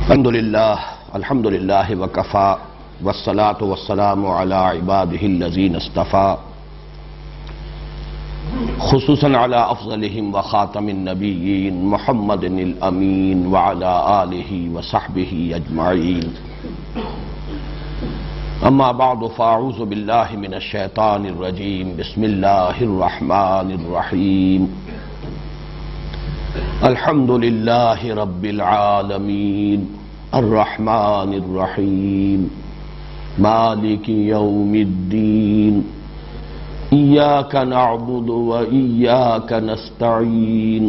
الحمد للہ وکفا والصلاة والسلام علی عباده الذین اصطفى خصوصاً علی افضلہم وخاتم النبیین محمد الامین وعلی آلہ وصحبہ اجمعین اما بعد فاعوذ باللہ من الشیطان الرجیم بسم اللہ الرحمن الرحیم الحمد للہ رب العالمین الرحمن الرحیم مالک یوم الدین ایاک نعبد و ایاک نستعین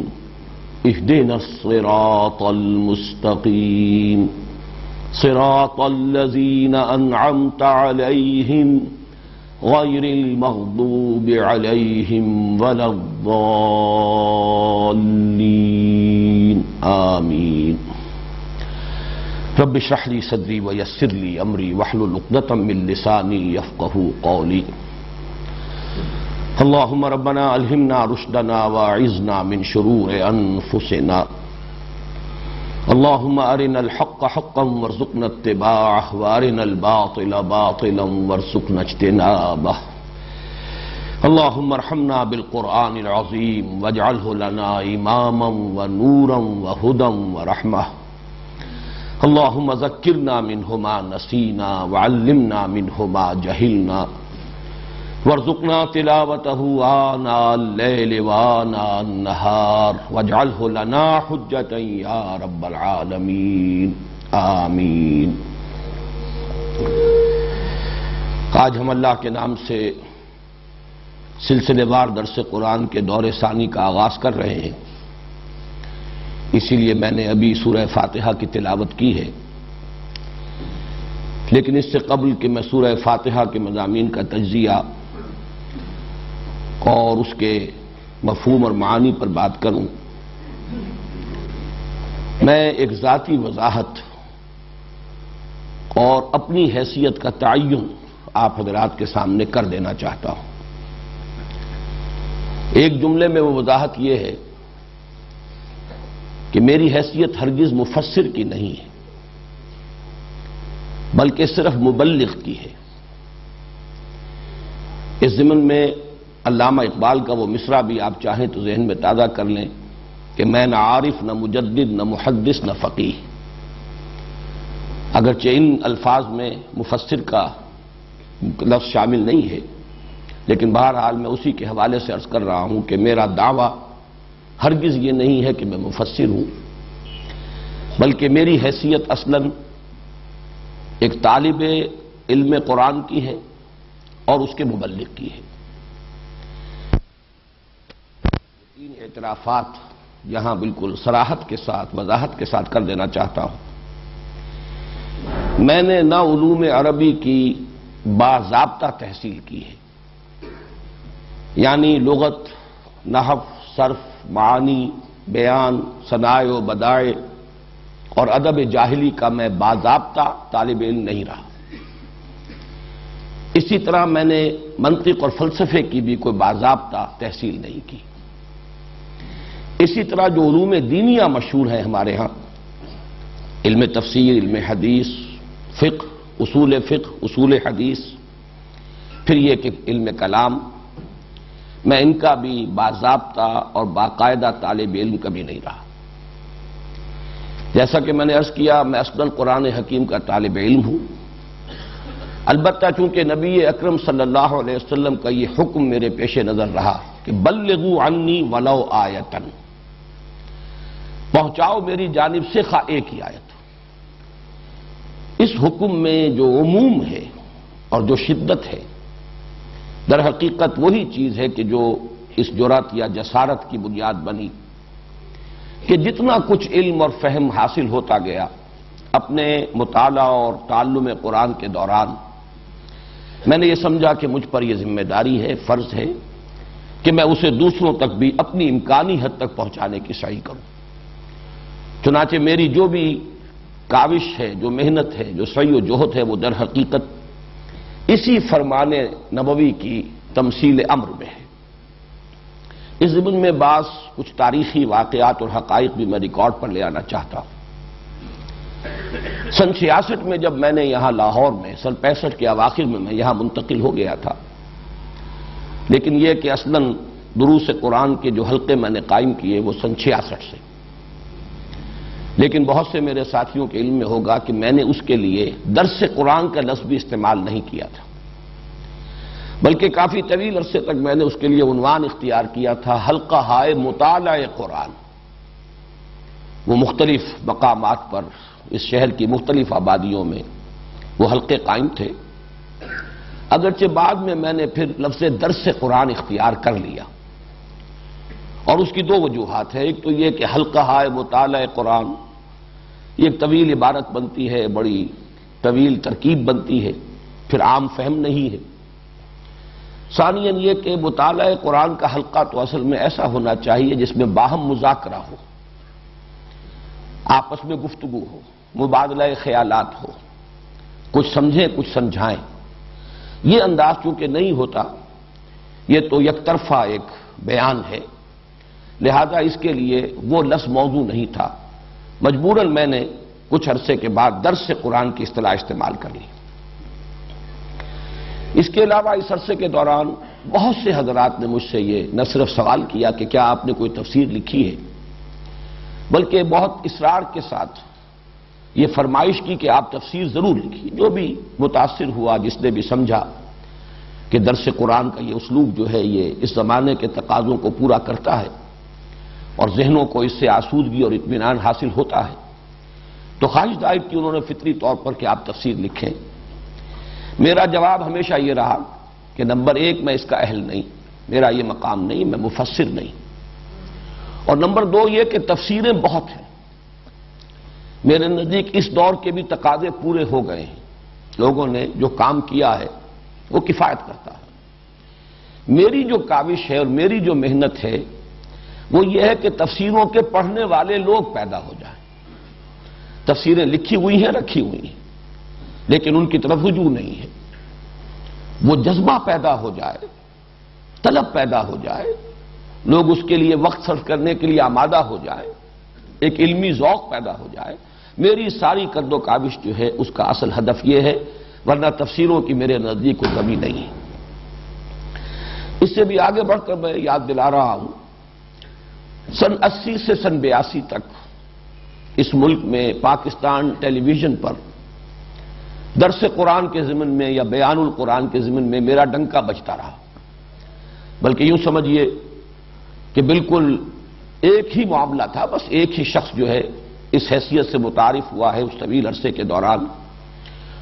اہدنا الصراط المستقیم صراط الذین انعمت علیہم غیر المغضوب علیہم ولا الضالین آمین رب اشرح لی صدری ویسر لی امری واحلل عقدۃ من لسانی یفقہوا قولی اللہم ربنا الہمنا رشدنا واعذنا من شرور انفسنا اللہم ارنا الحق حقا وارزقنا اتباعہ وارنا الباطل باطلا وارزقنا اجتنابہ اللہم ارحمنا بالقرآن العظیم واجعلہ لنا اماما ونورا وہدا ورحمہ اللہم ذکرنا منہ ما نسینا وعلمنا منہ ما جہلنا وارزقنا تلاوتہ آناء اللیل وآناء النہار واجعلہ لنا حجتا یا رب العالمین آمین۔ آج ہم اللہ کے نام سے سلسلے وار درس قرآن کے دور ثانی کا آغاز کر رہے ہیں، اسی لیے میں نے ابھی سورہ فاتحہ کی تلاوت کی ہے، لیکن اس سے قبل کہ میں سورہ فاتحہ کے مضامین کا تجزیہ اور اس کے مفہوم اور معانی پر بات کروں، میں ایک ذاتی وضاحت اور اپنی حیثیت کا تعین آپ حضرات کے سامنے کر دینا چاہتا ہوں۔ ایک جملے میں وہ وضاحت یہ ہے کہ میری حیثیت ہرگز مفسر کی نہیں ہے، بلکہ صرف مبلغ کی ہے۔ اس ضمن میں علامہ اقبال کا وہ مصرع بھی آپ چاہیں تو ذہن میں تازہ کر لیں کہ میں نہ عارف نہ مجدد نہ محدث نہ فقیہ، اگرچہ ان الفاظ میں مفسر کا لفظ شامل نہیں ہے، لیکن بہرحال میں اسی کے حوالے سے عرض کر رہا ہوں کہ میرا دعویٰ ہرگز یہ نہیں ہے کہ میں مفسر ہوں، بلکہ میری حیثیت اصلاً ایک طالب علم قرآن کی ہے اور اس کے مبلغ کی ہے۔ تین اعترافات یہاں بالکل صراحت کے ساتھ وضاحت کے ساتھ کر دینا چاہتا ہوں۔ میں نے نہ علوم عربی کی باضابطہ تحصیل کی ہے، یعنی لغت، نحو، صرف، معانی، بیان، صنائع و بدائع اور ادب جاہلی کا میں باضابطہ طالب علم نہیں رہا۔ اسی طرح میں نے منطق اور فلسفے کی بھی کوئی باضابطہ تحصیل نہیں کی۔ اسی طرح جو علوم دینیہ مشہور ہیں ہمارے ہاں، علم تفسیر، علم حدیث، فقہ، اصول حدیث، پھر یہ کہ علم کلام، میں ان کا بھی باضابطہ اور باقاعدہ طالب علم کبھی نہیں رہا۔ جیسا کہ میں نے عرض کیا، میں اصلاً قرآن حکیم کا طالب علم ہوں، البتہ چونکہ نبی اکرم صلی اللہ علیہ وسلم کا یہ حکم میرے پیش نظر رہا کہ بلغوا عنی ولو آیۃ، پہنچاؤ میری جانب سے خواہ ایک ہی آیت۔ اس حکم میں جو عموم ہے اور جو شدت ہے، در حقیقت وہی چیز ہے کہ جو اس جرأت یا جسارت کی بنیاد بنی کہ جتنا کچھ علم اور فہم حاصل ہوتا گیا اپنے مطالعہ اور تعلم قرآن کے دوران، میں نے یہ سمجھا کہ مجھ پر یہ ذمہ داری ہے، فرض ہے کہ میں اسے دوسروں تک بھی اپنی امکانی حد تک پہنچانے کی سعی کروں۔ چنانچہ میری جو بھی کاوش ہے، جو محنت ہے، جو سعی و جہد ہے، وہ در حقیقت اسی فرمان نبوی کی تمثیل امر میں ہے۔ اس ضمن میں بعض کچھ تاریخی واقعات اور حقائق بھی میں ریکارڈ پر لے آنا چاہتا ہوں۔ سن 66 میں جب میں نے یہاں لاہور میں سن 65 کے اواخر میں یہاں منتقل ہو گیا تھا، لیکن یہ کہ اصلاً دروس قرآن کے جو حلقے میں نے قائم کیے وہ سن 66 سے، لیکن بہت سے میرے ساتھیوں کے علم میں ہوگا کہ میں نے اس کے لیے درس قرآن کا لفظ بھی استعمال نہیں کیا تھا، بلکہ کافی طویل عرصے تک میں نے اس کے لیے عنوان اختیار کیا تھا حلقہ ہائے مطالعہ قرآن۔ وہ مختلف مقامات پر اس شہر کی مختلف آبادیوں میں وہ حلقے قائم تھے، اگرچہ بعد میں نے پھر لفظ درس قرآن اختیار کر لیا، اور اس کی دو وجوہات ہیں۔ ایک تو یہ کہ حلقہ ہائے مطالعہ قرآن یہ ایک طویل عبارت بنتی ہے، بڑی طویل ترکیب بنتی ہے، پھر عام فہم نہیں ہے۔ ثانیاً یہ کہ مطالعہ قرآن کا حلقہ تو اصل میں ایسا ہونا چاہیے جس میں باہم مذاکرہ ہو، آپس میں گفتگو ہو، مبادلہ خیالات ہو، کچھ سمجھیں کچھ سمجھائیں۔ یہ انداز چونکہ نہیں ہوتا، یہ تو یک طرفہ ایک بیان ہے، لہذا اس کے لیے وہ لفظ موضوع نہیں تھا، مجبوراً میں نے کچھ عرصے کے بعد درس قرآن کی اصطلاح استعمال کر لی۔ اس کے علاوہ اس عرصے کے دوران بہت سے حضرات نے مجھ سے یہ نہ صرف سوال کیا کہ کیا آپ نے کوئی تفسیر لکھی ہے، بلکہ بہت اصرار کے ساتھ یہ فرمائش کی کہ آپ تفسیر ضرور لکھیے۔ جو بھی متاثر ہوا، جس نے بھی سمجھا کہ درس قرآن کا یہ اسلوب جو ہے یہ اس زمانے کے تقاضوں کو پورا کرتا ہے اور ذہنوں کو اس سے آسودگی اور اطمینان حاصل ہوتا ہے، تو خواہش ظاہر کی انہوں نے فطری طور پر کہ آپ تفسیر لکھیں۔ میرا جواب ہمیشہ یہ رہا کہ نمبر ایک میں اس کا اہل نہیں، میرا یہ مقام نہیں، میں مفسر نہیں، اور نمبر دو یہ کہ تفسیریں بہت ہیں، میرے نزدیک اس دور کے بھی تقاضے پورے ہو گئے ہیں، لوگوں نے جو کام کیا ہے وہ کفایت کرتا ہے۔ میری جو کاوش ہے اور میری جو محنت ہے وہ یہ ہے کہ تفسیروں کے پڑھنے والے لوگ پیدا ہو جائیں۔ تفسیریں لکھی ہوئی ہیں، رکھی ہوئی ہیں، لیکن ان کی طرف رجوع نہیں ہے، وہ جذبہ پیدا ہو جائے، طلب پیدا ہو جائے، لوگ اس کے لیے وقت صرف کرنے کے لیے آمادہ ہو جائے، ایک علمی ذوق پیدا ہو جائے۔ میری ساری قد و کاوش جو ہے اس کا اصل ہدف یہ ہے، ورنہ تفسیروں کی میرے نزدیک کوئی کمی نہیں ہے۔ اس سے بھی آگے بڑھ کر میں یاد دلا رہا ہوں، سن 80 سے سن 82 تک اس ملک میں پاکستان ٹیلی ویژن پر درس قرآن کے ضمن میں یا بیان القرآن کے ضمن میں میرا ڈنکا بجتا رہا، بلکہ یوں سمجھیے کہ بالکل ایک ہی معاملہ تھا، بس ایک ہی شخص جو ہے اس حیثیت سے متعارف ہوا ہے اس طویل عرصے کے دوران،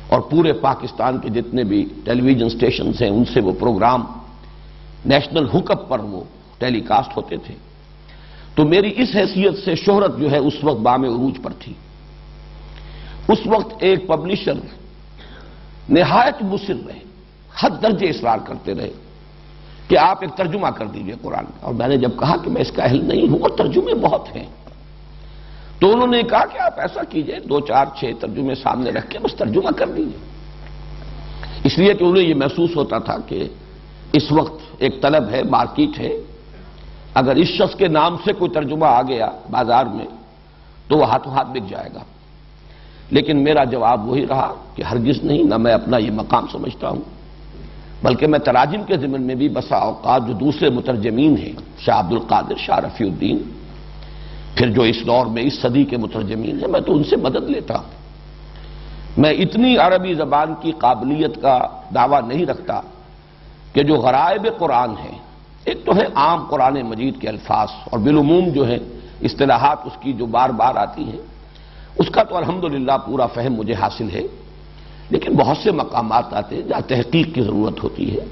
اور پورے پاکستان کے جتنے بھی ٹیلی ویژن سٹیشنز ہیں ان سے وہ پروگرام نیشنل ہوک اپ پر وہ ٹیلی کاسٹ ہوتے تھے۔ تو میری اس حیثیت سے شہرت جو ہے اس وقت بام عروج پر تھی۔ اس وقت ایک پبلشر نہایت مصر رہے، حد درجے اصرار کرتے رہے کہ آپ ایک ترجمہ کر دیجئے قرآن کا، اور میں نے جب کہا کہ میں اس کا اہل نہیں ہوں اور ترجمے بہت ہیں، تو انہوں نے کہا کہ آپ ایسا کیجئے 2 4 6 ترجمے سامنے رکھ کے بس ترجمہ کر دیجئے، اس لیے کہ انہیں یہ محسوس ہوتا تھا کہ اس وقت ایک طلب ہے، مارکیٹ ہے، اگر اس شخص کے نام سے کوئی ترجمہ آ گیا بازار میں تو وہ ہاتھوں ہاتھ بک جائے گا۔ لیکن میرا جواب وہی رہا کہ ہرگز نہیں، نہ میں اپنا یہ مقام سمجھتا ہوں، بلکہ میں تراجم کے ضمن میں بھی بسا اوقات جو دوسرے مترجمین ہیں، شاہ عبد القادر، شاہ رفیع الدین، پھر جو اس دور میں اس صدی کے مترجمین ہیں، میں تو ان سے مدد لیتا ہوں۔ میں اتنی عربی زبان کی قابلیت کا دعویٰ نہیں رکھتا کہ جو غرائب قرآن ہیں، ایک تو ہے عام قرآن مجید کے الفاظ اور بالعموم جو ہے اصطلاحات اس کی جو بار بار آتی ہیں، اس کا تو الحمدللہ پورا فہم مجھے حاصل ہے، لیکن بہت سے مقامات آتے ہیں جہاں تحقیق کی ضرورت ہوتی ہے،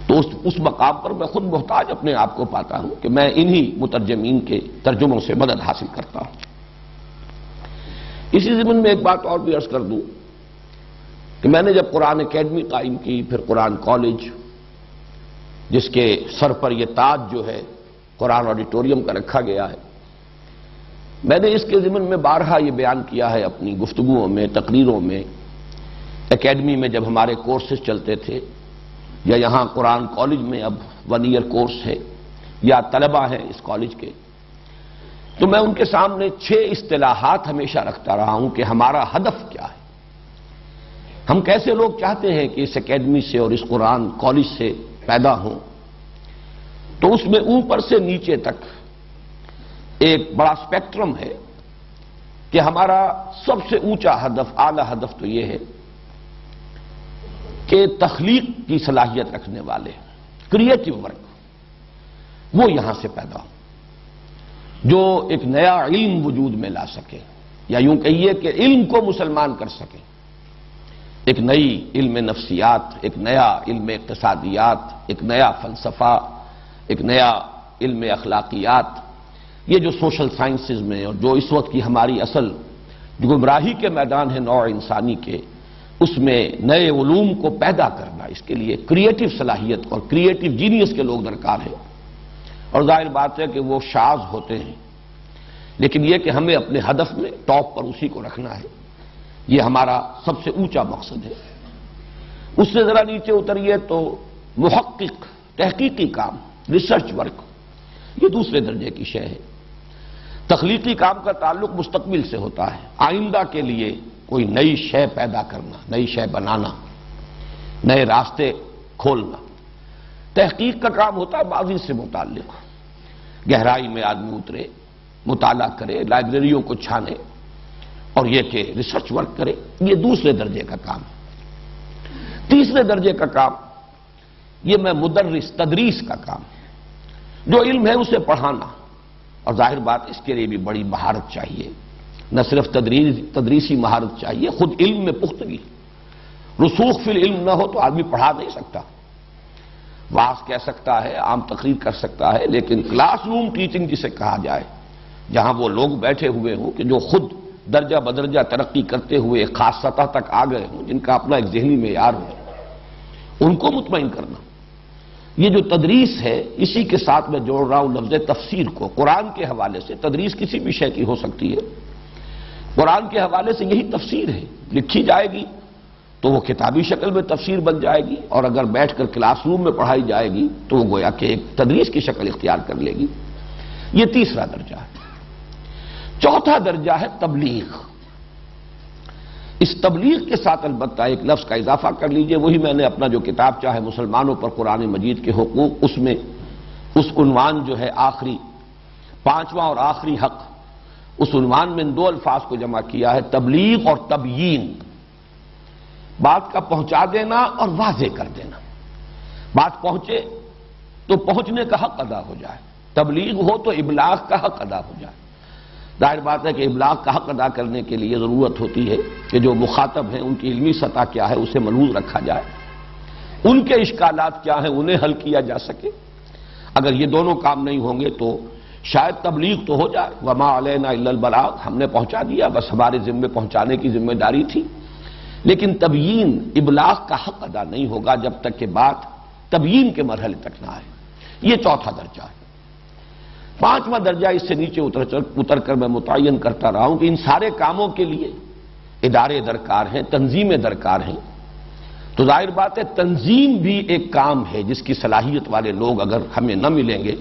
تو اس مقام پر میں خود محتاج اپنے آپ کو پاتا ہوں کہ میں انہی مترجمین کے ترجموں سے مدد حاصل کرتا ہوں۔ اسی ضمن میں ایک بات اور بھی عرض کر دوں کہ میں نے جب قرآن اکیڈمی قائم کی، پھر قرآن کالج، جس کے سر پر یہ تاج جو ہے قرآن آڈیٹوریم کا رکھا گیا ہے، میں نے اس کے ضمن میں بارہا یہ بیان کیا ہے اپنی گفتگوؤں میں، تقریروں میں، اکیڈمی میں جب ہمارے کورسز چلتے تھے، یا یہاں قرآن کالج میں اب 1 ایئر کورس ہے، یا طلبہ ہیں اس کالج کے، تو میں ان کے سامنے 6 اصطلاحات ہمیشہ رکھتا رہا ہوں کہ ہمارا ہدف کیا ہے، ہم کیسے لوگ چاہتے ہیں کہ اس اکیڈمی سے اور اس قرآن کالج سے پیدا ہوں۔ تو اس میں اوپر سے نیچے تک ایک بڑا اسپیکٹرم ہے کہ ہمارا سب سے اونچا ہدف، اعلی ہدف تو یہ ہے کہ تخلیق کی صلاحیت رکھنے والے، کریٹو ورک، وہ یہاں سے پیدا ہو، جو ایک نیا علم وجود میں لا سکے، یا یوں کہیے کہ علم کو مسلمان کر سکے، ایک نئی علم نفسیات، ایک نیا علم اقتصادیات، ایک نیا فلسفہ، ایک نیا علم اخلاقیات، یہ جو سوشل سائنسز میں اور جو اس وقت کی ہماری اصل گمراہی کے میدان ہے نوع انسانی کے، اس میں نئے علوم کو پیدا کرنا، اس کے لیے کریٹو صلاحیت اور کریٹو جینیس کے لوگ درکار ہیں۔ اور ظاہر بات ہے کہ وہ شاذ ہوتے ہیں، لیکن یہ کہ ہمیں اپنے ہدف میں ٹاپ پر اسی کو رکھنا ہے، یہ ہمارا سب سے اونچا مقصد ہے۔ اس سے ذرا نیچے اتریے تو محقق، تحقیقی کام، ریسرچ ورک، یہ دوسرے درجے کی شے ہے۔ تخلیقی کام کا تعلق مستقبل سے ہوتا ہے، آئندہ کے لیے کوئی نئی شے پیدا کرنا، نئی شے بنانا، نئے راستے کھولنا۔ تحقیق کا کام ہوتا ہے ماضی سے متعلق، گہرائی میں آدمی اترے، مطالعہ کرے، لائبریریوں کو چھانے، اور یہ کہ ریسرچ ورک کرے، یہ دوسرے درجے کا کام ہے۔ تیسرے درجے کا کام، یہ میں مدرس، تدریس کا کام، جو علم ہے اسے پڑھانا، اور ظاہر بات اس کے لیے بھی بڑی مہارت چاہیے، نہ صرف تدریسی مہارت چاہیے، خود علم میں پختگی، رسوخ فی العلم نہ ہو تو آدمی پڑھا نہیں سکتا، واعظ کہہ سکتا ہے، عام تقریر کر سکتا ہے، لیکن کلاس روم ٹیچنگ جسے کہا جائے، جہاں وہ لوگ بیٹھے ہوئے ہوں کہ جو خود درجہ بدرجہ ترقی کرتے ہوئے ایک خاص سطح تک آ گئے ہوں، جن کا اپنا ایک ذہنی معیار ہو، ان کو مطمئن کرنا، یہ جو تدریس ہے، اسی کے ساتھ میں جوڑ رہا ہوں لفظ تفسیر کو۔ قرآن کے حوالے سے تدریس کسی بھی شے کی ہو سکتی ہے، قرآن کے حوالے سے یہی تفسیر ہے، لکھی جائے گی تو وہ کتابی شکل میں تفسیر بن جائے گی، اور اگر بیٹھ کر کلاس روم میں پڑھائی جائے گی تو وہ گویا کہ ایک تدریس کی شکل اختیار کر لے گی۔ یہ تیسرا درجہ ہے۔ چوتھا درجہ ہے تبلیغ۔ اس تبلیغ کے ساتھ البتہ ایک لفظ کا اضافہ کر لیجئے، وہی میں نے اپنا جو کتاب چاہے مسلمانوں پر قرآن مجید کے حقوق، اس میں اس عنوان جو ہے آخری، 5واں اور آخری حق، اس عنوان میں ان 2 الفاظ کو جمع کیا ہے، تبلیغ اور تبیین، بات کا پہنچا دینا اور واضح کر دینا۔ بات پہنچے تو پہنچنے کا حق ادا ہو جائے، تبلیغ ہو تو ابلاغ کا حق ادا ہو جائے۔ ظاہر بات ہے کہ ابلاغ کا حق ادا کرنے کے لیے ضرورت ہوتی ہے کہ جو مخاطب ہیں ان کی علمی سطح کیا ہے اسے ملحوظ رکھا جائے، ان کے اشکالات کیا ہیں انہیں حل کیا جا سکے۔ اگر یہ دونوں کام نہیں ہوں گے تو شاید تبلیغ تو ہو جائے، وما علینا الا البلاغ، ہم نے پہنچا دیا، بس ہمارے ذمے پہنچانے کی ذمہ داری تھی، لیکن تبیین، ابلاغ کا حق ادا نہیں ہوگا جب تک کہ بات تبیین کے مرحلے تک نہ آئے۔ یہ چوتھا درجہ ہے۔ 5واں درجہ اس سے نیچے اتر کر میں متعین کرتا رہا ہوں کہ ان سارے کاموں کے لیے ادارے درکار ہیں، تنظیمیں درکار ہیں۔ تو ظاہر بات ہے تنظیم بھی ایک کام ہے جس کی صلاحیت والے لوگ اگر ہمیں نہ ملیں گے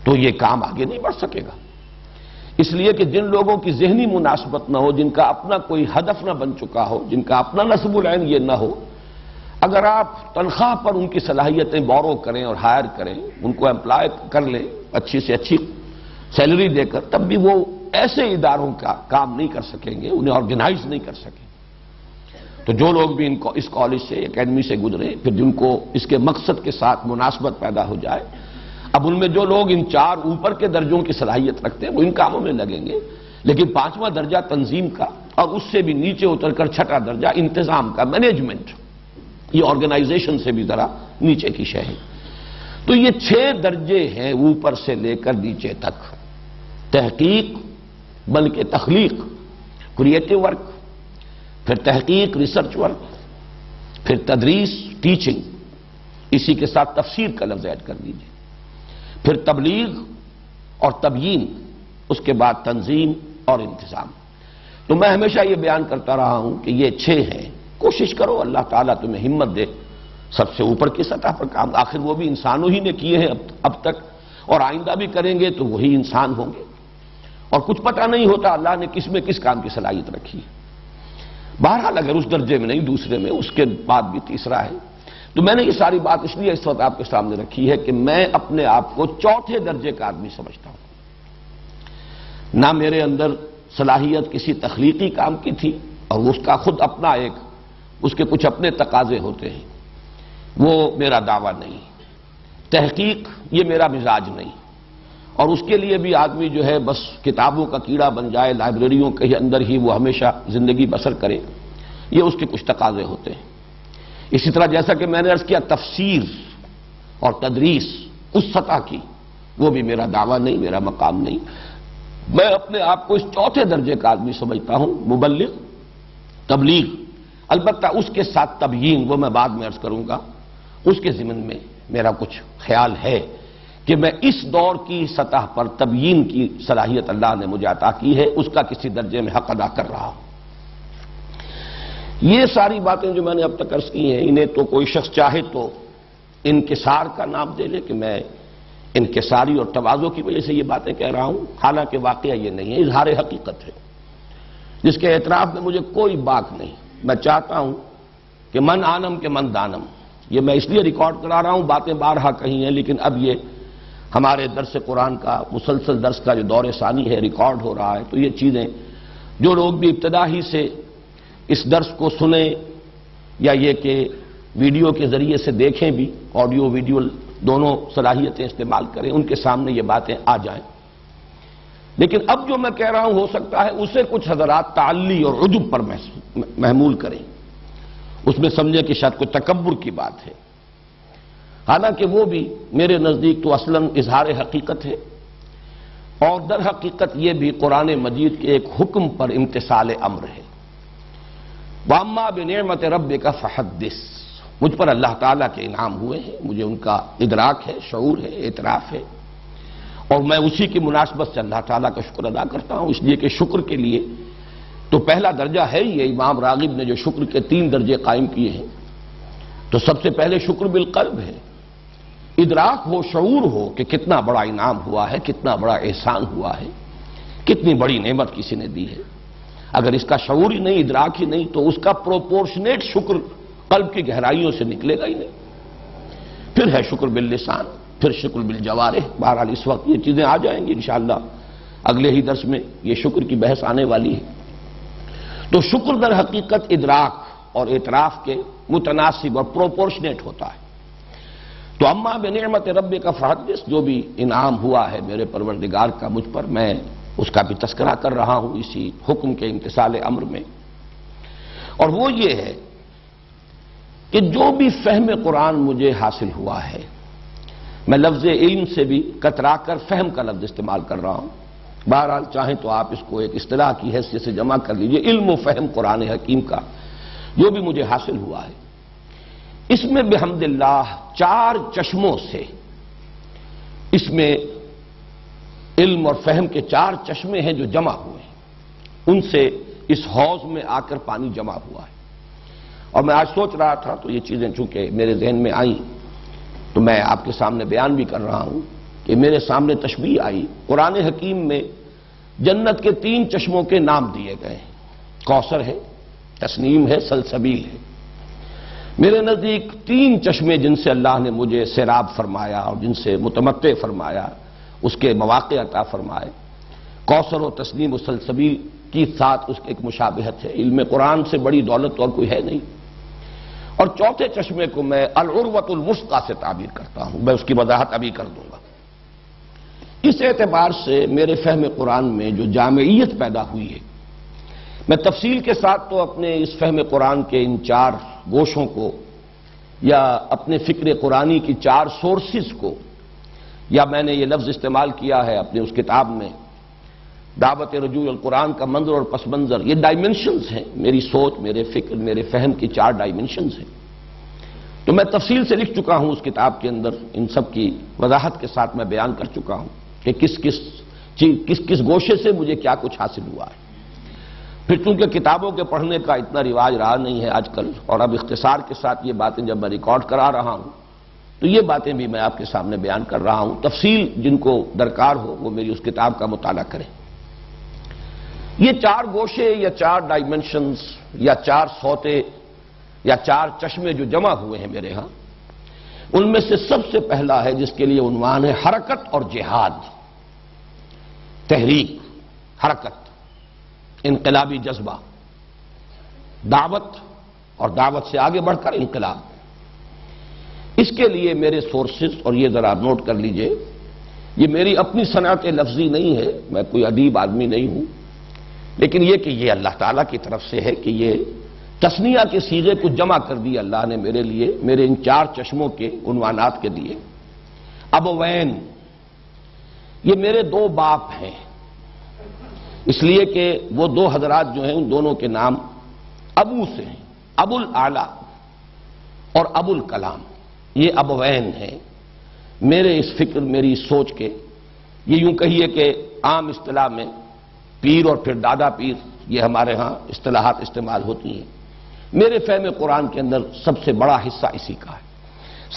تو یہ کام آگے نہیں بڑھ سکے گا۔ اس لیے کہ جن لوگوں کی ذہنی مناسبت نہ ہو، جن کا اپنا کوئی ہدف نہ بن چکا ہو، جن کا اپنا نصب العین یہ نہ ہو، اگر آپ تنخواہ پر ان کی صلاحیتیں بورو کریں اور ہائر کریں، ان کو امپلائی کر لیں اچھی سے اچھی سیلری دے کر، تب بھی وہ ایسے اداروں کا کام نہیں کر سکیں گے، انہیں آرگنائز نہیں کر سکیں۔ تو جو لوگ بھی اس کالج سے، اکیڈمی سے گزرے، پھر جن کو اس کے مقصد کے ساتھ مناسبت پیدا ہو جائے، اب ان میں جو لوگ ان 4 اوپر کے درجوں کی صلاحیت رکھتے ہیں وہ ان کاموں میں لگیں گے، لیکن 5واں درجہ تنظیم کا، اور اس سے بھی نیچے اتر کر 6واں درجہ انتظام کا، مینجمنٹ، یہ آرگنائزیشن سے بھی ذرا نیچے کی شے ہے۔ تو یہ 6 درجے ہیں اوپر سے لے کر نیچے تک، تحقیق بلکہ تخلیق، کریٹو ورک، پھر تحقیق، ریسرچ ورک، پھر تدریس، ٹیچنگ، اسی کے ساتھ تفسیر کا لفظ ایڈ کر دیجیے، پھر تبلیغ اور تبیین، اس کے بعد تنظیم اور انتظام۔ تو میں ہمیشہ یہ بیان کرتا رہا ہوں کہ یہ 6 ہیں، کوشش کرو، اللہ تعالیٰ تمہیں ہمت دے، سب سے اوپر کی سطح پر کام، آخر وہ بھی انسانوں ہی نے کیے ہیں اب تک، اور آئندہ بھی کریں گے تو وہی انسان ہوں گے۔ اور کچھ پتہ نہیں ہوتا اللہ نے کس میں کس کام کی صلاحیت رکھی ہے۔ بہرحال اگر اس درجے میں نہیں دوسرے میں، اس کے بعد بھی تیسرا ہے۔ تو میں نے یہ ساری بات اس لیے اس وقت آپ کے سامنے رکھی ہے کہ میں اپنے آپ کو چوتھے درجے کا آدمی سمجھتا ہوں۔ نہ میرے اندر صلاحیت کسی تخلیقی کام کی تھی، اور اس کا خود اپنا اس کے کچھ اپنے تقاضے ہوتے ہیں، وہ میرا دعویٰ نہیں۔ تحقیق یہ میرا مزاج نہیں، اور اس کے لیے بھی آدمی جو ہے بس کتابوں کا کیڑا بن جائے، لائبریریوں کے اندر ہی وہ ہمیشہ زندگی بسر کرے، یہ اس کے کچھ تقاضے ہوتے ہیں۔ اسی طرح جیسا کہ میں نے عرض کیا، تفسیر اور تدریس اس سطح کی، وہ بھی میرا دعویٰ نہیں، میرا مقام نہیں۔ میں اپنے آپ کو اس چوتھے درجے کا آدمی سمجھتا ہوں، مبلغ، تبلیغ، البتہ اس کے ساتھ تبیین، وہ میں بعد میں عرض کروں گا۔ اس کے ضمن میں میرا کچھ خیال ہے کہ میں اس دور کی سطح پر تبیین کی صلاحیت اللہ نے مجھے عطا کی ہے، اس کا کسی درجے میں حق ادا کر رہا ہوں۔ یہ ساری باتیں جو میں نے اب تک عرض کی ہیں، انہیں تو کوئی شخص چاہے تو انکسار کا نام دے لے کہ میں انکساری اور تواضع کی وجہ سے یہ باتیں کہہ رہا ہوں، حالانکہ واقعہ یہ نہیں ہے، اظہار حقیقت ہے جس کے اعتراف میں مجھے کوئی باک نہیں۔ میں چاہتا ہوں کہ من آنم کے من دانم، یہ میں اس لیے ریکارڈ کرا رہا ہوں، باتیں بارہا کہی ہیں، لیکن اب یہ ہمارے درس قرآن کا مسلسل درس کا جو دور ثانی ہے، ریکارڈ ہو رہا ہے، تو یہ چیزیں جو لوگ بھی ابتدا ہی سے اس درس کو سنیں یا یہ کہ ویڈیو کے ذریعے سے دیکھیں بھی، آڈیو ویڈیو دونوں صلاحیتیں استعمال کریں، ان کے سامنے یہ باتیں آ جائیں۔ لیکن اب جو میں کہہ رہا ہوں ہو سکتا ہے اسے کچھ حضرات تعلی اور عجب پر محمول کریں، اس میں سمجھیں کہ شاید کوئی تکبر کی بات ہے، حالانکہ وہ بھی میرے نزدیک تو اصلاً اظہار حقیقت ہے، اور در حقیقت یہ بھی قرآن مجید کے ایک حکم پر امتثال امر ہے۔ وَأَمَّا بِنِعْمَةِ رَبِّكَ فَحَدِّثْ، مجھ پر اللہ تعالیٰ کے انعام ہوئے ہیں، مجھے ان کا ادراک ہے، شعور ہے، اعتراف ہے، اور میں اسی کی مناسبت سے اللہ تعالیٰ کا شکر ادا کرتا ہوں، اس لیے کہ شکر کے لیے تو پہلا درجہ ہے یہ امام راغب نے جو شکر کے 3 درجے قائم کیے ہیں، تو سب سے پہلے شکر بالقلب ہے، ادراک ہو، شعور ہو کہ کتنا بڑا انعام ہوا ہے، کتنا بڑا احسان ہوا ہے، کتنی بڑی نعمت کسی نے دی ہے۔ اگر اس کا شعور ہی نہیں، ادراک ہی نہیں، تو اس کا پروپورشنیٹ شکر قلب کی گہرائیوں سے نکلے گا ہی نہیں۔ پھر ہے شکر باللسان، پھر شکر بالجوارح، بہرحال اس وقت یہ چیزیں آ جائیں گی انشاءاللہ، اگلے ہی درس میں یہ شکر کی بحث آنے والی ہے۔ تو شکر در حقیقت ادراک اور اعتراف کے متناسب اور پروپورشنیٹ ہوتا ہے۔ تو اما بنعمت ربک فحدث، جو بھی انعام ہوا ہے میرے پروردگار کا مجھ پر، میں اس کا بھی تذکرہ کر رہا ہوں اسی حکم کے امتثال امر میں، اور وہ یہ ہے کہ جو بھی فہم قرآن مجھے حاصل ہوا ہے، میں لفظ علم سے بھی کترا کر فہم کا لفظ استعمال کر رہا ہوں، بہرحال چاہیں تو آپ اس کو ایک اصطلاح کی حیثیت سے جمع کر لیجئے، علم و فہم قرآن حکیم کا جو بھی مجھے حاصل ہوا ہے، اس میں بحمد اللہ 4 چشموں سے، اس میں علم اور فہم کے 4 چشمے ہیں جو جمع ہوئے ہیں، ان سے اس حوض میں آ کر پانی جمع ہوا ہے۔ اور میں آج سوچ رہا تھا تو یہ چیزیں چونکہ میرے ذہن میں آئیں تو میں آپ کے سامنے بیان بھی کر رہا ہوں کہ میرے سامنے تشبیہ آئی، قرآن حکیم میں جنت کے 3 چشموں کے نام دیے گئے ہیں، کوثر ہے، تسنیم ہے، سلسبیل ہے۔ میرے نزدیک 3 چشمے جن سے اللہ نے مجھے سیراب فرمایا اور جن سے متمتع فرمایا، اس کے مواقع عطا فرمائے، کوثر و تسنیم و سلسبیل کی ساتھ اس کے ایک مشابہت ہے، علم قرآن سے بڑی دولت اور کوئی ہے نہیں۔ اور چوتھے چشمے کو میں العروۃ الوثقی سے تعبیر کرتا ہوں، میں اس کی وضاحت ابھی کر دوں گا۔ اس اعتبار سے میرے فہم قرآن میں جو جامعیت پیدا ہوئی ہے، میں تفصیل کے ساتھ تو اپنے اس فہم قرآن کے ان 4 گوشوں کو یا اپنے فکر قرآنی کی 4 سورسز کو، یا میں نے یہ لفظ استعمال کیا ہے اپنے اس کتاب میں دعوت رجوع القرآن کا منظر اور پس منظر، یہ ڈائمنشنز ہیں، میری سوچ، میرے فکر، میرے فہم کی 4 ڈائمنشنز ہیں، تو میں تفصیل سے لکھ چکا ہوں اس کتاب کے اندر، ان سب کی وضاحت کے ساتھ میں بیان کر چکا ہوں کہ کس گوشے سے مجھے کیا کچھ حاصل ہوا ہے۔ پھر چونکہ کتابوں کے پڑھنے کا اتنا رواج رہا نہیں ہے آج کل، اور اب اختصار کے ساتھ یہ باتیں جب میں ریکارڈ کرا رہا ہوں تو یہ باتیں بھی میں آپ کے سامنے بیان کر رہا ہوں، تفصیل جن کو درکار ہو وہ میری اس کتاب کا مطالعہ کریں۔ یہ چار گوشے یا چار ڈائمنشنز یا چار سوتے یا چار چشمے جو جمع ہوئے ہیں میرے ہاں، ان میں سے سب سے پہلا ہے جس کے لیے عنوان ہے حرکت اور جہاد. تحریک، حرکت، انقلابی جذبہ، دعوت اور دعوت سے آگے بڑھ کر انقلاب. اس کے لیے میرے سورسز، اور یہ ذرا نوٹ کر لیجئے، یہ میری اپنی صنعت لفظی نہیں ہے، میں کوئی ادیب آدمی نہیں ہوں، لیکن یہ کہ یہ اللہ تعالیٰ کی طرف سے ہے کہ یہ تثنیہ کے صیغے کو جمع کر دیا اللہ نے میرے لیے، میرے ان چار چشموں کے عنوانات کے لیے. ابوین، یہ میرے دو باپ ہیں، اس لیے کہ وہ دو حضرات جو ہیں ان دونوں کے نام ابو سے ہیں، ابو الاعلی اور ابو الکلام. یہ ابوین ہیں میرے اس فکر، میری اس سوچ کے. یہ یوں کہیے کہ عام اصطلاح میں پیر اور پھر دادا پیر، یہ ہمارے ہاں اصطلاحات استعمال ہوتی ہیں. میرے فہم قرآن کے اندر سب سے بڑا حصہ اسی کا ہے.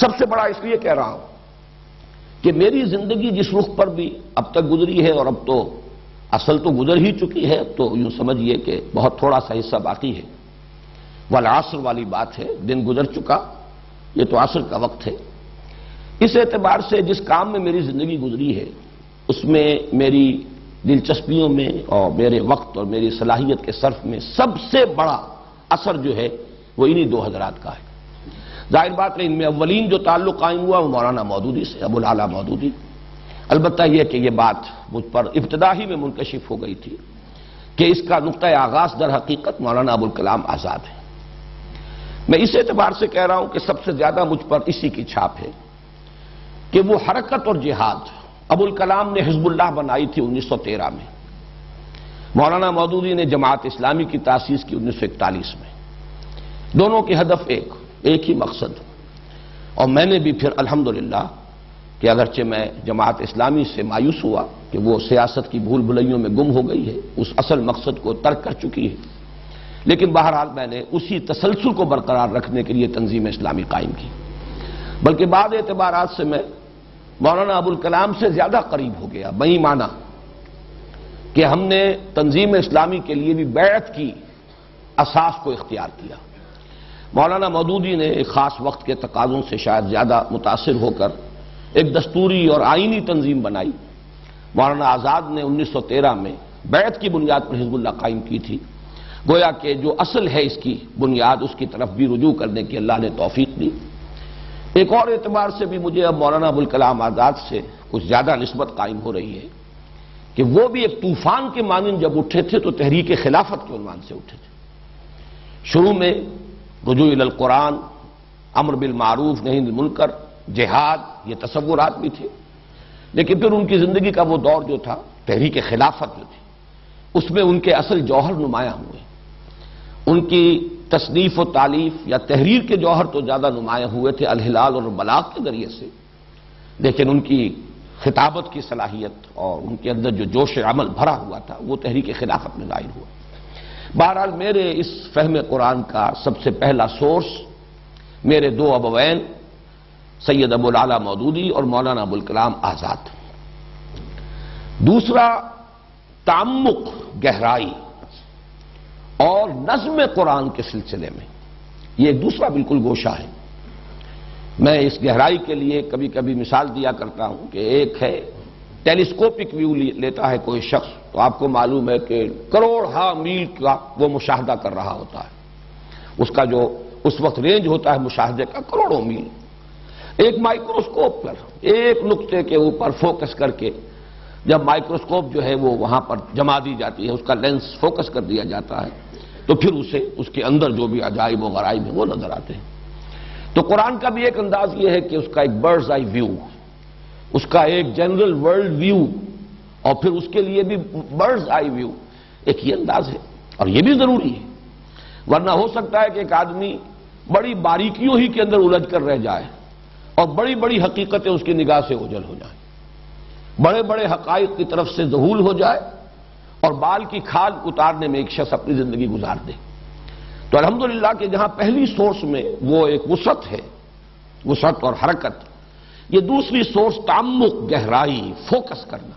سب سے بڑا اس لیے کہہ رہا ہوں کہ میری زندگی جس رخ پر بھی اب تک گزری ہے، اور اب تو اصل تو گزر ہی چکی ہے، اب تو یوں سمجھیے کہ بہت تھوڑا سا حصہ باقی ہے. والعصر والی بات ہے، دن گزر چکا، یہ تو عصر کا وقت ہے. اس اعتبار سے جس کام میں میری زندگی گزری ہے اس میں میری دلچسپیوں میں اور میرے وقت اور میری صلاحیت کے صرف میں سب سے بڑا اثر جو ہے وہ انہی دو حضرات کا ہے. ظاہر بات ہے ان میں اولین جو تعلق قائم ہوا وہ مولانا مودودی سے، ابو الاعلی مودودی. البتہ یہ کہ یہ بات مجھ پر ابتدا ہی میں منکشف ہو گئی تھی کہ اس کا نقطہ آغاز در حقیقت مولانا ابو الکلام آزاد ہے. میں اس اعتبار سے کہہ رہا ہوں کہ سب سے زیادہ مجھ پر اسی کی چھاپ ہے کہ وہ حرکت اور جہاد. ابو الکلام نے حزب اللہ بنائی تھی 1913 میں، مولانا مودودی نے جماعت اسلامی کی تاسیس کی 1941 میں. دونوں کے ہدف ایک ہی مقصد. اور میں نے بھی پھر الحمدللہ کہ اگرچہ میں جماعت اسلامی سے مایوس ہوا کہ وہ سیاست کی بھول بھلائیوں میں گم ہو گئی ہے، اس اصل مقصد کو ترک کر چکی ہے، لیکن بہرحال میں نے اسی تسلسل کو برقرار رکھنے کے لیے تنظیم اسلامی قائم کی. بلکہ بعض اعتبارات سے میں مولانا ابو الکلام سے زیادہ قریب ہو گیا، بہی معنی کہ ہم نے تنظیم اسلامی کے لیے بھی بیعت کی اساس کو اختیار کیا. مولانا مودودی نے ایک خاص وقت کے تقاضوں سے شاید زیادہ متاثر ہو کر ایک دستوری اور آئینی تنظیم بنائی. مولانا آزاد نے 1913 میں بیعت کی بنیاد پر حزب اللہ قائم کی تھی. گویا کہ جو اصل ہے اس کی بنیاد، اس کی طرف بھی رجوع کرنے کی اللہ نے توفیق دی. ایک اور اعتبار سے بھی مجھے اب مولانا ابو الکلام آزاد سے کچھ زیادہ نسبت قائم ہو رہی ہے کہ وہ بھی ایک طوفان کے مانند جب اٹھے تھے تو تحریک خلافت کے عنوان سے اٹھے تھے. شروع میں رجوع الی القرآن، امر بالمعروف نہی عن المنکر، جہاد، یہ تصورات بھی تھے، لیکن پھر ان کی زندگی کا وہ دور جو تھا تحریک خلافت جو تھی، اس میں ان کے اصل جوہر نمایاں ہوئے. ان کی تصنیف و تالیف یا تحریر کے جوہر تو زیادہ نمایاں ہوئے تھے الہلال اور بلاغ کے ذریعے سے، لیکن ان کی خطابت کی صلاحیت اور ان کے اندر جو جوش عمل بھرا ہوا تھا وہ تحریک خلافت میں ظاہر ہوا. بہرحال میرے اس فہم قرآن کا سب سے پہلا سورس میرے دو ابوین سید ابو الاعلی مودودی اور مولانا ابو الکلام آزاد. دوسرا تعمق، گہرائی اور نظم قرآن کے سلسلے میں یہ ایک دوسرا بالکل گوشہ ہے. میں اس گہرائی کے لیے کبھی کبھی مثال دیا کرتا ہوں کہ ایک ہے ٹیلیسکوپک ویو لیتا ہے کوئی شخص تو آپ کو معلوم ہے کہ کروڑ میل کا وہ مشاہدہ کر رہا ہوتا ہے، اس کا جو اس وقت رینج ہوتا ہے مشاہدے کا کروڑوں میل. ایک مائکروسکوپ پر ایک نقطے کے اوپر فوکس کر کے جب مائکروسکوپ جو ہے وہ وہاں پر جما دی جاتی ہے، اس کا لینس فوکس کر دیا جاتا ہے تو پھر اسے اس کے اندر جو بھی عجائب و غرائب ہیں وہ نظر آتے ہیں. تو قرآن کا بھی ایک انداز یہ ہے کہ اس کا ایک برڈز آئی ویو، اس کا ایک جنرل ورلڈ ویو، اور پھر اس کے لیے بھی برڈز آئی ویو، ایک یہ انداز ہے. اور یہ بھی ضروری ہے، ورنہ ہو سکتا ہے کہ ایک آدمی بڑی باریکیوں ہی کے اندر الجھ کر رہ جائے اور بڑی بڑی حقیقتیں اس کی نگاہ سے اوجھل ہو جائیں، بڑے بڑے حقائق کی طرف سے ذہول ہو جائے اور بال کی کھال اتارنے میں ایک شخص اپنی زندگی گزار دے. تو الحمدللہ کہ جہاں پہلی سورس میں وہ ایک وسعت ہے، وسعت اور حرکت، یہ دوسری سورس تعمق، گہرائی، فوکس کرنا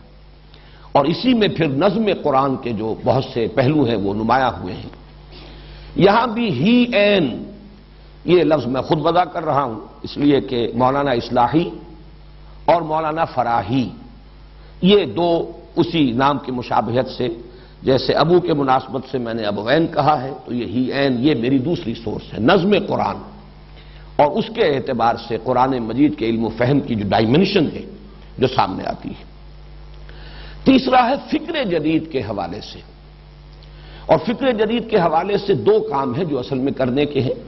اور اسی میں پھر نظم قرآن کے جو بہت سے پہلو ہیں وہ نمایاں ہوئے ہیں۔ یہاں بھی ہی این، یہ لفظ میں خود وضع کر رہا ہوں اس لیے کہ مولانا اصلاحی اور مولانا فراحی یہ دو اسی نام کی مشابہت سے، جیسے ابو کے مناسبت سے میں نے ابوین کہا ہے، تو یہ ہی این یہ میری دوسری سورس ہے، نظم قرآن، اور اس کے اعتبار سے قرآن مجید کے علم و فہم کی جو ڈائمنشن ہے جو سامنے آتی ہے۔ تیسرا ہے فکر جدید کے حوالے سے، اور فکر جدید کے حوالے سے دو کام ہیں جو اصل میں کرنے کے ہیں،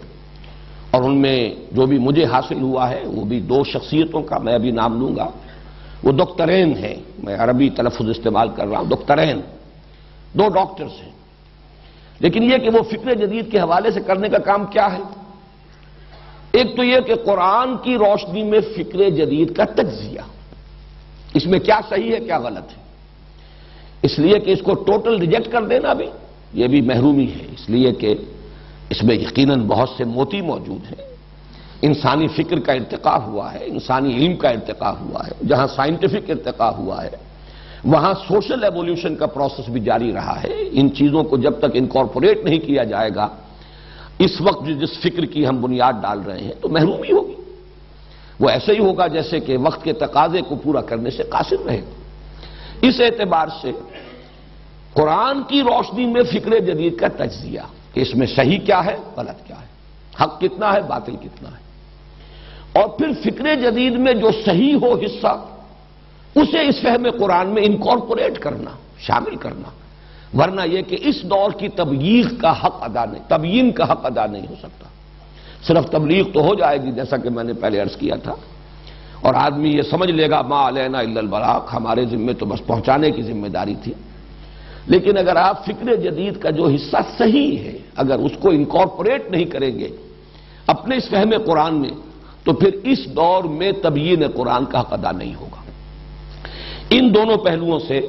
اور ان میں جو بھی مجھے حاصل ہوا ہے وہ بھی دو شخصیتوں کا میں ابھی نام لوں گا، وہ دکترین ہیں، میں عربی تلفظ استعمال کر رہا ہوں، دکترین، دو ڈاکٹرز ہیں، لیکن یہ کہ وہ فکر جدید کے حوالے سے کرنے کا کام کیا ہے؟ ایک تو یہ کہ قرآن کی روشنی میں فکر جدید کا تجزیہ، اس میں کیا صحیح ہے کیا غلط ہے، اس لیے کہ اس کو ٹوٹل ریجیکٹ کر دینا بھی یہ بھی محرومی ہے، اس لیے کہ اس میں یقیناً بہت سے موتی موجود ہیں، انسانی فکر کا ارتقاء ہوا ہے، انسانی علم کا ارتقاء ہوا ہے، جہاں سائنٹیفک ارتقاء ہوا ہے وہاں سوشل ایوولوشن کا پروسیس بھی جاری رہا ہے۔ ان چیزوں کو جب تک انکارپوریٹ نہیں کیا جائے گا اس وقت جس فکر کی ہم بنیاد ڈال رہے ہیں تو محرومی ہوگی، وہ ایسے ہی ہوگا جیسے کہ وقت کے تقاضے کو پورا کرنے سے قاصر رہے گا۔ اس اعتبار سے قرآن کی روشنی میں فکر جدید کا تجزیہ کہ اس میں صحیح کیا ہے غلط کیا ہے، حق کتنا ہے باطل کتنا ہے، اور پھر فکر جدید میں جو صحیح ہو حصہ اسے اس فہم قرآن میں انکارپوریٹ کرنا، شامل کرنا، ورنہ یہ کہ اس دور کی تبلیغ کا حق ادا نہیں، تبیین کا حق ادا نہیں ہو سکتا۔ صرف تبلیغ تو ہو جائے گی جیسا کہ میں نے پہلے عرض کیا تھا، اور آدمی یہ سمجھ لے گا ما علینا الا البلاغ، ہمارے ذمے تو بس پہنچانے کی ذمہ داری تھی، لیکن اگر آپ فکر جدید کا جو حصہ صحیح ہے اگر اس کو انکارپوریٹ نہیں کریں گے اپنے اس فہم قرآن میں تو پھر اس دور میں تبیین قرآن کا حق ادا نہیں ہوگا۔ ان دونوں پہلوؤں سے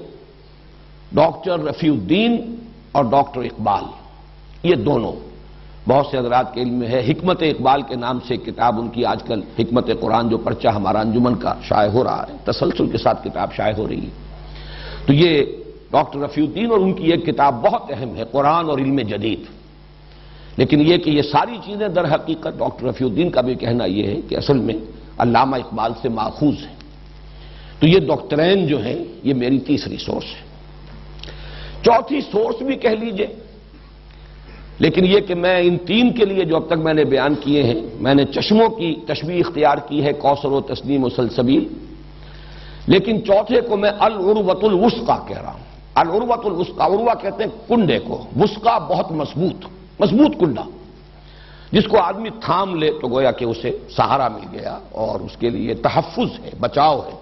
ڈاکٹر رفیع الدین اور ڈاکٹر اقبال، یہ دونوں بہت سے حضرات کے علم میں ہے، حکمت اقبال کے نام سے کتاب ان کی آج کل حکمت قرآن جو پرچہ ہمارا انجمن کا شائع ہو رہا ہے، تسلسل کے ساتھ کتاب شائع ہو رہی ہے، تو یہ ڈاکٹر رفیع الدین اور ان کی ایک کتاب بہت اہم ہے، قرآن اور علم جدید۔ لیکن یہ کہ یہ ساری چیزیں در حقیقت ڈاکٹر رفیع الدین کا بھی کہنا یہ ہے کہ اصل میں علامہ اقبال سے ماخوذ ہے، تو یہ ڈاکٹرین جو ہیں یہ میری تیسری سورس ہے۔ چوتھی سورس بھی کہہ لیجئے، لیکن یہ کہ میں ان تین کے لیے جو اب تک میں نے بیان کیے ہیں، میں نے چشموں کی تشبیہ اختیار کی ہے، کوثر و تسنیم و سلسبیل، لیکن چوتھے کو میں العروۃ الوثقی کہہ رہا ہوں۔ العروۃ الوثقی، عروہ کہتے ہیں کنڈے کو، وثقی بہت مضبوط کنڈا، جس کو آدمی تھام لے تو گویا کہ اسے سہارا مل گیا اور اس کے لیے تحفظ ہے، بچاؤ ہے۔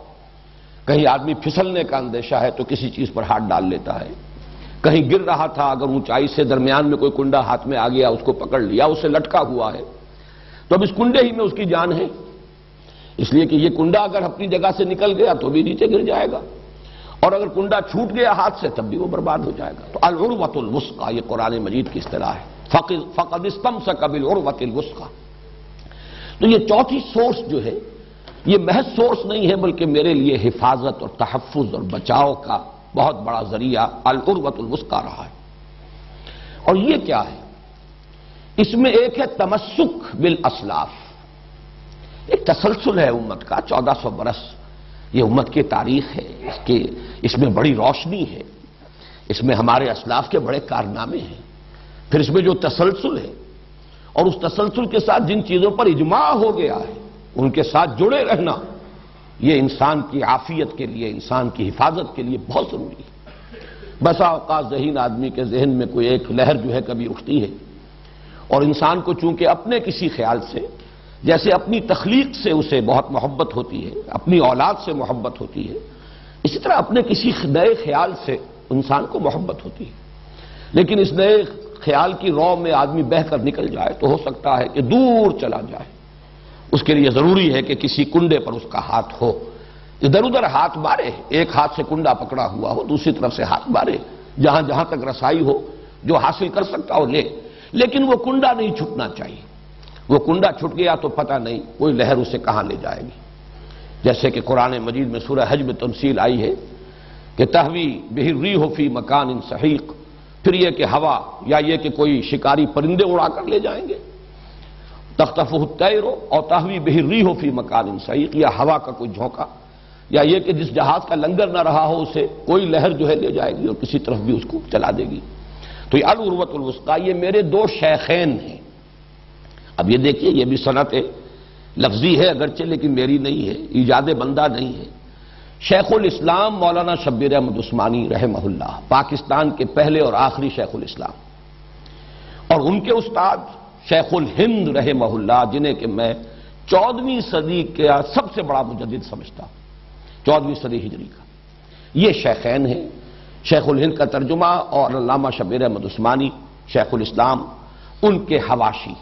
کہیں آدمی پھسلنے کا اندیشہ ہے تو کسی چیز پر ہاتھ ڈال لیتا ہے، کہیں گر رہا تھا اگر اونچائی سے درمیان میں کوئی کنڈا ہاتھ میں آ گیا اس کو پکڑ لیا، اسے لٹکا ہوا ہے تو اب اس کنڈے ہی میں اس کی جان ہے، اس لیے کہ یہ کنڈا اگر اپنی جگہ سے نکل گیا تو بھی نیچے گر جائے گا، اور اگر کنڈا چھوٹ گیا ہاتھ سے تب بھی وہ برباد ہو جائے گا۔ تو العروۃ الوثقی یہ قرآن مجید کی اصطلاح ہے، فقد استمسک بالعروۃ الوثقی۔ تو یہ چوتھی سورس جو ہے یہ محض سورس نہیں ہے بلکہ میرے لیے حفاظت اور تحفظ اور بچاؤ کا بہت بڑا ذریعہ العروۃ الوثقی رہا ہے۔ اور یہ کیا ہے؟ اس میں ایک ہے تمسک بالاسلاف، ایک تسلسل ہے امت کا، 1400 برس یہ امت کی تاریخ ہے، اس میں بڑی روشنی ہے، اس میں ہمارے اسلاف کے بڑے کارنامے ہیں، پھر اس میں جو تسلسل ہے اور اس تسلسل کے ساتھ جن چیزوں پر اجماع ہو گیا ہے ان کے ساتھ جڑے رہنا، یہ انسان کی عافیت کے لیے، انسان کی حفاظت کے لیے بہت ضروری ہے۔ بسا اوقات ذہین آدمی کے ذہن میں کوئی ایک لہر جو ہے کبھی اٹھتی ہے، اور انسان کو چونکہ اپنے کسی خیال سے، جیسے اپنی تخلیق سے اسے بہت محبت ہوتی ہے، اپنی اولاد سے محبت ہوتی ہے، اسی طرح اپنے کسی نئے خیال سے انسان کو محبت ہوتی ہے، لیکن اس نئے خیال کی رو میں آدمی بہہ کر نکل جائے تو ہو سکتا ہے کہ دور چلا جائے، اس کے لیے ضروری ہے کہ کسی کنڈے پر اس کا ہاتھ ہو، ادھر ادھر ہاتھ مارے، ایک ہاتھ سے کنڈا پکڑا ہوا ہو، دوسری طرف سے ہاتھ مارے، جہاں جہاں تک رسائی ہو، جو حاصل کر سکتا ہو لے، لیکن وہ کنڈا نہیں چھٹنا چاہیے۔ وہ کنڈا چھٹ گیا تو پتہ نہیں کوئی لہر اسے کہاں لے جائے گی، جیسے کہ قرآن مجید میں سورہ حج میں تمثیل آئی ہے کہ تہوی بہ الریح فی مکان سحیق، پھر یہ کہ ہوا یا یہ کہ کوئی شکاری پرندے اڑا کر لے جائیں گے، تخطفہ الطیر اور تہوی بہ الریح فی مکان سحیق، یا ہوا کا کوئی جھونکا، یا یہ کہ جس جہاز کا لنگر نہ رہا ہو اسے کوئی لہر جو ہے لے جائے گی اور کسی طرف بھی اس کو چلا دے گی۔ تو یہ العروۃ الوثقیٰ، یہ میرے دو شیخین ہیں۔ اب یہ دیکھیے، یہ بھی صنعت لفظی ہے اگرچہ، لیکن میری نہیں ہے، ایجاد بندہ نہیں ہے۔ شیخ الاسلام مولانا شبیر احمد عثمانی رحمہ اللہ، پاکستان کے پہلے اور آخری شیخ الاسلام، اور ان کے استاد شیخ الہند رحمہ اللہ، جنہیں کہ میں 14ویں صدی کا سب سے بڑا مجدد سمجھتا ہوں، 14ویں صدی ہجری کا۔ یہ شیخین ہیں، شیخ الہند کا ترجمہ اور علامہ شبیر احمد عثمانی شیخ الاسلام، ان کے حواشی،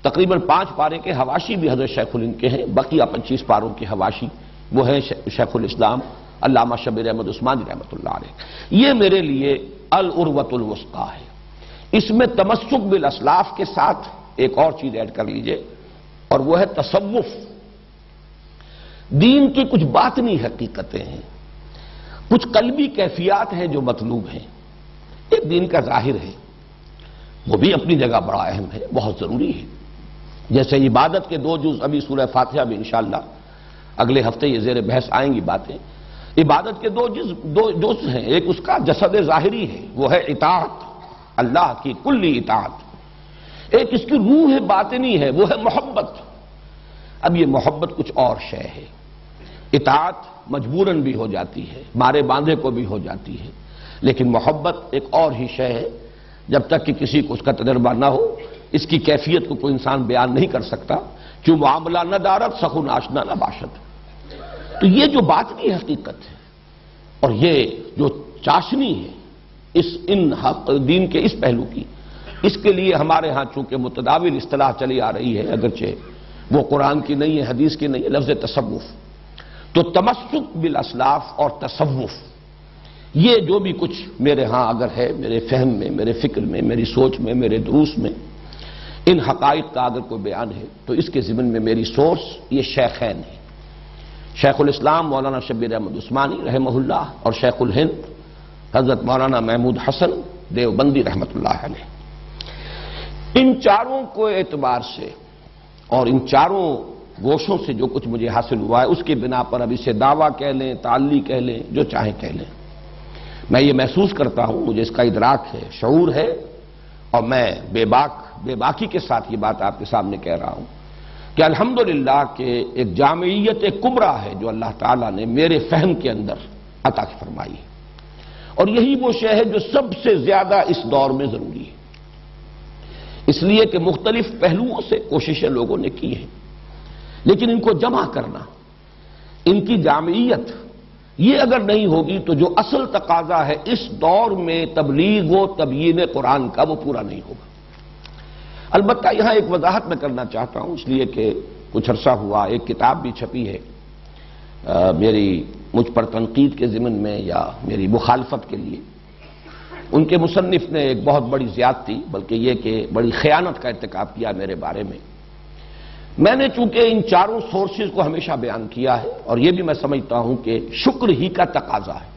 تقریباً 5 پارے کے حواشی بھی حضرت شیخ الہند کے ہیں، بقیہ 25 پاروں کے حواشی وہ ہیں شیخ الاسلام علامہ شبیر احمد عثمانی رحمۃ اللہ علیہ۔ یہ میرے لیے العروۃ الوثقیٰ ہے۔ اس میں تمسک بالاسلاف کے ساتھ ایک اور چیز ایڈ کر لیجئے، اور وہ ہے تصوف۔ دین کی کچھ باطنی حقیقتیں ہیں، کچھ قلبی کیفیات ہیں جو مطلوب ہیں۔ ایک دین کا ظاہر ہے، وہ بھی اپنی جگہ بڑا اہم ہے، بہت ضروری ہے، جیسے عبادت کے 2 جز ابھی سورہ فاتحہ میں انشاءاللہ اگلے ہفتے یہ زیر بحث آئیں گی باتیں۔ عبادت کے 2 جز ہیں، ایک اس کا جسد ظاہری ہے، وہ ہے اطاعت، اللہ کی کلی اطاعت، ایک اس کی روح باطنی ہے، وہ ہے محبت۔ اب یہ محبت کچھ اور شے ہے، اطاعت مجبوراً بھی ہو جاتی ہے، مارے باندھے کو بھی ہو جاتی ہے، لیکن محبت ایک اور ہی شے ہے، جب تک کہ کسی کو اس کا تجربہ نہ ہو، اس کی کیفیت کو کوئی انسان بیان نہیں کر سکتا۔ کیوں معاملہ نہ دارت سخن آشنا نہ باشد۔ تو یہ جو باطنی حقیقت ہے اور یہ جو چاشنی ہے ان حق دین کے اس پہلو کی، اس کے لیے ہمارے ہاں چونکہ متداول اصطلاح چلی آ رہی ہے، اگرچہ وہ قرآن کی نہیں ہے، حدیث کی نہیں ہے، لفظ تصوف۔ تو تمسک بالاسلاف اور تصوف، یہ جو بھی کچھ میرے ہاں اگر ہے، میرے فہم میں، میرے فکر میں، میری سوچ میں، میرے دروس میں ان حقائق کا اگر کوئی بیان ہے، تو اس کے ضمن میں میری سورس یہ شیخین ہیں، شیخ الاسلام مولانا شبیر احمد عثمانی رحمہ اللہ اور شیخ الہند حضرت مولانا محمود حسن دیوبندی رحمۃ اللہ علیہ۔ ان چاروں کو اعتبار سے اور ان چاروں گوشوں سے جو کچھ مجھے حاصل ہوا ہے، اس کی بنا پر اب اسے دعویٰ کہہ لیں، تعلی کہہ لیں، جو چاہیں کہہ لیں، میں یہ محسوس کرتا ہوں، مجھے اس کا ادراک ہے، شعور ہے، اور میں بے باکی کے ساتھ یہ بات آپ کے سامنے کہہ رہا ہوں کہ الحمدللہ کہ ایک جامعیت کبریٰ ہے جو اللہ تعالیٰ نے میرے فہم کے اندر عطا فرمائی، اور یہی وہ شے ہے جو سب سے زیادہ اس دور میں ضروری ہے، اس لیے کہ مختلف پہلوؤں سے کوششیں لوگوں نے کی ہیں، لیکن ان کو جمع کرنا، ان کی جامعیت، یہ اگر نہیں ہوگی تو جو اصل تقاضا ہے اس دور میں تبلیغ و تبیین قرآن کا، وہ پورا نہیں ہوگا۔ البتہ یہاں ایک وضاحت میں کرنا چاہتا ہوں، اس لیے کہ کچھ عرصہ ہوا ایک کتاب بھی چھپی ہے مجھ پر تنقید کے ضمن میں یا میری مخالفت کے لیے۔ ان کے مصنف نے ایک بہت بڑی زیادتی، بلکہ یہ کہ بڑی خیانت کا ارتکاب کیا میرے بارے میں۔ میں نے چونکہ ان چاروں سورسز کو ہمیشہ بیان کیا ہے، اور یہ بھی میں سمجھتا ہوں کہ شکر ہی کا تقاضا ہے۔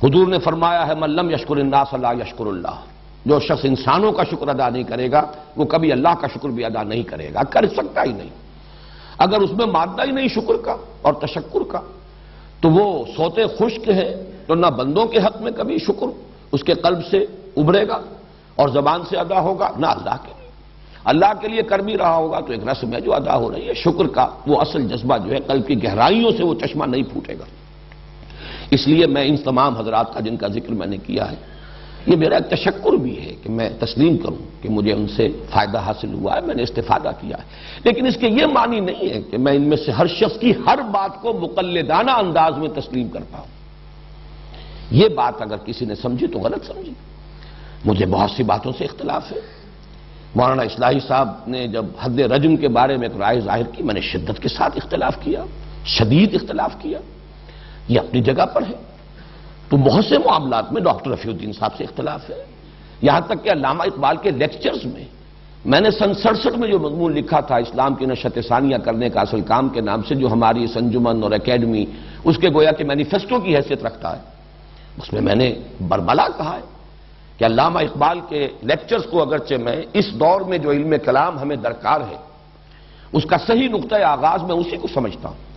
حضور نے فرمایا ہے من لم یشکر الناس لا یشکر اللہ، جو شخص انسانوں کا شکر ادا نہیں کرے گا وہ کبھی اللہ کا شکر بھی ادا نہیں کرے گا، کر سکتا ہی نہیں۔ اگر اس میں مادہ ہی نہیں شکر کا اور تشکر کا تو وہ سوتے خشک ہیں، تو نہ بندوں کے حق میں کبھی شکر اس کے قلب سے ابھرے گا اور زبان سے ادا ہوگا، نہ اللہ کے لیے۔ اللہ کے لیے کر بھی رہا ہوگا تو ایک رسم ہے جو ادا ہو رہی ہے، شکر کا وہ اصل جذبہ جو ہے قلب کی گہرائیوں سے وہ چشمہ نہیں پھوٹے گا۔ اس لیے میں ان تمام حضرات کا جن کا ذکر میں نے کیا ہے، یہ میرا ایک تشکر بھی ہے کہ میں تسلیم کروں کہ مجھے ان سے فائدہ حاصل ہوا ہے، میں نے استفادہ کیا ہے، لیکن اس کے یہ معنی نہیں ہے کہ میں ان میں سے ہر شخص کی ہر بات کو مقلدانہ انداز میں تسلیم کرتا ہوں۔ یہ بات اگر کسی نے سمجھی تو غلط سمجھی، مجھے بہت سی باتوں سے اختلاف ہے۔ مولانا اصلاحی صاحب نے جب حد رجم کے بارے میں ایک رائے ظاہر کی، میں نے شدت کے ساتھ اختلاف کیا، شدید اختلاف کیا، یہ اپنی جگہ پر ہے۔ تو بہت سے معاملات میں ڈاکٹر رفیع الدین صاحب سے اختلاف ہے، یہاں تک کہ علامہ اقبال کے لیکچرز میں میں نے سن 67 میں جو مضمون لکھا تھا اسلام کی نشت ثانیہ کرنے کا اصل کام کے نام سے، جو ہماری اس انجمن اور اکیڈمی اس کے گویا کہ مینیفیسٹو کی حیثیت رکھتا ہے، اس میں نے برملا کہا ہے کہ علامہ اقبال کے لیکچرز کو اگرچہ میں اس دور میں جو علم کلام ہمیں درکار ہے اس کا صحیح نقطہ آغاز میں اسی کو سمجھتا ہوں۔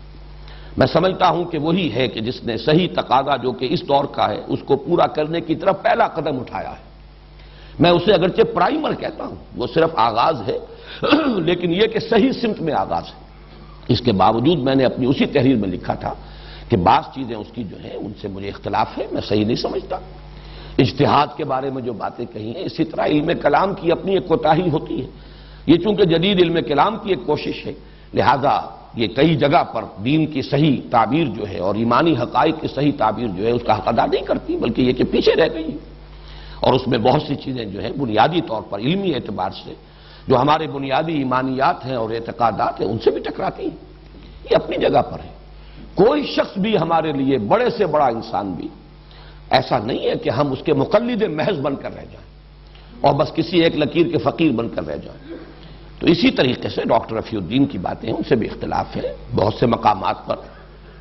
میں سمجھتا ہوں کہ وہی ہے کہ جس نے صحیح تقاضا جو کہ اس دور کا ہے اس کو پورا کرنے کی طرف پہلا قدم اٹھایا ہے۔ میں اسے اگرچہ پرائمر کہتا ہوں، وہ صرف آغاز ہے لیکن یہ کہ صحیح سمت میں آغاز ہے۔ اس کے باوجود میں نے اپنی اسی تحریر میں لکھا تھا کہ بعض چیزیں اس کی جو ہیں ان سے مجھے اختلاف ہے، میں صحیح نہیں سمجھتا۔ اجتہاد کے بارے میں جو باتیں کہی ہیں، اسی طرح علم کلام کی اپنی ایک کوتاہی ہوتی ہے۔ یہ چونکہ جدید علم کلام کی ایک کوشش ہے، لہذا یہ کئی جگہ پر دین کی صحیح تعبیر جو ہے اور ایمانی حقائق کی صحیح تعبیر جو ہے اس کا حق ادا نہیں کرتی، بلکہ یہ کہ پیچھے رہ گئی ہے، اور اس میں بہت سی چیزیں جو ہیں بنیادی طور پر علمی اعتبار سے جو ہمارے بنیادی ایمانیات ہیں اور اعتقادات ہیں ان سے بھی ٹکراتی ہیں۔ یہ اپنی جگہ پر ہے۔ کوئی شخص بھی ہمارے لیے، بڑے سے بڑا انسان بھی، ایسا نہیں ہے کہ ہم اس کے مقلد محض بن کر رہ جائیں اور بس کسی ایک لکیر کے فقیر بن کر رہ جائیں۔ تو اسی طریقے سے ڈاکٹر رفیع الدین کی باتیں ہیں، ان سے بھی اختلاف ہے۔ بہت سے مقامات پر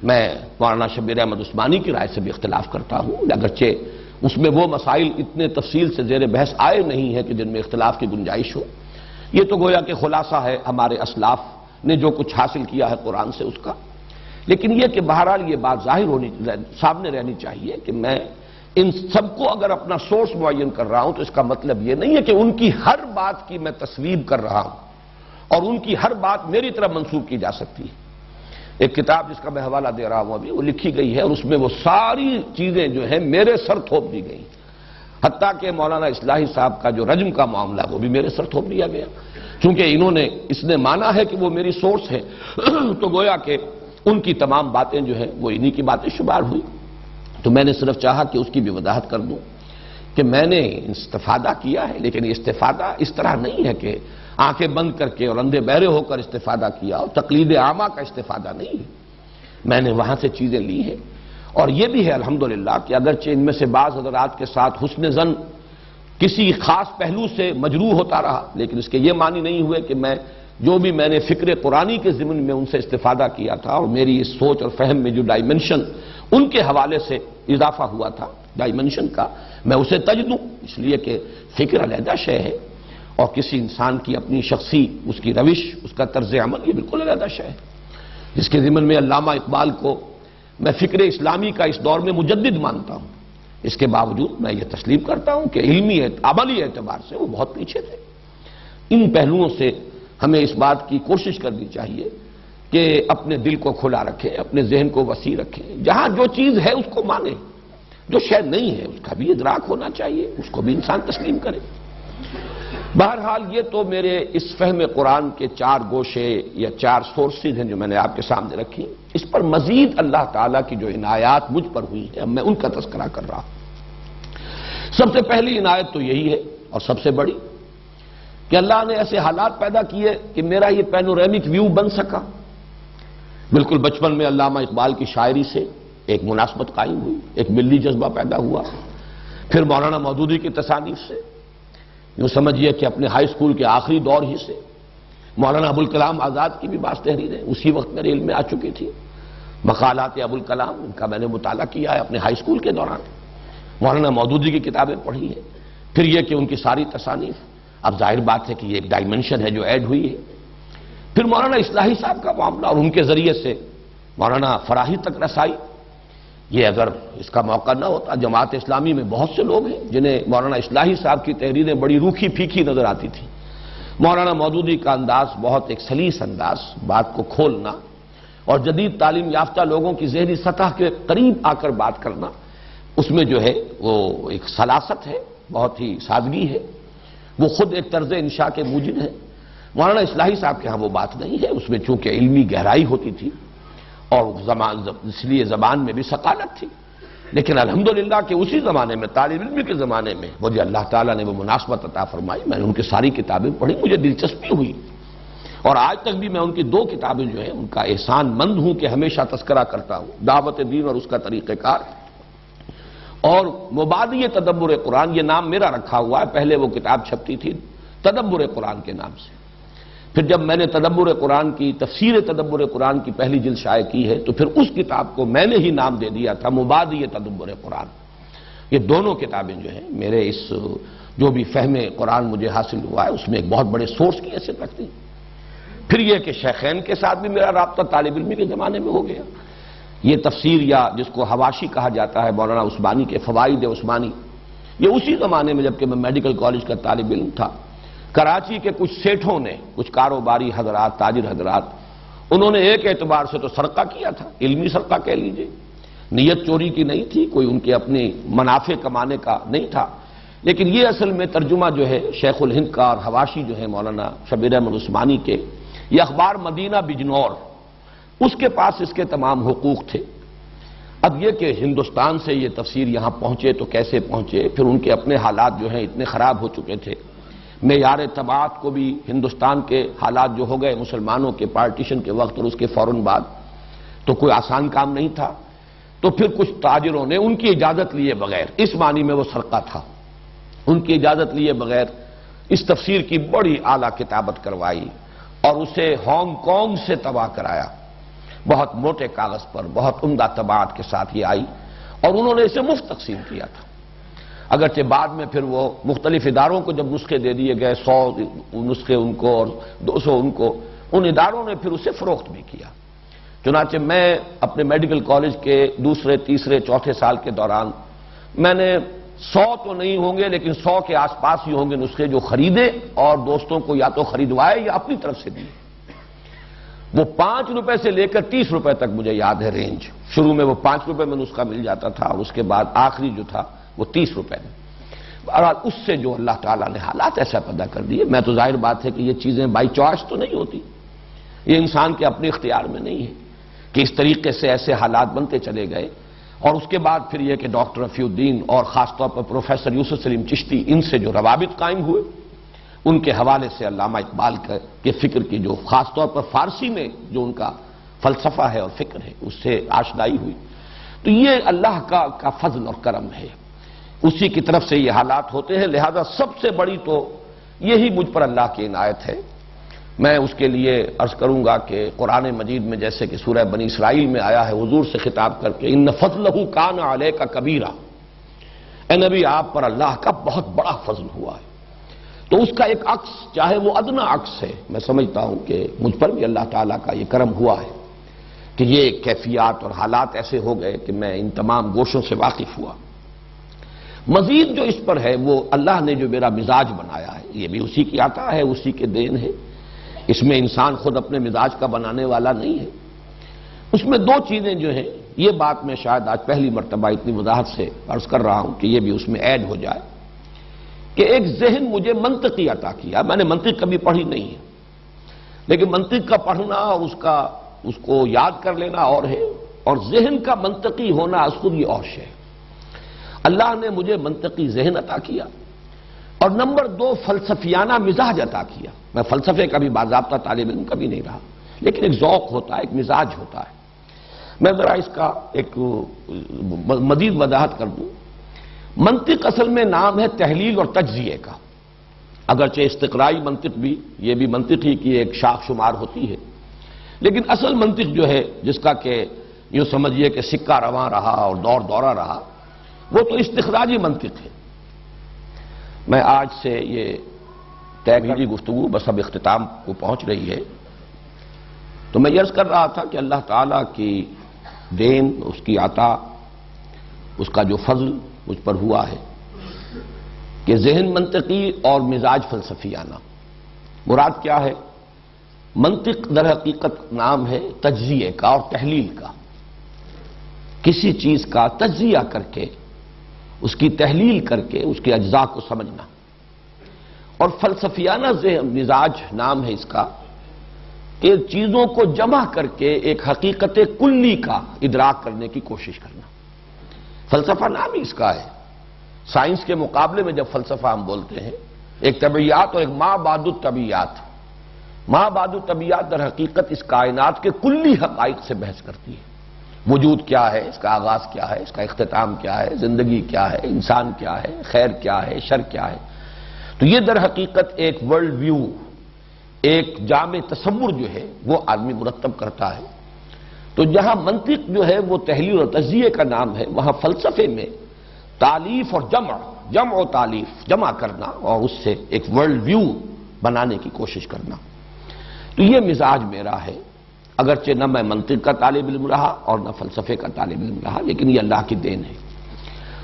میں مولانا شبیر احمد عثمانی کی رائے سے بھی اختلاف کرتا ہوں، اگرچہ اس میں وہ مسائل اتنے تفصیل سے زیر بحث آئے نہیں ہیں کہ جن میں اختلاف کی گنجائش ہو۔ یہ تو گویا کہ خلاصہ ہے ہمارے اسلاف نے جو کچھ حاصل کیا ہے قرآن سے اس کا۔ لیکن یہ کہ بہرحال یہ بات سامنے رہنی چاہیے کہ میں ان سب کو اگر اپنا سورس معین کر رہا ہوں تو اس کا مطلب یہ نہیں ہے کہ ان کی ہر بات کی میں تصویب کر رہا ہوں اور ان کی ہر بات میری طرف منسوب کی جا سکتی ہے۔ ایک کتاب جس کا میں حوالہ دے رہا ہوں ابھی، وہ لکھی گئی ہے اور اس میں وہ ساری چیزیں جو ہیں میرے سر تھوپ دی گئی، حتیٰ کہ مولانا اصلاحی صاحب کا جو رجم کا معاملہ وہ بھی میرے سر تھوپ دیا گیا، چونکہ اس نے مانا ہے کہ وہ میری سورس ہے تو گویا کہ ان کی تمام باتیں جو ہیں وہ انہی کی باتیں شمار ہوئی۔ تو میں نے صرف چاہا کہ اس کی بھی وضاحت کر دوں کہ میں نے استفادہ کیا ہے، لیکن یہ استفادہ اس طرح نہیں ہے کہ آنکھیں بند کر کے اور اندھے بہرے ہو کر استفادہ کیا، اور تقلید عامہ کا استفادہ نہیں ہے۔ میں نے وہاں سے چیزیں لی ہیں، اور یہ بھی ہے الحمدللہ کہ اگرچہ ان میں سے بعض حضرات کے ساتھ حسن ظن کسی خاص پہلو سے مجروح ہوتا رہا، لیکن اس کے یہ معنی نہیں ہوئے کہ جو بھی میں نے فکر قرآنی کے ضمن میں ان سے استفادہ کیا تھا اور میری اس سوچ اور فہم میں جو ڈائمنشن ان کے حوالے سے اضافہ ہوا تھا ڈائمنشن کا، میں اسے تج دوں، اس لیے کہ فکر علیحدہ شے ہے اور کسی انسان کی اپنی شخصی اس کی روش، اس کا طرز عمل یہ بالکل علیحدہ شے ہے، جس کے ضمن میں علامہ اقبال کو میں فکر اسلامی کا اس دور میں مجدد مانتا ہوں۔ اس کے باوجود میں یہ تسلیم کرتا ہوں کہ علمی عملی اعتبار سے وہ بہت پیچھے تھے۔ ان پہلوؤں سے ہمیں اس بات کی کوشش کرنی چاہیے کہ اپنے دل کو کھلا رکھیں، اپنے ذہن کو وسیع رکھیں، جہاں جو چیز ہے اس کو مانیں، جو شے نہیں ہے اس کا بھی ادراک ہونا چاہیے، اس کو بھی انسان تسلیم کرے۔ بہرحال یہ تو میرے اس فہم قرآن کے 4 گوشے یا 4 سورسز ہیں جو میں نے آپ کے سامنے رکھی۔ اس پر مزید اللہ تعالیٰ کی جو عنایات مجھ پر ہوئی ہیں میں ان کا تذکرہ کر رہا ہوں۔ سب سے پہلی عنایت تو یہی ہے اور سب سے بڑی کہ اللہ نے ایسے حالات پیدا کیے کہ میرا یہ پینورامک ویو بن سکا۔ بالکل بچپن میں علامہ اقبال کی شاعری سے ایک مناسبت قائم ہوئی، ایک ملی جذبہ پیدا ہوا، پھر مولانا مودودی کی تصانیف سے، یوں سمجھیے کہ اپنے ہائی اسکول کے آخری دور ہی سے مولانا ابوالکلام آزاد کی بھی بعض تحریریں اسی وقت میرے علم میں آ چکی تھی، مقالات ابوالکلام ان کا میں نے مطالعہ کیا ہے اپنے ہائی اسکول کے دوران، مولانا مودودی کی کتابیں پڑھی ہیں، پھر یہ کہ ان کی ساری تصانیف، اب ظاہر بات ہے کہ یہ ایک ڈائمنشن ہے جو ایڈ ہوئی ہے، پھر مولانا اصلاحی صاحب کا معاملہ اور ان کے ذریعے سے مولانا فراہی تک رسائی۔ یہ اگر اس کا موقع نہ ہوتا، جماعت اسلامی میں بہت سے لوگ ہیں جنہیں مولانا اصلاحی صاحب کی تحریریں بڑی روکھی پھیکی نظر آتی تھیں، مولانا مودودی کا انداز بہت ایک سلیس انداز، بات کو کھولنا اور جدید تعلیم یافتہ لوگوں کی ذہنی سطح کے قریب آ کر بات کرنا، اس میں جو ہے وہ ایک سلاست ہے، بہت ہی سادگی ہے، وہ خود ایک طرز انشاء کے موجد ہے۔ مولانا اصلاحی صاحب کے ہاں وہ بات نہیں ہے، اس میں چونکہ علمی گہرائی ہوتی تھی اور اس لیے زبان میں بھی ثقالت تھی، لیکن الحمدللہ کہ اسی زمانے میں، طالب علم کے زمانے میں مجھے اللہ تعالیٰ نے وہ مناسبت عطا فرمائی، میں نے ان کی ساری کتابیں پڑھی، مجھے دلچسپی ہوئی، اور آج تک بھی میں ان کی 2 کتابیں جو ہیں ان کا احسان مند ہوں کہ ہمیشہ تذکرہ کرتا ہوں، دعوت دین اور اس کا طریقہ کار، اور مبادی تدبر قرآن، یہ نام میرا رکھا ہوا ہے، پہلے وہ کتاب چھپتی تھی تدبر قرآن کے نام سے۔ پھر جب میں نے تدبر قرآن کی تفسیر تدبر قرآن کی پہلی جلد شائع کی ہے تو پھر اس کتاب کو میں نے ہی نام دے دیا تھا مبادی تدبر قرآن۔ یہ دونوں کتابیں جو ہیں میرے اس جو بھی فہم قرآن مجھے حاصل ہوا ہے اس میں ایک بہت بڑے سورس کی حیثیت رکھتی۔ پھر یہ کہ شیخین کے ساتھ بھی میرا رابطہ طالب علمی کے زمانے میں ہو گیا۔ یہ تفسیر یا جس کو حواشی کہا جاتا ہے مولانا عثمانی کے فوائد عثمانی، یہ اسی زمانے میں جبکہ میں میڈیکل کالج کا طالب علم تھا، کراچی کے کچھ سیٹھوں نے، کچھ کاروباری حضرات، تاجر حضرات، انہوں نے ایک اعتبار سے تو سرقہ کیا تھا، علمی سرقہ کہہ لیجئے، نیت چوری کی نہیں تھی، کوئی ان کے اپنے منافع کمانے کا نہیں تھا، لیکن یہ اصل میں ترجمہ جو ہے شیخ الہند کا اور حواشی جو ہے مولانا شبیر احمد عثمانی کے، یہ اخبار مدینہ بجنور، اس کے پاس اس کے تمام حقوق تھے۔ اب یہ کہ ہندوستان سے یہ تفسیر یہاں پہنچے تو کیسے پہنچے، پھر ان کے اپنے حالات جو ہیں اتنے خراب ہو چکے تھے، معیار طباعت کو بھی ہندوستان کے حالات جو ہو گئے مسلمانوں کے پارٹیشن کے وقت اور اس کے فوراً بعد، تو کوئی آسان کام نہیں تھا۔ تو پھر کچھ تاجروں نے ان کی اجازت لیے بغیر، اس معنی میں وہ سرقہ تھا، ان کی اجازت لیے بغیر اس تفسیر کی بڑی اعلیٰ کتابت کروائی اور اسے ہانگ کانگ سے طبع کرایا، بہت موٹے کاغذ پر بہت عمدہ طباعت کے ساتھ یہ آئی، اور انہوں نے اسے مفت تقسیم کیا تھا۔ اگرچہ بعد میں پھر وہ مختلف اداروں کو جب نسخے دے دیے گئے، 100 نسخے ان کو اور 200 ان کو، ان اداروں نے پھر اسے فروخت بھی کیا۔ چنانچہ میں اپنے میڈیکل کالج کے دوسرے، تیسرے، چوتھے سال کے دوران میں نے 100 تو نہیں ہوں گے لیکن 100 کے آس پاس ہی ہوں گے نسخے جو خریدے اور دوستوں کو یا تو خریدوائے یا اپنی طرف سے دیے۔ وہ 5 روپے سے لے کر 30 روپے تک مجھے یاد ہے رینج، شروع میں وہ 5 روپے میں نسخہ مل جاتا تھا اور اس کے بعد آخری جو تھا وہ 30 روپے میں۔ اور اس سے جو اللہ تعالیٰ نے حالات ایسا پیدا کر دیے، میں تو ظاہر بات ہے کہ یہ چیزیں بائی چوائس تو نہیں ہوتی، یہ انسان کے اپنے اختیار میں نہیں ہے کہ اس طریقے سے ایسے حالات بنتے چلے گئے۔ اور اس کے بعد پھر یہ کہ ڈاکٹر رفیع الدین اور خاص طور پر پروفیسر یوسف سلیم چشتی، ان سے جو روابط قائم ہوئے، ان کے حوالے سے علامہ اقبال کے فکر کی جو خاص طور پر فارسی میں جو ان کا فلسفہ ہے اور فکر ہے اس سے آشنائی ہوئی، تو یہ اللہ کا فضل اور کرم ہے، اسی کی طرف سے یہ حالات ہوتے ہیں۔ لہذا سب سے بڑی تو یہی مجھ پر اللہ کی عنایت ہے۔ میں اس کے لیے عرض کروں گا کہ قرآن مجید میں جیسے کہ سورہ بنی اسرائیل میں آیا ہے حضور سے خطاب کر کے، ان فضلہ کان علیک کبیرا، اے نبی آپ پر اللہ کا بہت بڑا فضل ہوا ہے۔ تو اس کا ایک عکس، چاہے وہ ادنا عکس ہے، میں سمجھتا ہوں کہ مجھ پر بھی اللہ تعالیٰ کا یہ کرم ہوا ہے کہ یہ کیفیات اور حالات ایسے ہو گئے کہ میں ان تمام گوشوں سے واقف ہوا۔ مزید جو اس پر ہے وہ اللہ نے جو میرا مزاج بنایا ہے، یہ بھی اسی کی عطا ہے، اسی کے دین ہے، اس میں انسان خود اپنے مزاج کا بنانے والا نہیں ہے۔ اس میں 2 چیزیں جو ہیں، یہ بات میں شاید آج پہلی مرتبہ اتنی وضاحت سے عرض کر رہا ہوں کہ یہ بھی اس میں ایڈ ہو جائے کہ ایک ذہن مجھے منطقی عطا کیا۔ میں نے منطق کبھی پڑھی نہیں ہے، لیکن منطق کا پڑھنا اور اس کو یاد کر لینا اور ہے، اور ذہن کا منطقی ہونا از خود یہ اور ہے۔ اللہ نے مجھے منطقی ذہن عطا کیا، اور نمبر 2 فلسفیانہ مزاج عطا کیا۔ میں فلسفے کا بھی باضابطہ طالب علم کبھی نہیں رہا، لیکن ایک ذوق ہوتا ہے، ایک مزاج ہوتا ہے۔ میں ذرا اس کا ایک مزید وضاحت کر دوں۔ منطق اصل میں نام ہے تحلیل اور تجزیے کا، اگرچہ استقرائی منطق بھی، یہ بھی منطق ہی کی ایک شاخ شمار ہوتی ہے، لیکن اصل منطق جو ہے جس کا کہ یوں سمجھیے کہ سکہ رواں رہا اور دور دورہ رہا، وہ تو استخراجی منطق ہے۔ میں آج سے یہ طے کی گفتگو بس اب اختتام کو پہنچ رہی ہے، تو میں یہ عرض کر رہا تھا کہ اللہ تعالیٰ کی دین، اس کی عطا، اس کا جو فضل مجھ پر ہوا ہے کہ ذہن منطقی اور مزاج فلسفیانہ۔ مراد کیا ہے؟ منطق در حقیقت نام ہے تجزیے کا اور تحلیل کا، کسی چیز کا تجزیہ کر کے، اس کی تحلیل کر کے اس کے اجزاء کو سمجھنا، اور فلسفیانہ مزاج نام ہے اس کا کہ چیزوں کو جمع کر کے ایک حقیقت کلی کا ادراک کرنے کی کوشش کرنا۔ فلسفہ نام ہی اس کا ہے۔ سائنس کے مقابلے میں جب فلسفہ ہم بولتے ہیں، ایک طبیعیات اور ایک ما بعد الطبیعات، ما بعد الطبیعات در حقیقت اس کائنات کے کلی حقائق سے بحث کرتی ہے۔ وجود کیا ہے، اس کا آغاز کیا ہے، اس کا اختتام کیا ہے، زندگی کیا ہے، انسان کیا ہے، خیر کیا ہے، شر کیا ہے۔ تو یہ در حقیقت ایک ورلڈ ویو، ایک جامع تصور جو ہے وہ آدمی مرتب کرتا ہے۔ تو جہاں منطق جو ہے وہ تحلیل اور تجزیے کا نام ہے، وہاں فلسفے میں تالیف اور جمع و تالیف، جمع کرنا اور اس سے ایک ورلڈ ویو بنانے کی کوشش کرنا۔ تو یہ مزاج میرا ہے، اگرچہ نہ میں منطق کا طالب علم رہا اور نہ فلسفے کا طالب علم رہا، لیکن یہ اللہ کی دین ہے۔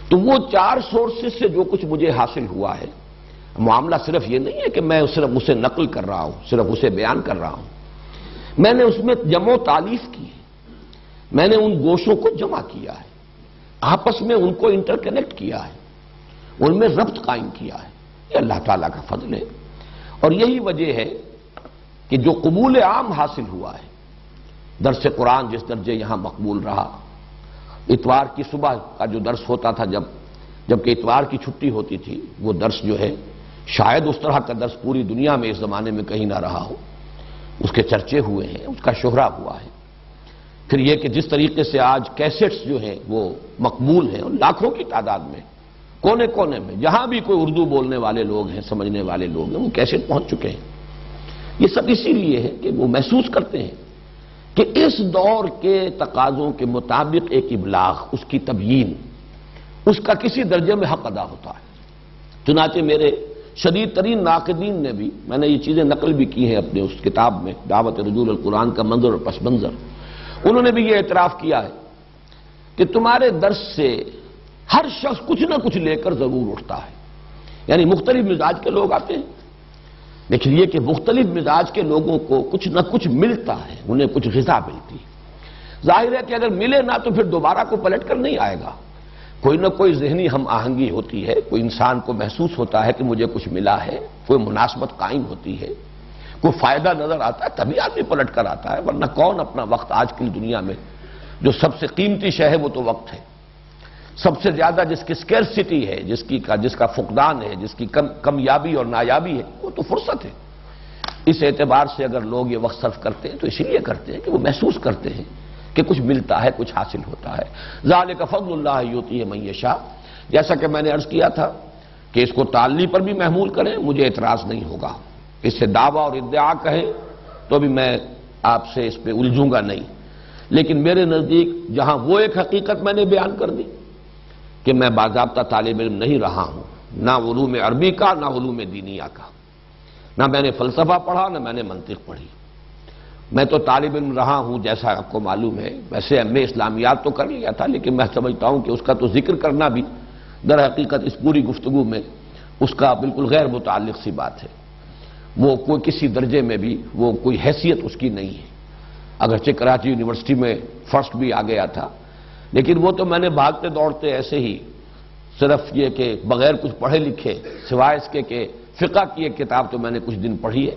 تو وہ 4 سورسز سے جو کچھ مجھے حاصل ہوا ہے، معاملہ صرف یہ نہیں ہے کہ میں صرف اسے نقل کر رہا ہوں، صرف اسے بیان کر رہا ہوں، میں نے اس میں جمع و تالیف کی ہے، میں نے ان گوشوں کو جمع کیا ہے، آپس میں ان کو انٹرکنیکٹ کیا ہے، ان میں ربط قائم کیا ہے۔ یہ اللہ تعالیٰ کا فضل ہے، اور یہی وجہ ہے کہ جو قبول عام حاصل ہوا ہے، درس قرآن جس درجے یہاں مقبول رہا، اتوار کی صبح کا جو درس ہوتا تھا، جبکہ اتوار کی چھٹی ہوتی تھی، وہ درس جو ہے شاید اس طرح کا درس پوری دنیا میں اس زمانے میں کہیں نہ رہا ہو، اس کے چرچے ہوئے ہیں، اس کا شہرہ ہوا ہے۔ پھر یہ کہ جس طریقے سے آج کیسٹس جو ہیں وہ مقبول ہیں، اور لاکھوں کی تعداد میں کونے کونے میں جہاں بھی کوئی اردو بولنے والے لوگ ہیں، سمجھنے والے لوگ ہیں، وہ کیسٹ پہنچ چکے ہیں۔ یہ سب اسی لیے ہے کہ وہ محسوس کرتے ہیں کہ اس دور کے تقاضوں کے مطابق ایک ابلاغ، اس کی تبیین، اس کا کسی درجے میں حق ادا ہوتا ہے۔ چنانچہ میرے شدید ترین ناقدین نے بھی، میں نے یہ چیزیں نقل بھی کی ہیں اپنے اس کتاب میں، دعوت رجوع القرآن کا منظر اور پس منظر، انہوں نے بھی یہ اعتراف کیا ہے کہ تمہارے درس سے ہر شخص کچھ نہ کچھ لے کر ضرور اٹھتا ہے، یعنی مختلف مزاج کے لوگ آتے ہیں، لیکن یہ کہ مختلف مزاج کے لوگوں کو کچھ نہ کچھ ملتا ہے، انہیں کچھ غذا ملتی ہے۔ ظاہر ہے کہ اگر ملے نہ تو پھر دوبارہ کو پلٹ کر نہیں آئے گا، کوئی نہ کوئی ذہنی ہم آہنگی ہوتی ہے، کوئی انسان کو محسوس ہوتا ہے کہ مجھے کچھ ملا ہے، کوئی مناسبت قائم ہوتی ہے، کوئی فائدہ نظر آتا ہے، تبھی آدمی پلٹ کر آتا ہے، ورنہ کون اپنا وقت، آج کی دنیا میں جو سب سے قیمتی شے ہے وہ تو وقت ہے، سب سے زیادہ جس کی اسکیرسٹی ہے، جس کا فقدان ہے، جس کی کمیابی اور نایابی ہے، وہ تو فرصت ہے۔ اس اعتبار سے اگر لوگ یہ وقت صرف کرتے ہیں تو اسی لیے کرتے ہیں کہ وہ محسوس کرتے ہیں کہ کچھ ملتا ہے، کچھ حاصل ہوتا ہے۔ ذالک فضل اللہ یؤتیہ من یشاء، جیسا کہ میں نے عرض کیا تھا کہ اس کو تعلی پر بھی محمول کریں، مجھے اعتراض نہیں ہوگا، اس سے دعویٰ اور ادعا کہیں تو بھی میں آپ سے اس پہ الجھوں گا نہیں، لیکن میرے نزدیک جہاں وہ ایک حقیقت میں نے بیان کر دی کہ میں باضابطہ طالب علم نہیں رہا ہوں، نہ علوم عربی کا، نہ علوم دینیہ کا، نہ میں نے فلسفہ پڑھا، نہ میں نے منطق پڑھی، میں تو طالب علم رہا ہوں جیسا آپ کو معلوم ہے، ویسے میں اسلامیات تو کر لیا تھا، لیکن میں سمجھتا ہوں کہ اس کا تو ذکر کرنا بھی در حقیقت اس پوری گفتگو میں اس کا بالکل غیر متعلق سی بات ہے، وہ کوئی کسی درجے میں بھی وہ کوئی حیثیت اس کی نہیں ہے، اگرچہ کراچی یونیورسٹی میں فرسٹ بھی آ گیا تھا، لیکن وہ تو میں نے بھاگتے دوڑتے ایسے ہی صرف یہ کہ بغیر کچھ پڑھے لکھے، سوائے اس کے کہ فقہ کی ایک کتاب تو میں نے کچھ دن پڑھی ہے،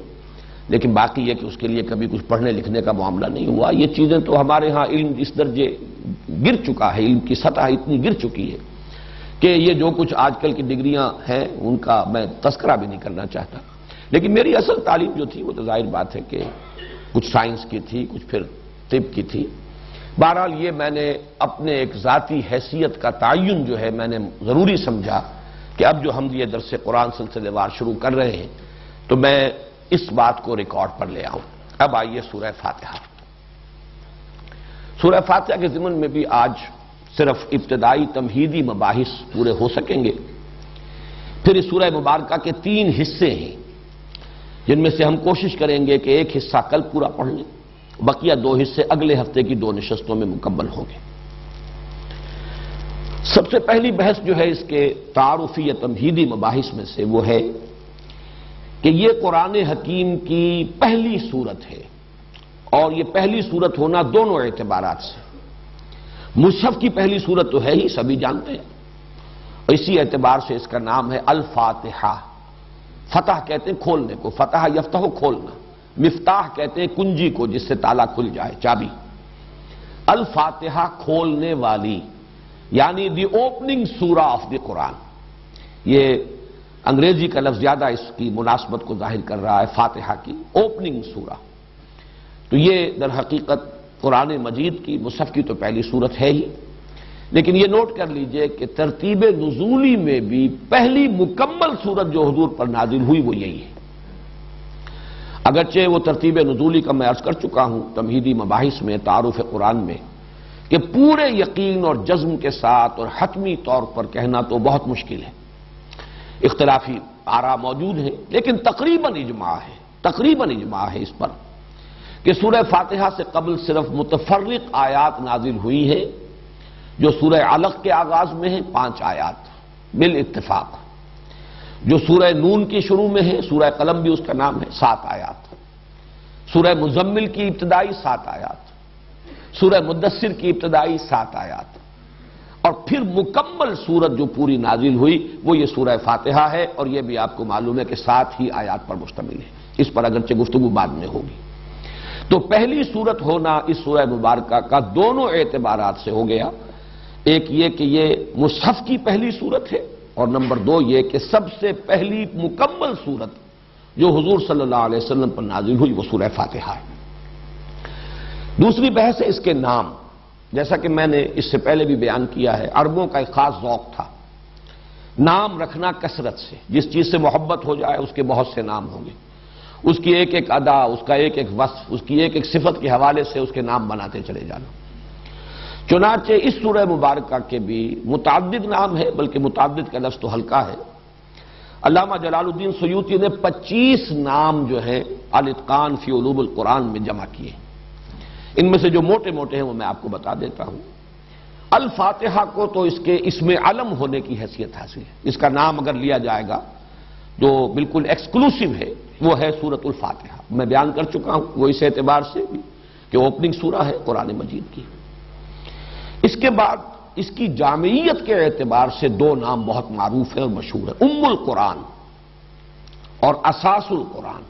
لیکن باقی یہ کہ اس کے لیے کبھی کچھ پڑھنے لکھنے کا معاملہ نہیں ہوا۔ یہ چیزیں تو ہمارے ہاں علم اس درجے گر چکا ہے، علم کی سطح اتنی گر چکی ہے کہ یہ جو کچھ آج کل کی ڈگریاں ہیں ان کا میں تذکرہ بھی نہیں کرنا چاہتا، لیکن میری اصل تعلیم جو تھی وہ تو ظاہر بات ہے کہ کچھ سائنس کی تھی، کچھ پھر طب کی تھی۔ بہرحال یہ میں نے اپنے ایک ذاتی حیثیت کا تعین جو ہے میں نے ضروری سمجھا کہ اب جو ہم یہ درس قرآن سلسلے وار شروع کر رہے ہیں تو میں اس بات کو ریکارڈ پر لے آؤں۔ اب آئیے سورہ فاتحہ۔ سورہ فاتحہ کے ضمن میں بھی آج صرف ابتدائی تمہیدی مباحث پورے ہو سکیں گے، پھر اس سورہ مبارکہ کے 3 حصے ہیں جن میں سے ہم کوشش کریں گے کہ ایک حصہ کل پورا پڑھ لیں، بقیہ 2 حصے اگلے ہفتے کی 2 نشستوں میں مکمل ہوں گے۔ سب سے پہلی بحث جو ہے اس کے تعارفی یا تمہیدی مباحث میں سے وہ ہے کہ یہ قرآن حکیم کی پہلی صورت ہے، اور یہ پہلی صورت ہونا دونوں اعتبارات سے، مصحف کی پہلی صورت تو ہے ہی، سبھی جانتے ہیں، اور اسی اعتبار سے اس کا نام ہے الفاتحہ۔ فتح کہتے ہیں کھولنے کو، فتح یفتح کھولنا، مفتاح کہتے ہیں کنجی کو جس سے تالا کھل جائے، چابی۔ الفاتحہ کھولنے والی، یعنی دی اوپننگ سورہ آف دی قرآن۔ یہ انگریزی کا لفظ زیادہ اس کی مناسبت کو ظاہر کر رہا ہے، فاتحہ کی اوپننگ سورہ۔ تو یہ در حقیقت قرآن مجید کی، مصحف کی تو پہلی صورت ہے ہی، لیکن یہ نوٹ کر لیجئے کہ ترتیب نزولی میں بھی پہلی مکمل سورت جو حضور پر نازل ہوئی وہ یہی ہے، اگرچہ وہ ترتیب نزولی کا میں عرض کر چکا ہوں تمہیدی مباحث میں، تعارف قرآن میں، کہ پورے یقین اور جزم کے ساتھ اور حتمی طور پر کہنا تو بہت مشکل ہے، اختلافی آراء موجود ہیں، لیکن تقریباً اجماع ہے اس پر کہ سورہ فاتحہ سے قبل صرف متفرق آیات نازل ہوئی ہیں، جو سورہ علق کے آغاز میں ہیں 5 آیات بالاتفاق، جو سورہ نون کی شروع میں ہے، سورہ قلم بھی اس کا نام ہے، 7 آیات، سورہ مزمل کی ابتدائی 7 آیات، سورہ مدثر کی ابتدائی 7 آیات، اور پھر مکمل سورت جو پوری نازل ہوئی وہ یہ سورہ فاتحہ ہے، اور یہ بھی آپ کو معلوم ہے کہ 7 ہی آیات پر مشتمل ہے، اس پر اگرچہ گفتگو بعد میں ہوگی۔ تو پہلی سورت ہونا اس سورہ مبارکہ کا دونوں اعتبارات سے ہو گیا، ایک یہ کہ یہ مصحف کی پہلی سورت ہے، اور نمبر 2 یہ کہ سب سے پہلی مکمل سورت جو حضور صلی اللہ علیہ وسلم پر نازل ہوئی وہ سورہ فاتحہ ہے۔ دوسری بحث ہے اس کے نام، جیسا کہ میں نے اس سے پہلے بھی بیان کیا ہے، عربوں کا ایک خاص ذوق تھا نام رکھنا کثرت سے، جس چیز سے محبت ہو جائے اس کے بہت سے نام ہوں گے، اس کی ایک ایک ادا، اس کا ایک ایک وصف، اس کی ایک ایک صفت کے حوالے سے اس کے نام بناتے چلے جانا۔ چنانچہ اس سورہ مبارکہ کے بھی متعدد نام ہے، بلکہ متعدد کا لفظ تو ہلکا ہے۔ علامہ جلال الدین سیوطی نے 25 نام جو ہے الاتقان فی علوم القرآن میں جمع کیے، ان میں سے جو موٹے موٹے ہیں وہ میں آپ کو بتا دیتا ہوں۔ الفاتحہ کو تو اس کے اسم علم ہونے کی حیثیت حاصل ہے، اس کا نام اگر لیا جائے گا جو بالکل ایکسکلوسیو ہے وہ ہے سورۃ الفاتحہ، میں بیان کر چکا ہوں وہ اس اعتبار سے بھی کہ اوپننگ سورہ ہے قرآن مجید کی۔ اس کے بعد اس کی جامعیت کے اعتبار سے 2 نام بہت معروف ہیں اور مشہور ہیں، ام القرآن اور اساس القرآن۔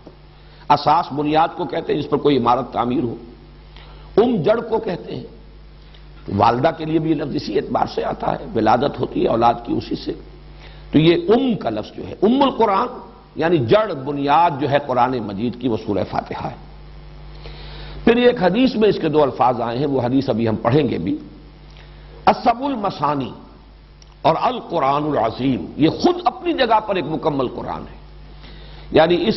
اساس بنیاد کو کہتے ہیں جس پر کوئی عمارت تعمیر ہو، جڑ کو کہتے ہیں، والدہ کے لیے بھی یہ لفظ اسی اعتبار سے آتا ہے، ولادت ہوتی ہے اولاد کی اسی سے، تو یہ کا لفظ جو ہے ام القرآن یعنی جڑ بنیاد جو ہے قرآن مجید کی وہ سورہ فاتحہ ہے۔ پھر ایک حدیث میں اس کے 2 الفاظ آئے ہیں، وہ حدیث ابھی ہم پڑھیں گے بھی، السبع المثانی اور القرآن العظیم، یہ خود اپنی جگہ پر ایک مکمل قرآن ہے، یعنی اس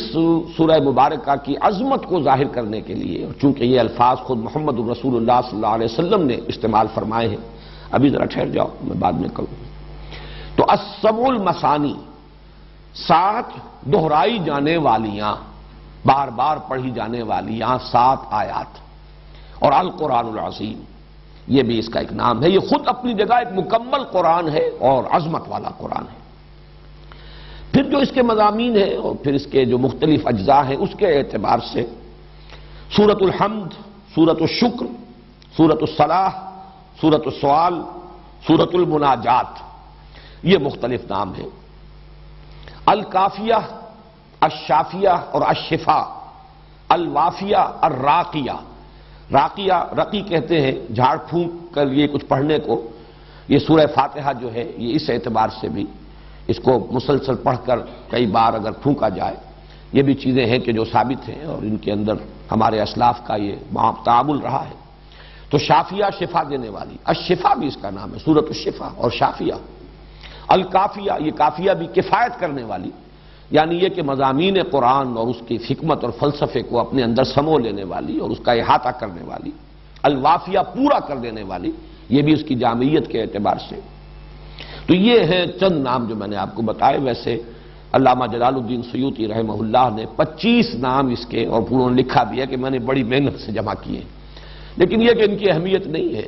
سورہ مبارکہ کی عظمت کو ظاہر کرنے کے لیے، اور چونکہ یہ الفاظ خود محمد رسول اللہ صلی اللہ علیہ وسلم نے استعمال فرمائے ہیں، ابھی ذرا ٹھہر جاؤ میں بعد میں کروں، تو السبع المثانی 7 دہرائی جانے والیاں، بار بار پڑھی جانے والیاں 7 آیات، اور القرآن العظیم یہ بھی اس کا ایک نام ہے، یہ خود اپنی جگہ ایک مکمل قرآن ہے اور عظمت والا قرآن ہے۔ پھر جو اس کے مضامین ہیں اور پھر اس کے جو مختلف اجزاء ہیں اس کے اعتبار سے سورۃ الحمد، سورۃ الشکر، سورۃ الصلاح، سورۃ السؤال، سورۃ المناجات، یہ مختلف نام ہیں۔ الکافیہ، الشافیہ اور الشفا، الوافیہ، الراقیہ، راقیہ رقی کہتے ہیں جھاڑ پھونک کر یہ کچھ پڑھنے کو، یہ سورہ فاتحہ جو ہے یہ اس اعتبار سے بھی اس کو مسلسل پڑھ کر کئی بار اگر پھونکا جائے، یہ بھی چیزیں ہیں کہ جو ثابت ہیں اور ان کے اندر ہمارے اسلاف کا یہ تعامل رہا ہے۔ تو شافیہ شفا دینے والی، الشفا بھی اس کا نام ہے، سورۃ الشفا اور شافیہ۔ الکافیہ، یہ کافیہ بھی کفایت کرنے والی، یعنی یہ کہ مضامین قرآن اور اس کی حکمت اور فلسفے کو اپنے اندر سمو لینے والی اور اس کا احاطہ کرنے والی۔ الوافیہ، پورا کر دینے والی، یہ بھی اس کی جامعیت کے اعتبار سے۔ تو یہ ہیں چند نام جو میں نے آپ کو بتائے۔ ویسے علامہ جلال الدین سیوطی رحمہ اللہ نے 25 نام اس کے، اور انہوں نے لکھا بھی ہے کہ میں نے بڑی محنت سے جمع کیے، لیکن یہ کہ ان کی اہمیت نہیں ہے،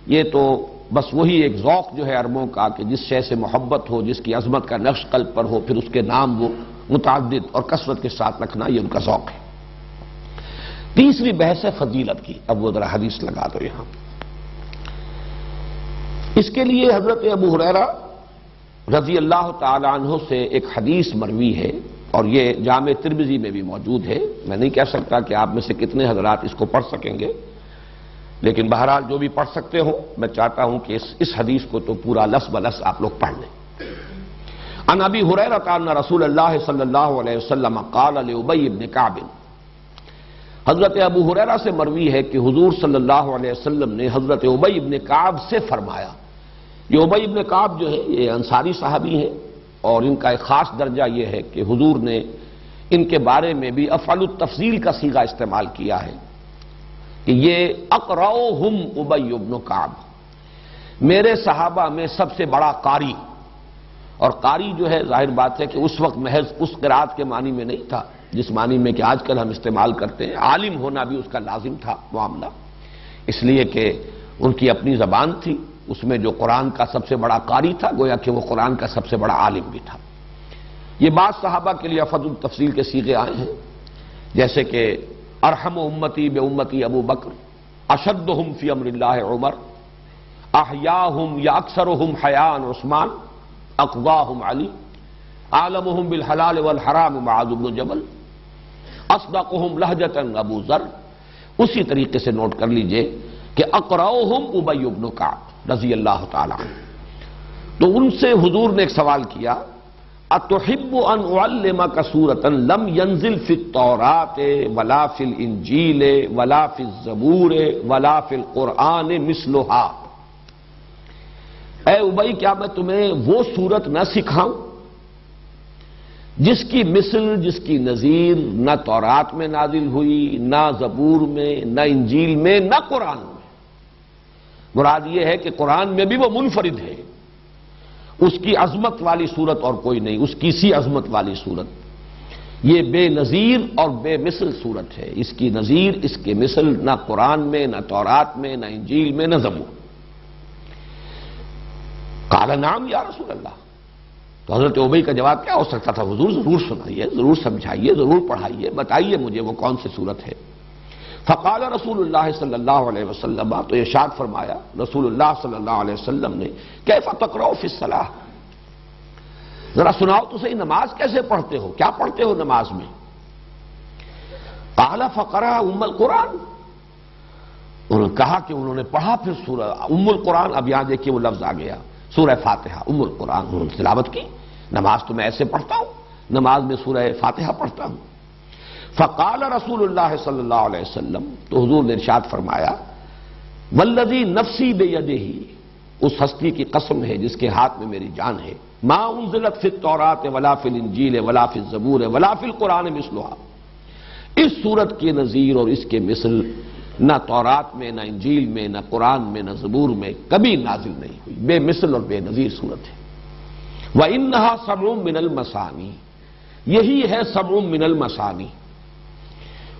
یہ تو بس وہی ایک ذوق جو ہے عربوں کا کہ جس شے سے محبت ہو، جس کی عظمت کا نقش قلب پر ہو، پھر اس کے نام وہ متعدد اور کثرت کے ساتھ رکھنا، یہ ان کا ذوق ہے۔ تیسری بحث ہے فضیلت کی، اب وہ ذرا حدیث لگا دو یہاں۔ اس کے لیے حضرت ابو ہریرہ رضی اللہ تعالی عنہ سے ایک حدیث مروی ہے، اور یہ جامع ترمذی میں بھی موجود ہے۔ میں نہیں کہہ سکتا کہ آپ میں سے کتنے حضرات اس کو پڑھ سکیں گے، لیکن بہرحال جو بھی پڑھ سکتے ہو میں چاہتا ہوں کہ اس حدیث کو تو پورا لفظ بلفظ آپ لوگ پڑھ لیں۔ عن ابی ہریرہ ان رسول اللہ صلی اللہ علیہ وسلم قال لابی بن کعب، حضرت ابو ہریرہ سے مروی ہے کہ حضور صلی اللہ علیہ وسلم نے حضرت ابی بن کعب سے فرمایا، یہ ابی ابن کعب جو ہے یہ انصاری صحابی ہیں، اور ان کا ایک خاص درجہ یہ ہے کہ حضور نے ان کے بارے میں بھی افعل التفضیل کا صیغہ استعمال کیا ہے کہ یہ اقرؤہم ابی ابن کعب، میرے صحابہ میں سب سے بڑا قاری. اور قاری جو ہے ظاہر بات ہے کہ اس وقت محض اس قرات کے معنی میں نہیں تھا جس معنی میں کہ آج کل ہم استعمال کرتے ہیں، عالم ہونا بھی اس کا لازم تھا معاملہ، اس لیے کہ ان کی اپنی زبان تھی، اس میں جو قرآن کا سب سے بڑا قاری تھا گویا کہ وہ قرآن کا سب سے بڑا عالم بھی تھا. یہ بعض صحابہ کے لیے افضل التفصیل کے صیغے آئے ہیں، جیسے کہ ارحم امتی بے امتی ابو بکر، اشدہم فی امر اللہ عمر، احیاہم یا اکثرہم حیاء عثمان، اقواہم علی، عالمہم بالحلال والحرام معاذ بن جبل، اصدقہم لہجۃ ابو ذر. اسی طریقے سے نوٹ کر لیجئے کہ اقرؤہم ابی بن کعب رضی اللہ تعالی عنہ. تو ان سے حضور نے ایک سوال کیا، اتحب ان اعلمک سورۃ لم ینزل فی التوراۃ ولا فی الانجیل ولا فی الزبور ولا فی القرآن مثلھا. اے ابی کیا میں تمہیں وہ سورت نہ سکھاؤں جس کی مثل، جس کی نظیر نہ تورات میں نازل ہوئی، نہ زبور میں، نہ انجیل میں، نہ قرآن میں. مراد یہ ہے کہ قرآن میں بھی وہ منفرد ہے، اس کی عظمت والی صورت اور کوئی نہیں، اس کی سی عظمت والی صورت. یہ بے نظیر اور بے مثل صورت ہے، اس کی نظیر، اس کے مثل نہ قرآن میں، نہ تورات میں، نہ انجیل میں، نہ زبور. قال نعم یا رسول اللہ. تو حضرت ابی کا جواب کیا ہو سکتا تھا؟ حضور ضرور سنائیے، ضرور سمجھائیے، ضرور پڑھائیے، بتائیے مجھے وہ کون سی صورت ہے. فقال رسول اللہ صلی اللہ علیہ وسلم، تو ارشاد فرمایا رسول اللہ صلی اللہ علیہ وسلم نے، کیف تقرؤ فی الصلاۃ، ذرا سناؤ تو صحیح نماز کیسے پڑھتے ہو، کیا پڑھتے ہو نماز میں؟ قال فقرأ ام القرآن. انہوں نے کہا کہ انہوں نے پڑھا پھر سورہ ام القرآن. اب یہاں دیکھیے وہ لفظ آ گیا، سورہ فاتحہ ام القرآن. انہوں نے تلاوت کی. نماز تو میں ایسے پڑھتا ہوں، نماز میں سورہ فاتحہ پڑھتا ہوں. فقال رسول اللہ صلی اللہ علیہ وسلم، تو حضور نے ارشاد فرمایا، والذی نفسی بیدہ، اس ہستی کی قسم ہے جس کے ہاتھ میں میری جان ہے، ما انزلت فی التوراۃ ولا فی الانجیل ولا فی الزبور ولا فی القرآن مثلھا. اس صورت کے نظیر اور اس کے مثل نہ تورات میں، نہ انجیل میں، نہ قرآن میں، نہ زبور میں کبھی نازل نہیں ہوئی. بے مثل اور بے نظیر صورت ہے. وَإِنَّهَا سَبْعٌ مِّنَ الْمَثَانِي، یہی ہے سبع من المثانی.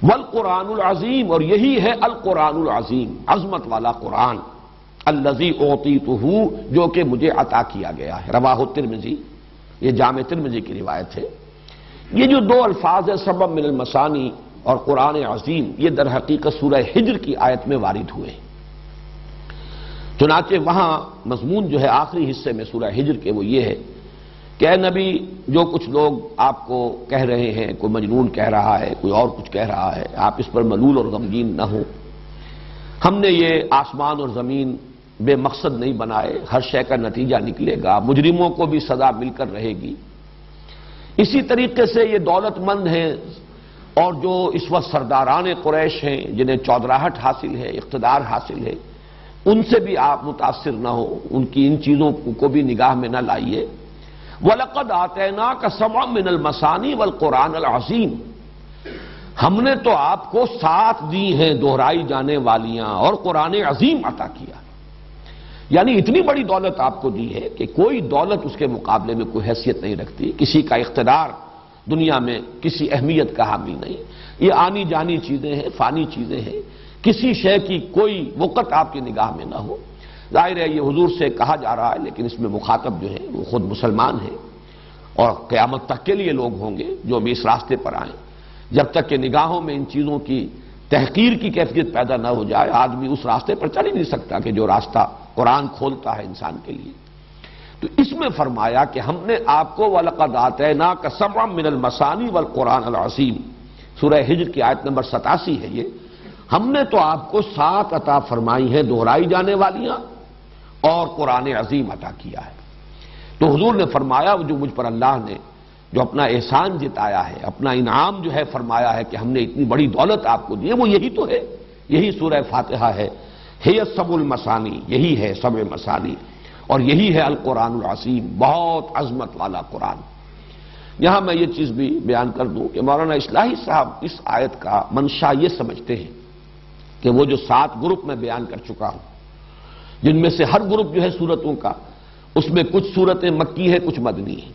والقرآن العظیم، اور یہی ہے القرآن العظیم، عظمت والا قرآن. الذی اعطیتہ، جو کہ مجھے عطا کیا گیا ہے. رواہ الترمذی، یہ جامع ترمذی کی روایت ہے. یہ جو دو الفاظ ہیں سبع من المثانی اور قرآن عظیم، یہ در حقیقت سورہ ہجر کی آیت میں وارد ہوئے. چنانچہ وہاں مضمون جو ہے آخری حصے میں سورہ ہجر کے وہ یہ ہے کہ اے نبی، جو کچھ لوگ آپ کو کہہ رہے ہیں، کوئی مجنون کہہ رہا ہے، کوئی اور کچھ کہہ رہا ہے، آپ اس پر ملول اور غمگین نہ ہوں. ہم نے یہ آسمان اور زمین بے مقصد نہیں بنائے، ہر شے کا نتیجہ نکلے گا، مجرموں کو بھی سزا مل کر رہے گی. اسی طریقے سے یہ دولت مند ہیں اور جو اس وقت سرداران قریش ہیں جنہیں چودراہٹ حاصل ہے، اقتدار حاصل ہے، ان سے بھی آپ متاثر نہ ہو، ان کی ان چیزوں کو بھی نگاہ میں نہ لائیے. وَلَقَدْ آتَيْنَاكَ سَبْعًا مِّنَ الْمَثَانِي وَالْقُرْآنَ الْعَظِيمِ، ہم نے تو آپ کو 7 دی ہیں دہرائی جانے والیاں اور قرآن عظیم عطا کیا. یعنی اتنی بڑی دولت آپ کو دی ہے کہ کوئی دولت اس کے مقابلے میں کوئی حیثیت نہیں رکھتی. کسی کا اقتدار دنیا میں کسی اہمیت کا حامل نہیں. یہ آنی جانی چیزیں ہیں، فانی چیزیں ہیں، کسی شے کی کوئی وقت آپ کی نگاہ میں نہ ہو. ظاہر ہے یہ حضور سے کہا جا رہا ہے، لیکن اس میں مخاطب جو ہے وہ خود مسلمان ہے، اور قیامت تک کے لیے لوگ ہوں گے جو بھی اس راستے پر آئیں. جب تک کہ نگاہوں میں ان چیزوں کی تحقیر کی کیفیت پیدا نہ ہو جائے، آدمی اس راستے پر چل ہی نہیں سکتا کہ جو راستہ قرآن کھولتا ہے انسان کے لیے. تو اس میں فرمایا کہ ہم نے آپ کو وَلَقَدْ آتَيْنَاكَ سَبْعًا مِّنَ الْمَثَانِي وَالْقُرْآنَ الْعَظِيمِ، سورہ ہجر کی آیت نمبر 87 ہے یہ. ہم نے تو آپ کو 7 عطا فرمائی ہیں دہرائی جانے والیاں اور قرآن عظیم عطا کیا ہے. تو حضور نے فرمایا جو مجھ پر اللہ نے جو اپنا احسان جتایا ہے، اپنا انعام جو ہے فرمایا ہے کہ ہم نے اتنی بڑی دولت آپ کو دی ہے، وہ یہی تو ہے، یہی سورہ فاتحہ ہے. ہے سبع المثانی، یہی ہے سبع مثانی. اور یہی ہے القرآن العظیم، بہت عظمت والا قرآن۔ یہاں میں یہ چیز بھی بیان کر دوں کہ مولانا اصلاحی صاحب اس آیت کا منشا یہ سمجھتے ہیں کہ وہ جو 7 گروپ میں بیان کر چکا ہوں، جن میں سے ہر گروپ جو ہے سورتوں کا، اس میں کچھ سورتیں مکی ہیں، کچھ مدنی ہیں،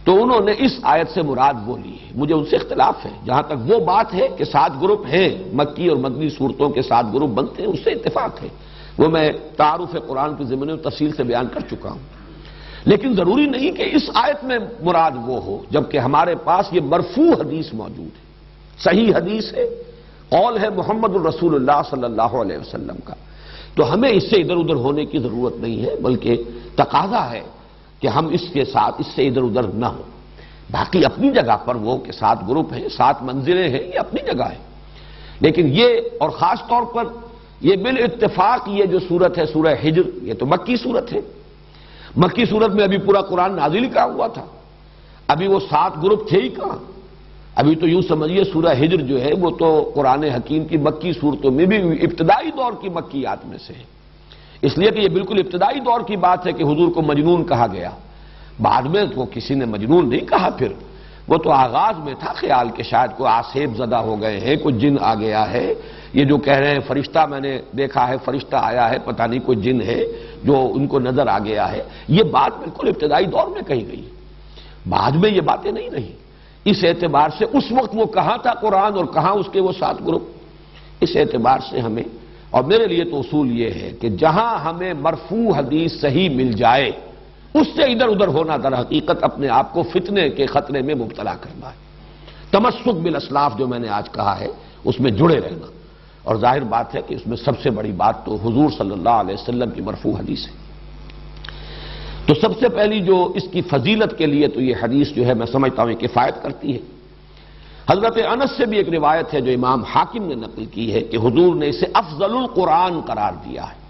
تو انہوں نے اس آیت سے مراد وہ لی ہے۔ مجھے ان سے اختلاف ہے، جہاں تک وہ بات ہے کہ 7 گروپ ہیں، مکی اور مدنی صورتوں کے 7 گروپ بنتے ہیں، اس سے اتفاق ہے، وہ میں تعارف قرآن کے ضمن میں تفصیل سے بیان کر چکا ہوں۔ لیکن ضروری نہیں کہ اس آیت میں مراد وہ ہو، جبکہ ہمارے پاس یہ مرفوع حدیث موجود ہے، صحیح حدیث ہے، قول ہے محمد الرسول اللہ صلی اللہ علیہ وسلم کا، تو ہمیں اس سے ادھر ادھر ہونے کی ضرورت نہیں ہے، بلکہ تقاضا ہے کہ ہم اس کے ساتھ اس سے ادھر ادھر نہ ہوں۔ باقی اپنی جگہ پر وہ کہ 7 گروپ ہیں، 7 منزلیں ہیں، یہ اپنی جگہ ہے، لیکن یہ اور خاص طور پر یہ بالاتفاق یہ جو صورت ہے سورہ ہجر، یہ تو مکی صورت ہے۔ مکی صورت میں ابھی پورا قرآن نازل ہی کہا ہوا تھا، ابھی وہ 7 گروپ تھے ہی کہاں۔ ابھی تو یوں سمجھیے سورہ ہجر جو ہے وہ تو قرآن حکیم کی مکی صورتوں میں بھی ابتدائی دور کی مکیات میں سے ہے، اس لیے کہ یہ بالکل ابتدائی دور کی بات ہے کہ حضور کو مجنون کہا گیا، بعد میں تو کسی نے مجنون نہیں کہا، پھر وہ تو آغاز میں تھا خیال کہ شاید کوئی آسیب زدہ ہو گئے ہیں، کوئی جن آ گیا ہے، یہ جو کہہ رہے ہیں فرشتہ میں نے دیکھا ہے، فرشتہ آیا ہے، پتہ نہیں کوئی جن ہے جو ان کو نظر آ گیا ہے، یہ بات بالکل ابتدائی دور میں کہی گئی، بعد میں یہ باتیں نہیں رہی۔ اس اعتبار سے اس وقت وہ کہاں تھا قرآن اور کہاں اس کے وہ 7 گروپ، اس اعتبار سے ہمیں، اور میرے لیے تو اصول یہ ہے کہ جہاں ہمیں مرفوع حدیث صحیح مل جائے اس سے ادھر ادھر ہونا در حقیقت اپنے آپ کو فتنے کے خطرے میں مبتلا کرنا ہے۔ تمسک بالاسلاف جو میں نے آج کہا ہے اس میں جڑے رہنا، اور ظاہر بات ہے کہ اس میں سب سے بڑی بات تو حضور صلی اللہ علیہ وسلم کی مرفوع حدیث ہے۔ تو سب سے پہلی جو اس کی فضیلت کے لیے تو یہ حدیث جو ہے میں سمجھتا ہوں کفایت کرتی ہے۔ حضرت انس سے بھی ایک روایت ہے جو امام حاکم نے نقل کی ہے کہ حضور نے اسے افضل القرآن قرار دیا ہے،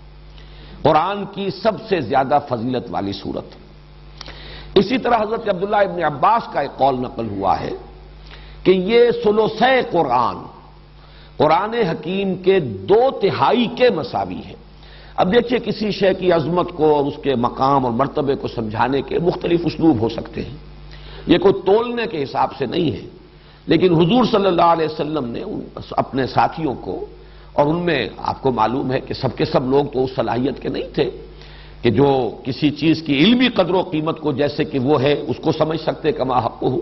قرآن کی سب سے زیادہ فضیلت والی صورت۔ اسی طرح حضرت عبداللہ ابن عباس کا ایک قول نقل ہوا ہے کہ یہ ثلثِ قرآن، قرآن حکیم کے 2/3 کے مساوی ہے۔ اب دیکھیے کسی شے کی عظمت کو اور اس کے مقام اور مرتبے کو سمجھانے کے مختلف اسلوب ہو سکتے ہیں، یہ کوئی تولنے کے حساب سے نہیں ہے، لیکن حضور صلی اللہ علیہ وسلم نے اپنے ساتھیوں کو، اور ان میں آپ کو معلوم ہے کہ سب کے سب لوگ تو اس صلاحیت کے نہیں تھے کہ جو کسی چیز کی علمی قدر و قیمت کو جیسے کہ وہ ہے اس کو سمجھ سکتے کما حق ہو،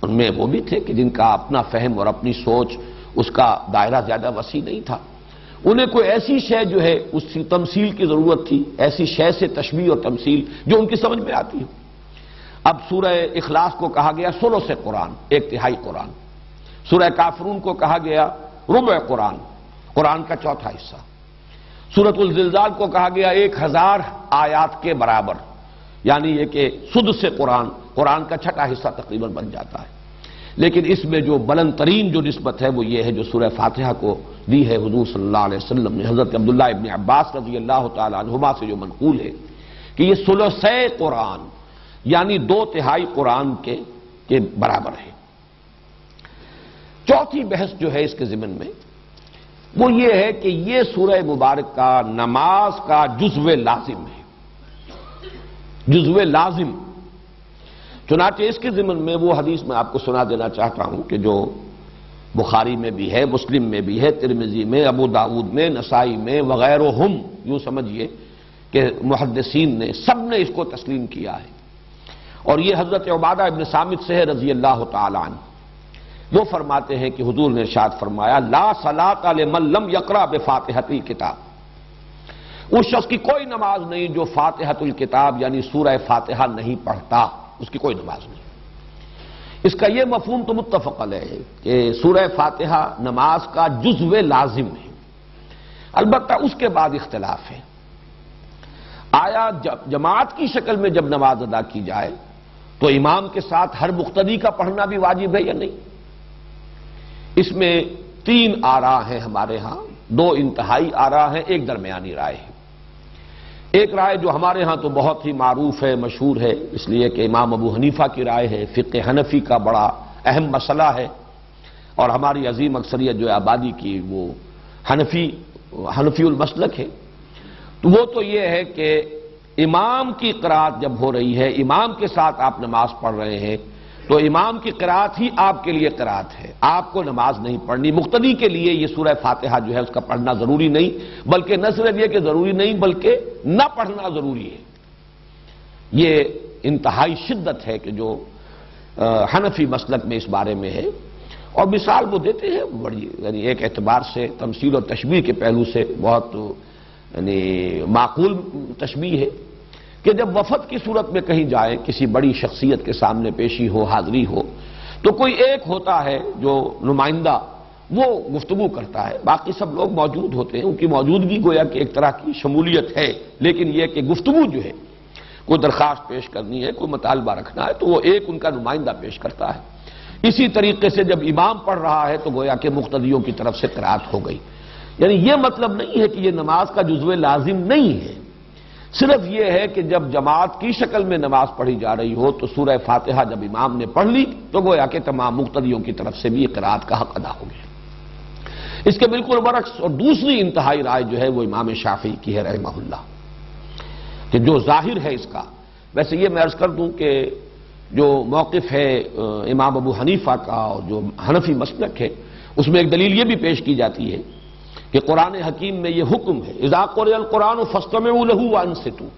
ان میں وہ بھی تھے کہ جن کا اپنا فہم اور اپنی سوچ اس کا دائرہ زیادہ وسیع نہیں تھا، انہیں کوئی ایسی شے جو ہے اس کی تمثیل کی ضرورت تھی، ایسی شے سے تشبیہ اور تمثیل جو ان کی سمجھ میں آتی ہو۔ اب سورہ اخلاص کو کہا گیا ثلث قرآن، 1/3 قرآن، سورہ کافرون کو کہا گیا ربع قرآن، قرآن کا 4تھا حصہ، سورۃ الزلزال کو کہا گیا 1000 آیات کے برابر، یعنی یہ کہ سدس قرآن، قرآن کا 6واں حصہ تقریباً بن جاتا ہے۔ لیکن اس میں جو بلند ترین جو نسبت ہے وہ یہ ہے جو سورہ فاتحہ کو دی ہے حضور صلی اللہ علیہ وسلم نے حضرت عبداللہ ابن عباس رضی اللہ تعالی عنہما سے جو منقول ہے کہ یہ ثلثِ قرآن یعنی 2/3 قرآن کے برابر ہے۔ چوتھی بحث جو ہے اس کے ضمن میں وہ یہ ہے کہ یہ سورہ مبارک کا نماز کا جزو لازم ہے، جزو لازم۔ چنانچہ اس کے ضمن میں وہ حدیث میں آپ کو سنا دینا چاہتا ہوں کہ جو بخاری میں بھی ہے، مسلم میں بھی ہے، ترمذی میں، ابو داؤد میں، نسائی میں وغیرہم، یوں سمجھیے کہ محدثین نے سب نے اس کو تسلیم کیا ہے، اور یہ حضرت عبادہ ابن صامت سے ہے رضی اللہ تعالی عنہ۔ وہ فرماتے ہیں کہ حضور نے ارشاد فرمایا لا صلاۃ لمن لم یقرأ بفاتحۃ الکتاب، اس شخص کی کوئی نماز نہیں جو فاتحۃ الکتاب یعنی سورہ فاتحہ نہیں پڑھتا، اس کی کوئی نماز نہیں۔ اس کا یہ مفہوم تو متفق علیہ ہے کہ سورہ فاتحہ نماز کا جزو لازم ہے، البتہ اس کے بعد اختلاف ہے، آیا جماعت کی شکل میں جب نماز ادا کی جائے تو امام کے ساتھ ہر مقتدی کا پڑھنا بھی واجب ہے یا نہیں؟ اس میں 3 آراء ہیں ہمارے ہاں، 2 انتہائی آراء ہیں، ایک درمیانی رائے ہے۔ ایک رائے جو ہمارے ہاں تو بہت ہی معروف ہے، مشہور ہے، اس لیے کہ امام ابو حنیفہ کی رائے ہے، فقہ حنفی کا بڑا اہم مسئلہ ہے، اور ہماری عظیم اکثریت جو ہے آبادی کی وہ حنفی المسلک ہے، تو وہ تو یہ ہے کہ امام کی قرات جب ہو رہی ہے، امام کے ساتھ آپ نماز پڑھ رہے ہیں، تو امام کی قرات ہی آپ کے لیے قرات ہے، آپ کو نماز نہیں پڑھنی۔ مقتدی کے لیے یہ سورہ فاتحہ جو ہے اس کا پڑھنا ضروری نہیں، بلکہ نہ صرف یہ کہ ضروری نہیں بلکہ نہ پڑھنا ضروری ہے۔ یہ انتہائی شدت ہے کہ جو حنفی مسلک میں اس بارے میں ہے، اور مثال وہ دیتے ہیں بڑی، یعنی ایک اعتبار سے تمثیل و تشبیہ کے پہلو سے بہت یعنی معقول تشبیہ ہے کہ جب وفد کی صورت میں کہیں جائے، کسی بڑی شخصیت کے سامنے پیشی ہو، حاضری ہو، تو کوئی ایک ہوتا ہے جو نمائندہ، وہ گفتگو کرتا ہے، باقی سب لوگ موجود ہوتے ہیں، ان کی موجودگی گویا کہ ایک طرح کی شمولیت ہے، لیکن یہ کہ گفتگو جو ہے، کوئی درخواست پیش کرنی ہے، کوئی مطالبہ رکھنا ہے، تو وہ ایک ان کا نمائندہ پیش کرتا ہے۔ اسی طریقے سے جب امام پڑھ رہا ہے تو گویا کہ مقتدیوں کی طرف سے قرات ہو گئی۔ یعنی یہ مطلب نہیں ہے کہ یہ نماز کا جزو لازم نہیں ہے، صرف یہ ہے کہ جب جماعت کی شکل میں نماز پڑھی جا رہی ہو تو سورہ فاتحہ جب امام نے پڑھ لی تو گویا کہ تمام مقتدیوں کی طرف سے بھی قرات کا حق ادا ہو گیا۔ اس کے بالکل برعکس اور دوسری انتہائی رائے جو ہے وہ امام شافعی کی ہے رحمہ اللہ، کہ جو ظاہر ہے اس کا، ویسے یہ میں عرض کر دوں کہ جو موقف ہے امام ابو حنیفہ کا اور جو حنفی مسلک ہے، اس میں ایک دلیل یہ بھی پیش کی جاتی ہے کہ قرآن حکیم میں یہ حکم ہے، اذا قرئ القرآن فاستمعوا له وانصتوا،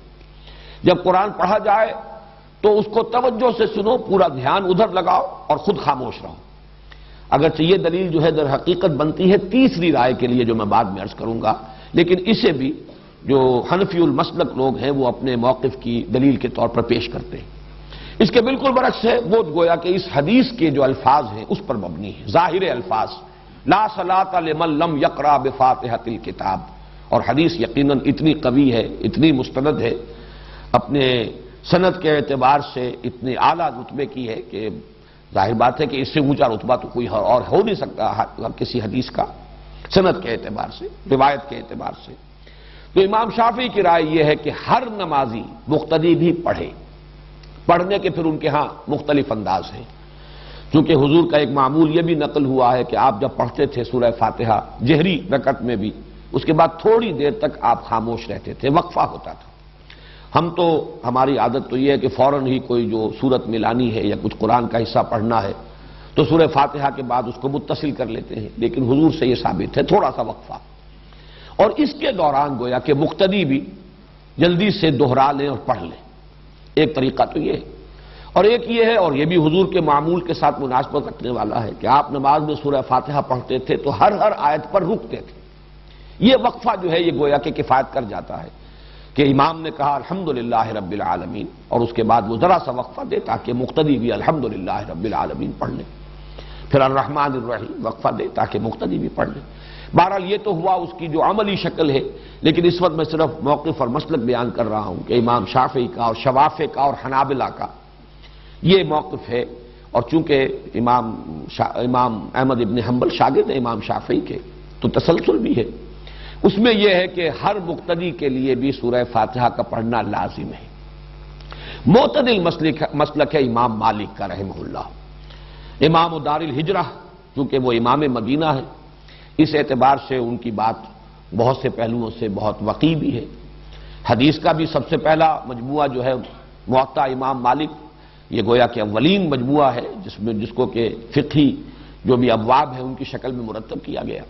جب قرآن پڑھا جائے تو اس کو توجہ سے سنو، پورا دھیان ادھر لگاؤ اور خود خاموش رہو۔ اگرچہ یہ دلیل جو ہے در حقیقت بنتی ہے تیسری رائے کے لیے جو میں بعد میں عرض کروں گا، لیکن اسے بھی جو حنفی المسلک لوگ ہیں وہ اپنے موقف کی دلیل کے طور پر پیش کرتے ہیں۔ اس کے بالکل برعکس ہے، وہ گویا کہ اس حدیث کے جو الفاظ ہیں اس پر مبنی ہے، ظاہر الفاظ، لا صلاۃ لمن لم یقرأ بفاتحۃ الکتاب، اور حدیث یقیناً اتنی قوی ہے، اتنی مستند ہے، اپنے سند کے اعتبار سے اتنے اعلیٰ رتبے کی ہے کہ ظاہر بات ہے کہ اس سے اونچا رتبہ تو کوئی اور ہو نہیں سکتا کسی حدیث کا، سند کے اعتبار سے، روایت کے اعتبار سے۔ تو امام شافعی کی رائے یہ ہے کہ ہر نمازی مقتدی بھی پڑھے، پڑھنے کے پھر ان کے ہاں مختلف انداز ہیں، چونکہ حضور کا ایک معمول یہ بھی نقل ہوا ہے کہ آپ جب پڑھتے تھے سورہ فاتحہ جہری رکعت میں بھی، اس کے بعد تھوڑی دیر تک آپ خاموش رہتے تھے، وقفہ ہوتا تھا۔ ہم تو ہماری عادت تو یہ ہے کہ فوراً ہی کوئی جو سورت ملانی ہے یا کچھ قرآن کا حصہ پڑھنا ہے تو سورہ فاتحہ کے بعد اس کو متصل کر لیتے ہیں، لیکن حضور سے یہ ثابت ہے تھوڑا سا وقفہ، اور اس کے دوران گویا کہ مقتدی بھی جلدی سے دوہرا لیں اور پڑھ لیں۔ ایک طریقہ تو یہ ہے، اور ایک یہ ہے، اور یہ بھی حضور کے معمول کے ساتھ مناسبت رکھنے والا ہے، کہ آپ نماز میں سورہ فاتحہ پڑھتے تھے تو ہر آیت پر رکتے تھے۔ یہ وقفہ جو ہے یہ گویا کہ کفایت کر جاتا ہے کہ امام نے کہا الحمدللہ رب العالمین، اور اس کے بعد وہ ذرا سا وقفہ دے تاکہ مقتدی بھی الحمدللہ رب العالمین پڑھ لیں، پھر الرحمن الرحیم وقفہ دے تاکہ مقتدی بھی پڑھ لیں۔ بہرحال یہ تو ہوا اس کی جو عملی شکل ہے، لیکن اس وقت میں صرف موقف اور مسلک بیان کر رہا ہوں کہ امام شافعی کا اور شوافع کا اور حنابلہ کا یہ موقف ہے، اور چونکہ امام احمد ابن حنبل شاگرد ہیں امام شافعی کے تو تسلسل بھی ہے، اس میں یہ ہے کہ ہر مقتدی کے لیے بھی سورہ فاتحہ کا پڑھنا لازم ہے۔ معتدل مسلک ہے امام مالک کا رحمہ اللہ، امام دار الہجرہ، چونکہ وہ امام مدینہ ہے، اس اعتبار سے ان کی بات بہت سے پہلوؤں سے بہت وقی بھی ہے۔ حدیث کا بھی سب سے پہلا مجموعہ جو ہے موطا امام مالک، یہ گویا کہ اولین مجموعہ ہے جس کو کہ فقہی جو بھی ابواب ہیں ان کی شکل میں مرتب کیا گیا۔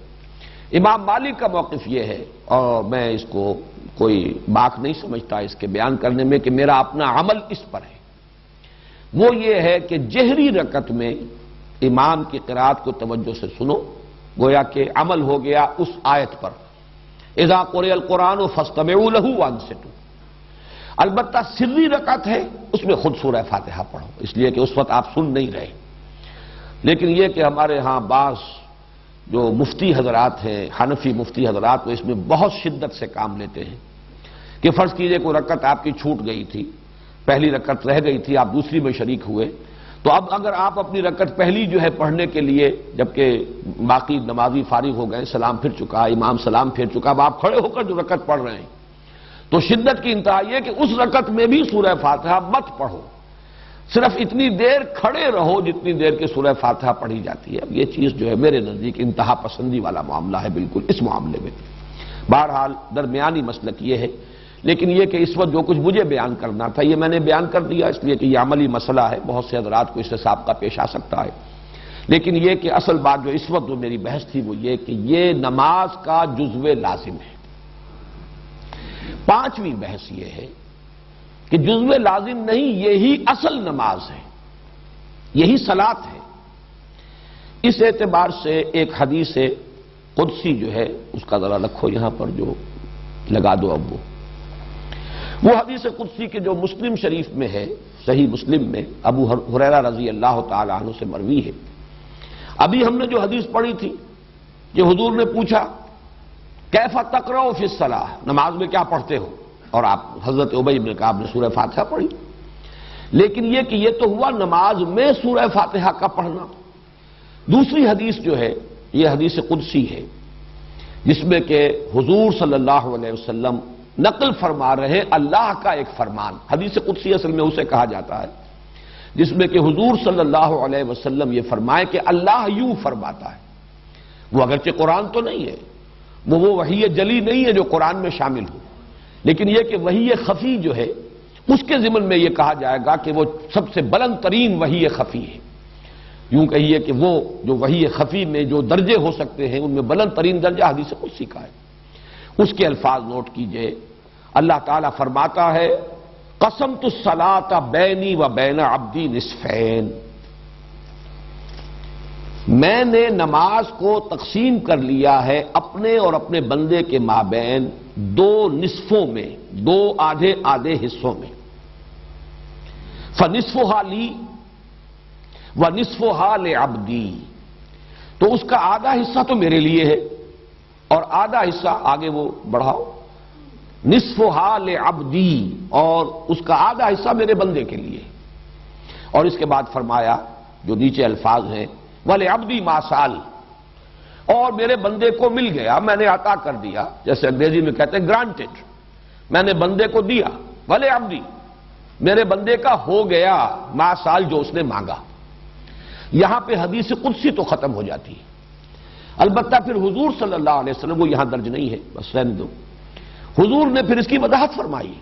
امام مالک کا موقف یہ ہے، اور میں اس کو کوئی باک نہیں سمجھتا اس کے بیان کرنے میں کہ میرا اپنا عمل اس پر ہے، وہ یہ ہے کہ جہری رکعت میں امام کی قرات کو توجہ سے سنو، گویا کہ عمل ہو گیا اس آیت پر، اذا قرئ القرآن فاستمعوا له وانصتوا۔ البتہ سری رکعت ہے، اس میں خود سورہ فاتحہ پڑھو، اس لیے کہ اس وقت آپ سن نہیں رہے۔ لیکن یہ کہ ہمارے ہاں بعض جو مفتی حضرات ہیں، حنفی مفتی حضرات، وہ اس میں بہت شدت سے کام لیتے ہیں کہ فرض کیجئے کوئی رکعت آپ کی چھوٹ گئی تھی، پہلی رکعت رہ گئی تھی، آپ دوسری میں شریک ہوئے، تو اب اگر آپ اپنی رکعت پہلی جو ہے پڑھنے کے لیے، جبکہ باقی نمازی فارغ ہو گئے، سلام پھر چکا، امام سلام پھر چکا، اب آپ کھڑے ہو کر جو رکعت پڑھ رہے ہیں، تو شدت کی انتہا یہ کہ اس رکعت میں بھی سورہ فاتحہ مت پڑھو، صرف اتنی دیر کھڑے رہو جتنی دیر کے سورہ فاتحہ پڑھی جاتی ہے۔ اب یہ چیز جو ہے میرے نزدیک انتہا پسندی والا معاملہ ہے بالکل اس معاملے میں۔ بہرحال درمیانی مسلک یہ ہے لیکن یہ کہ اس وقت جو کچھ مجھے بیان کرنا تھا یہ میں نے بیان کر دیا، اس لیے کہ یہ عملی مسئلہ ہے، بہت سے حضرات کو اس سے سابقہ پیش آ سکتا ہے۔ لیکن یہ کہ اصل بات جو اس وقت جو میری بحث تھی وہ یہ کہ یہ نماز کا جزو لازم ہے۔ پانچویں بحث یہ ہے کہ جزو لازم نہیں، یہی اصل نماز ہے، یہی صلاۃ ہے۔ اس اعتبار سے ایک حدیث قدسی جو ہے اس کا ذرا رکھو یہاں پر، جو لگا دو اب وہ حدیث قدسی کے جو مسلم شریف میں ہے، صحیح مسلم میں ابو ہریرہ رضی اللہ تعالی عنہ سے مروی ہے۔ ابھی ہم نے جو حدیث پڑھی تھی کہ حضور نے پوچھا کیف تقرؤ فی الصلاۃ، نماز میں کیا پڑھتے ہو، اور آپ حضرت ابی بن کعب نے سورہ فاتحہ پڑھی۔ لیکن یہ کہ یہ تو ہوا نماز میں سورہ فاتحہ کا پڑھنا۔ دوسری حدیث جو ہے یہ حدیث قدسی ہے، جس میں کہ حضور صلی اللہ علیہ وسلم نقل فرما رہے اللہ کا ایک فرمان۔ حدیث قدسی اصل میں اسے کہا جاتا ہے جس میں کہ حضور صلی اللہ علیہ وسلم یہ فرمائے کہ اللہ یوں فرماتا ہے۔ وہ اگرچہ قرآن تو نہیں ہے، وہ وحی جلی نہیں ہے جو قرآن میں شامل ہو، لیکن یہ کہ وحی خفی جو ہے اس کے ضمن میں یہ کہا جائے گا کہ وہ سب سے بلند ترین وحی خفی ہے۔ یوں کہیے کہ وہ جو وحی خفی میں جو درجے ہو سکتے ہیں ان میں بلند ترین درجہ حدیث قدسی کا ہے۔ اس کے الفاظ نوٹ کیجئے، اللہ تعالیٰ فرماتا ہے قسمت الصلاۃ بینی و بین عبدی نصفین، میں نے نماز کو تقسیم کر لیا ہے اپنے اور اپنے بندے کے مابین دو نصفوں میں، دو آدھے آدھے حصوں میں۔ فنصفھا لی ونصفھا لعبدی، تو اس کا آدھا حصہ تو میرے لیے ہے اور آدھا حصہ آگے وہ بڑھاؤ، نصفھا لعبدی، اور اس کا آدھا حصہ میرے بندے کے لیے۔ اور اس کے بعد فرمایا جو نیچے الفاظ ہیں وَلِعَبْدِي مَا سَأَلَ، اور میرے بندے کو مل گیا، میں نے عطا کر دیا، جیسے انگریزی میں کہتے ہیں گرانٹڈ، میں نے بندے کو دیا، وَلِعَبْدِي، میرے بندے کا ہو گیا ما سال جو اس نے مانگا۔ یہاں پہ حدیث قدسی تو ختم ہو جاتی ہے، البتہ پھر حضور صلی اللہ علیہ وسلم، وہ یہاں درج نہیں ہے بس رہنے دو، حضور نے پھر اس کی وضاحت فرمائی،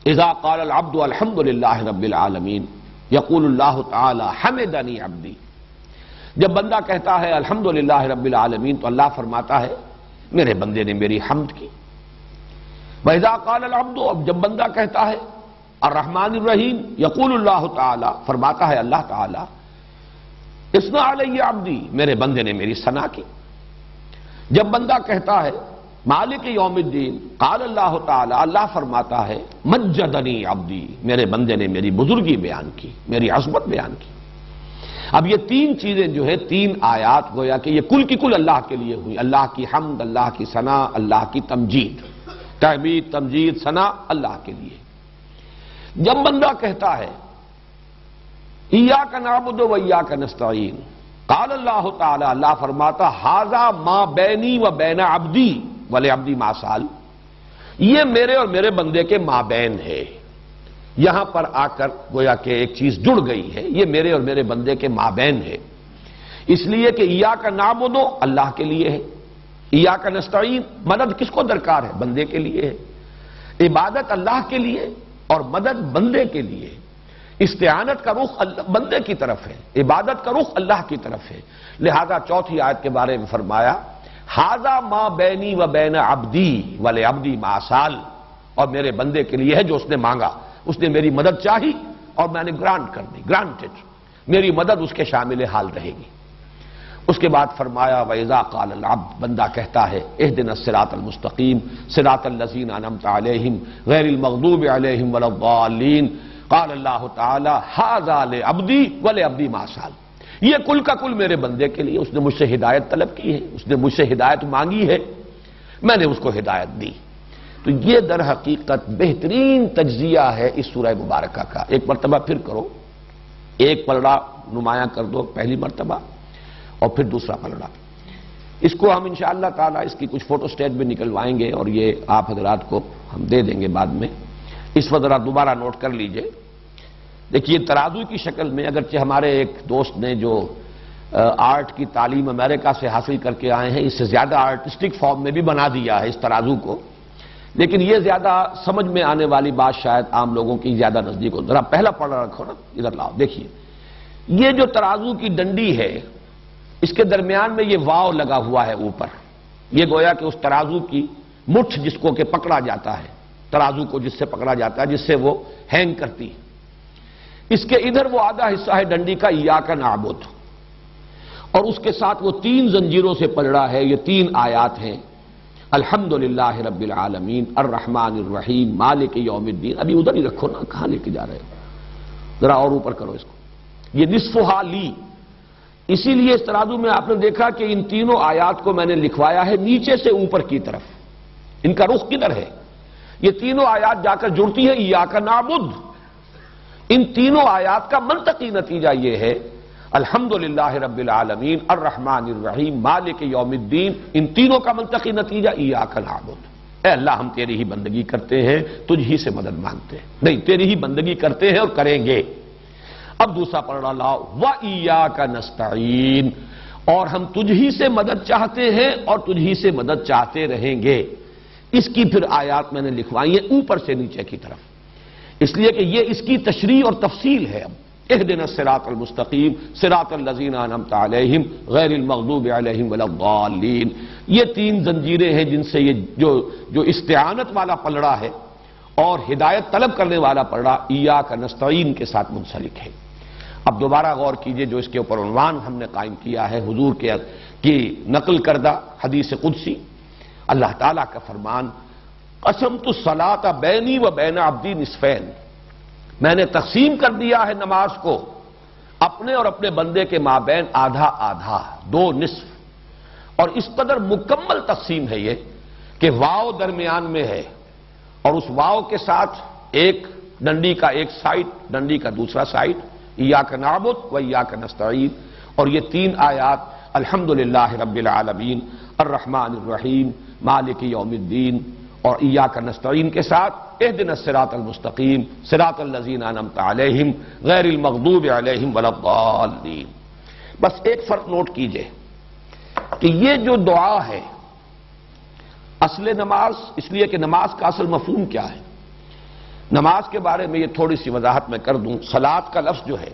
اذا قال العبد الحمد للہ رب العالمین یقول اللہ تعالی حمدنی عبدی، جب بندہ کہتا ہے الحمدللہ رب العالمین تو اللہ فرماتا ہے میرے بندے نے میری حمد کی۔ وَإِذَا قَالَ الْعَبْدُ، اب جب بندہ کہتا ہے الرحمن الرحیم یقول اللہ تعالی، فرماتا ہے اللہ تعالی اثنى علی عبدی، میرے بندے نے میری ثنا کی۔ جب بندہ کہتا ہے مالک یوم الدین قال اللہ تعالی، اللہ فرماتا ہے مجدنی عبدی، میرے بندے نے میری بزرگی بیان کی، میری عظمت بیان کی۔ اب یہ تین چیزیں جو ہے، تین آیات گویا کہ یہ کل کی کل اللہ کے لیے ہوئی، اللہ کی حمد، اللہ کی ثنا، اللہ کی تمجید، تحمید تمجید ثنا اللہ کے لیے۔ جب بندہ کہتا ہے ایاک نعبد و ایاک نستعین، قال اللہ تعالی، اللہ فرماتا ھذا ما بینی و بین عبدی ولعبدی ما سأل، یہ میرے اور میرے بندے کے مابین ہے۔ یہاں پر آ کر گویا کہ ایک چیز جڑ گئی ہے، یہ میرے اور میرے بندے کے مابین ہے، اس لیے کہ ایاک نعبد اللہ کے لیے ہے، ایاک نستعین مدد کس کو درکار ہے، بندے کے لیے ہے، عبادت اللہ کے لیے اور مدد بندے کے لیے، استعانت کا رخ بندے کی طرف ہے، عبادت کا رخ اللہ کی طرف ہے۔ لہذا چوتھی آیت کے بارے میں فرمایا ھذا ما بینی و بین عبدی ولعبدی ما سأل، اور میرے بندے کے لیے ہے جو اس نے مانگا، اس نے میری مدد چاہی اور میں نے گرانٹ کر دی، گرانٹڈ، میری مدد اس کے شامل حال رہے گی۔ اس کے بعد فرمایا وَإِذَا قَالَ الْعَبْدُ، بندہ کہتا ہے اهْدِنَا الصِّرَاطَ الْمُسْتَقِيمَ صِرَاطَ الَّذِينَ أَنْعَمْتَ عَلَيْهِمْ غَيْرِ الْمَغْضُوبِ عَلَيْهِمْ وَلَا الضَّالِّينَ، قال اللہ تعالی ھذا لعبدی ولعبدی ما سأل، یہ کل کا کل میرے بندے کے لیے، اس نے مجھ سے ہدایت طلب کی ہے، اس نے مجھ سے ہدایت مانگی ہے، میں نے اس کو ہدایت دی۔ تو یہ در حقیقت بہترین تجزیہ ہے اس سورہ مبارکہ کا۔ ایک مرتبہ پھر کرو، ایک پلڑا نمایاں کر دو پہلی مرتبہ اور پھر دوسرا پلڑا، اس کو ہم انشاءاللہ تعالی اس کی کچھ فوٹو سٹیٹ بھی نکلوائیں گے اور یہ آپ حضرات کو ہم دے دیں گے بعد میں۔ اس وقت ذرا دوبارہ نوٹ کر لیجئے، دیکھیے ترازو کی شکل میں، اگرچہ ہمارے ایک دوست نے جو آرٹ کی تعلیم امریکہ سے حاصل کر کے آئے ہیں، اس سے زیادہ آرٹسٹک فارم میں بھی بنا دیا ہے اس ترازو کو، لیکن یہ زیادہ سمجھ میں آنے والی بات شاید عام لوگوں کی زیادہ نزدیک ہو. ذرا پہلا پڑھا رکھو نا، ادھر لاؤ. دیکھیے یہ جو ترازو کی ڈنڈی ہے اس کے درمیان میں یہ واو لگا ہوا ہے اوپر. یہ گویا کہ اس ترازو کی مٹھ جس کو کہ پکڑا جاتا ہے، ترازو کو جس سے پکڑا جاتا ہے، جس سے وہ ہینگ کرتی ہے. اس کے ادھر وہ آدھا حصہ ہے ڈنڈی کا ایاک نعبد، اور اس کے ساتھ وہ 3 زنجیروں سے پلڑا ہے. یہ 3 آیات ہیں. الحمدللہ رب العالمین الرحمن الرحیم مالک یوم الدین. ابھی ادھر ہی رکھو نا، کہاں لے کے جا رہے ہو؟ ذرا اور اوپر کرو اس کو. یہ نصفہا لی. اسی لیے اس ترازو میں آپ نے دیکھا کہ ان تینوں آیات کو میں نے لکھوایا ہے نیچے سے اوپر کی طرف. ان کا رخ کدھر ہے؟ یہ تینوں آیات جا کر جڑتی ہیں ایاک نعبد. ان تینوں آیات کا منطقی نتیجہ یہ ہے الحمدللہ رب العالمین الرحمن الرحیم مالک یوم الدین. ان تینوں کا منطقی نتیجہ ایاک نعبد. اے اللہ ہم تیری ہی بندگی کرتے ہیں، تجھ ہی سے مدد مانگتے ہیں. نہیں، تیری ہی بندگی کرتے ہیں اور کریں گے. اب دوسرا پڑھنا لاؤ. وَإِيَّاكَ نَسْتَعِينُ. اور ہم تجھ ہی سے مدد چاہتے ہیں اور تجھ ہی سے مدد چاہتے رہیں گے. اس کی پھر آیات میں نے لکھوائی ہیں اوپر سے نیچے کی طرف، اس لیے کہ یہ اس کی تشریح اور تفصیل ہے. اب اہدنا الصراط المستقیم صراط الذین انعمت علیہم غیر المغضوب علیہم ولا الضالین. یہ 3 زنجیریں ہیں جن سے یہ جو استعانت والا پلڑا ہے اور ہدایت طلب کرنے والا پلڑا ایاک نستعین کے ساتھ منسلک ہے. اب دوبارہ غور کیجئے جو اس کے اوپر عنوان ہم نے قائم کیا ہے، حضور کی نقل کردہ حدیث قدسی، اللہ تعالیٰ کا فرمان قسمت الصلاۃ بینی و بین عبدی نصفین. میں نے تقسیم کر دیا ہے نماز کو اپنے اور اپنے بندے کے مابین آدھا آدھا، 2 نصف. اور اس قدر مکمل تقسیم ہے یہ کہ واو درمیان میں ہے اور اس واو کے ساتھ ایک ڈنڈی کا ایک سائڈ، ڈنڈی کا دوسرا سائڈ، ایاک نعبد و ایاک نستعین. اور یہ 3 آیات الحمدللہ رب العالمین الرحمن الرحیم مالک یوم الدین اور ایاک نستعین کے ساتھ اہدنا الصراط المستقیم صراط الذین انعمت علیہم غیر المغضوب علیہم ولا الضالین. بس ایک فرق نوٹ کیجئے کہ یہ جو دعا ہے اصل نماز، اس لیے کہ نماز کا اصل مفہوم کیا ہے. نماز کے بارے میں یہ تھوڑی سی وضاحت میں کر دوں. صلاۃ کا لفظ جو ہے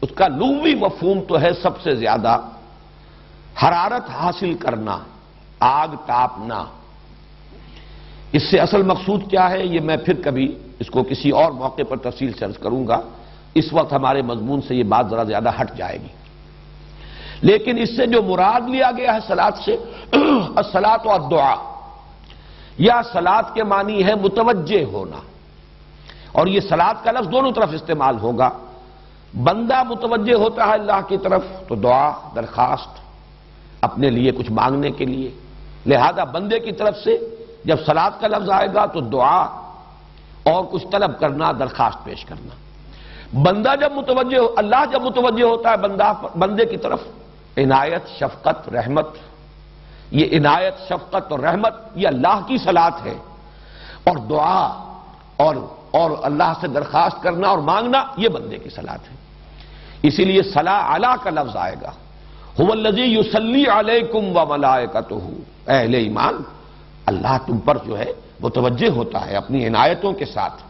اس کا لغوی مفہوم تو ہے سب سے زیادہ حرارت حاصل کرنا، آگ تاپنا. اس سے اصل مقصود کیا ہے یہ میں پھر کبھی اس کو کسی اور موقع پر تفصیل سے عرض کروں گا. اس وقت ہمارے مضمون سے یہ بات ذرا زیادہ ہٹ جائے گی. لیکن اس سے جو مراد لیا گیا ہے صلاۃ سے، الصلاۃ والدعاء، یا صلاۃ کے معنی ہے متوجہ ہونا. اور یہ صلاۃ کا لفظ دونوں طرف استعمال ہوگا. بندہ متوجہ ہوتا ہے اللہ کی طرف تو دعا، درخواست، اپنے لیے کچھ مانگنے کے لیے. لہذا بندے کی طرف سے جب صلاۃ کا لفظ آئے گا تو دعا اور کچھ طلب کرنا، درخواست پیش کرنا. بندہ جب متوجہ اللہ جب متوجہ ہوتا ہے بندے کی طرف، عنایت، شفقت، رحمت. یہ عنایت، شفقت اور رحمت یہ اللہ کی صلاۃ ہے، اور دعا اور اللہ سے درخواست کرنا اور مانگنا یہ بندے کی صلاۃ ہے. اسی لیے صلاۃ علی کا لفظ آئے گا. هو الذی یصلی علیکم وملائکتہ. اے اہل ایمان، اللہ تم پر جو ہے متوجہ ہوتا ہے اپنی عنایتوں کے ساتھ،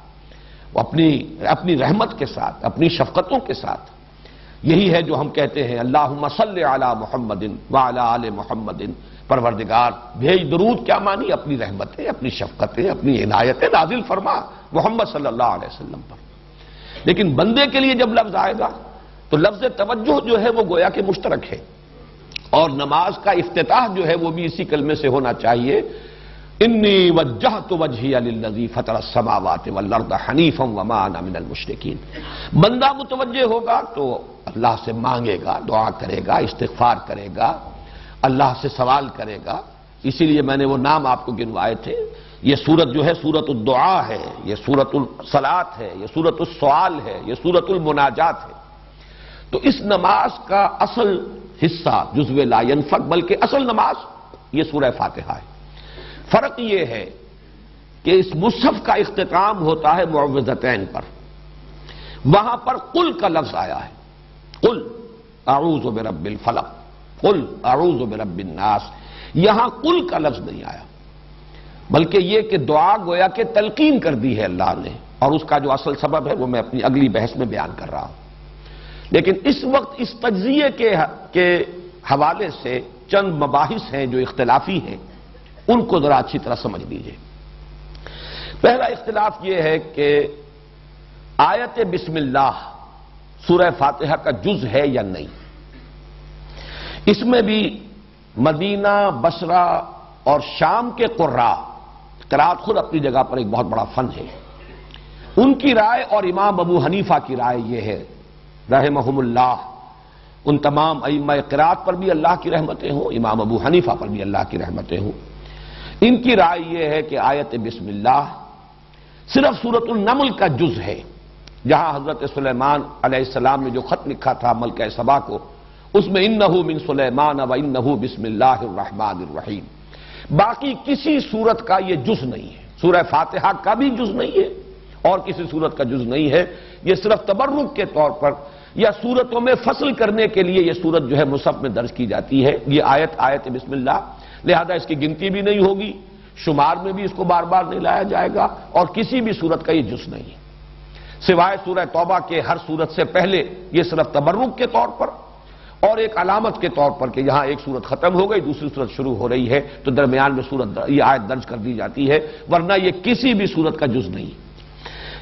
اپنی رحمت کے ساتھ، اپنی شفقتوں کے ساتھ. یہی ہے جو ہم کہتے ہیں اللہم صلی علی محمد وعلی آل محمد. پروردگار بھیج درود. کیا معنی؟ اپنی رحمتیں، اپنی شفقتیں، اپنی عنایتیں نازل فرما محمد صلی اللہ علیہ وسلم پر. لیکن بندے کے لیے جب لفظ آئے گا تو لفظ توجہ جو ہے وہ گویا کہ مشترک ہے. اور نماز کا افتتاح جو ہے وہ بھی اسی کلمے سے ہونا چاہیے. انی وجہت وجہی للذی فطر السماوات والارض حنیفا وما انا من المشرکین. بندہ متوجہ ہوگا تو اللہ سے مانگے گا، دعا کرے گا، استغفار کرے گا، اللہ سے سوال کرے گا. اسی لیے میں نے وہ نام آپ کو گنوائے تھے. یہ سورت جو ہے سورت الدعاء ہے، یہ سورت الصلاۃ ہے، یہ سورت السؤال ہے، یہ سورت المناجات ہے. تو اس نماز کا اصل حصہ جزو لا ينفک، بلکہ اصل نماز یہ سورہ فاتحہ ہے. فرق یہ ہے کہ اس مصحف کا اختتام ہوتا ہے معوذتین پر. وہاں پر قل کا لفظ آیا ہے. قل اعوذ برب الفلق، قل اعوذ برب الناس. یہاں قل کا لفظ نہیں آیا. بلکہ یہ کہ دعا گویا کہ تلقین کر دی ہے اللہ نے، اور اس کا جو اصل سبب ہے وہ میں اپنی اگلی بحث میں بیان کر رہا ہوں۔ لیکن اس وقت اس تجزیے کے حوالے سے چند مباحث ہیں جو اختلافی ہیں، ان کو ذرا اچھی طرح سمجھ لیجئے۔ پہلا اختلاف یہ ہے کہ آیت بسم اللہ سورہ فاتحہ کا جز ہے یا نہیں۔ اس میں بھی مدینہ، بصرہ اور شام کے قرات خود اپنی جگہ پر ایک بہت بڑا فن ہے، ان کی رائے اور امام ابو حنیفہ کی رائے یہ ہے رحمہم اللہ، ان تمام ائمہ قرات پر بھی اللہ کی رحمتیں ہوں، امام ابو حنیفہ پر بھی اللہ کی رحمتیں ہوں، ان کی رائے یہ ہے کہ آیت بسم اللہ صرف سورۃ النمل کا جز ہے، جہاں حضرت سلیمان علیہ السلام نے جو خط لکھا تھا ملکہ سبا کو، اس میں انہ من سلیمان و انہ بسم اللہ الرحمن الرحیم، باقی کسی سورت کا یہ جز نہیں ہے، سورہ فاتحہ کا بھی جز نہیں ہے اور کسی سورت کا جز نہیں ہے، یہ صرف تبرک کے طور پر یا سورتوں میں فصل کرنے کے لیے یہ سورت جو ہے مصحف میں درج کی جاتی ہے، یہ آیت بسم اللہ، لہذا اس کی گنتی بھی نہیں ہوگی، شمار میں بھی اس کو بار بار نہیں لایا جائے گا، اور کسی بھی سورت کا یہ جز نہیں ہے، سوائے سورہ توبہ کے ہر سورت سے پہلے یہ صرف تبرک کے طور پر اور ایک علامت کے طور پر کہ یہاں ایک سورت ختم ہو گئی دوسری سورت شروع ہو رہی ہے تو درمیان میں یہ آیت درج کر دی جاتی ہے، ورنہ یہ کسی بھی سورت کا جز نہیں۔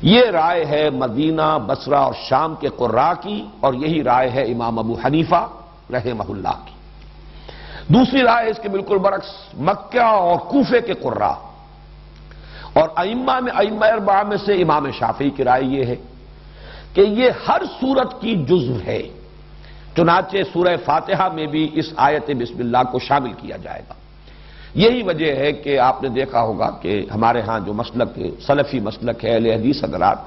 یہ رائے ہے مدینہ، بصرہ اور شام کے قراء کی، اور یہی رائے ہے امام ابو حنیفہ رحمہ اللہ کی۔ دوسری رائے اس کے بالکل برعکس مکہ اور کوفے کے قراء اور ائمہ اربعہ میں سے امام شافعی کی رائے یہ ہے کہ یہ ہر سورت کی جزو ہے، چنانچہ سورہ فاتحہ میں بھی اس آیت بسم اللہ کو شامل کیا جائے گا۔ یہی وجہ ہے کہ آپ نے دیکھا ہوگا کہ ہمارے ہاں جو مسلک سلفی مسلک ہے اہل حدیث حضرات،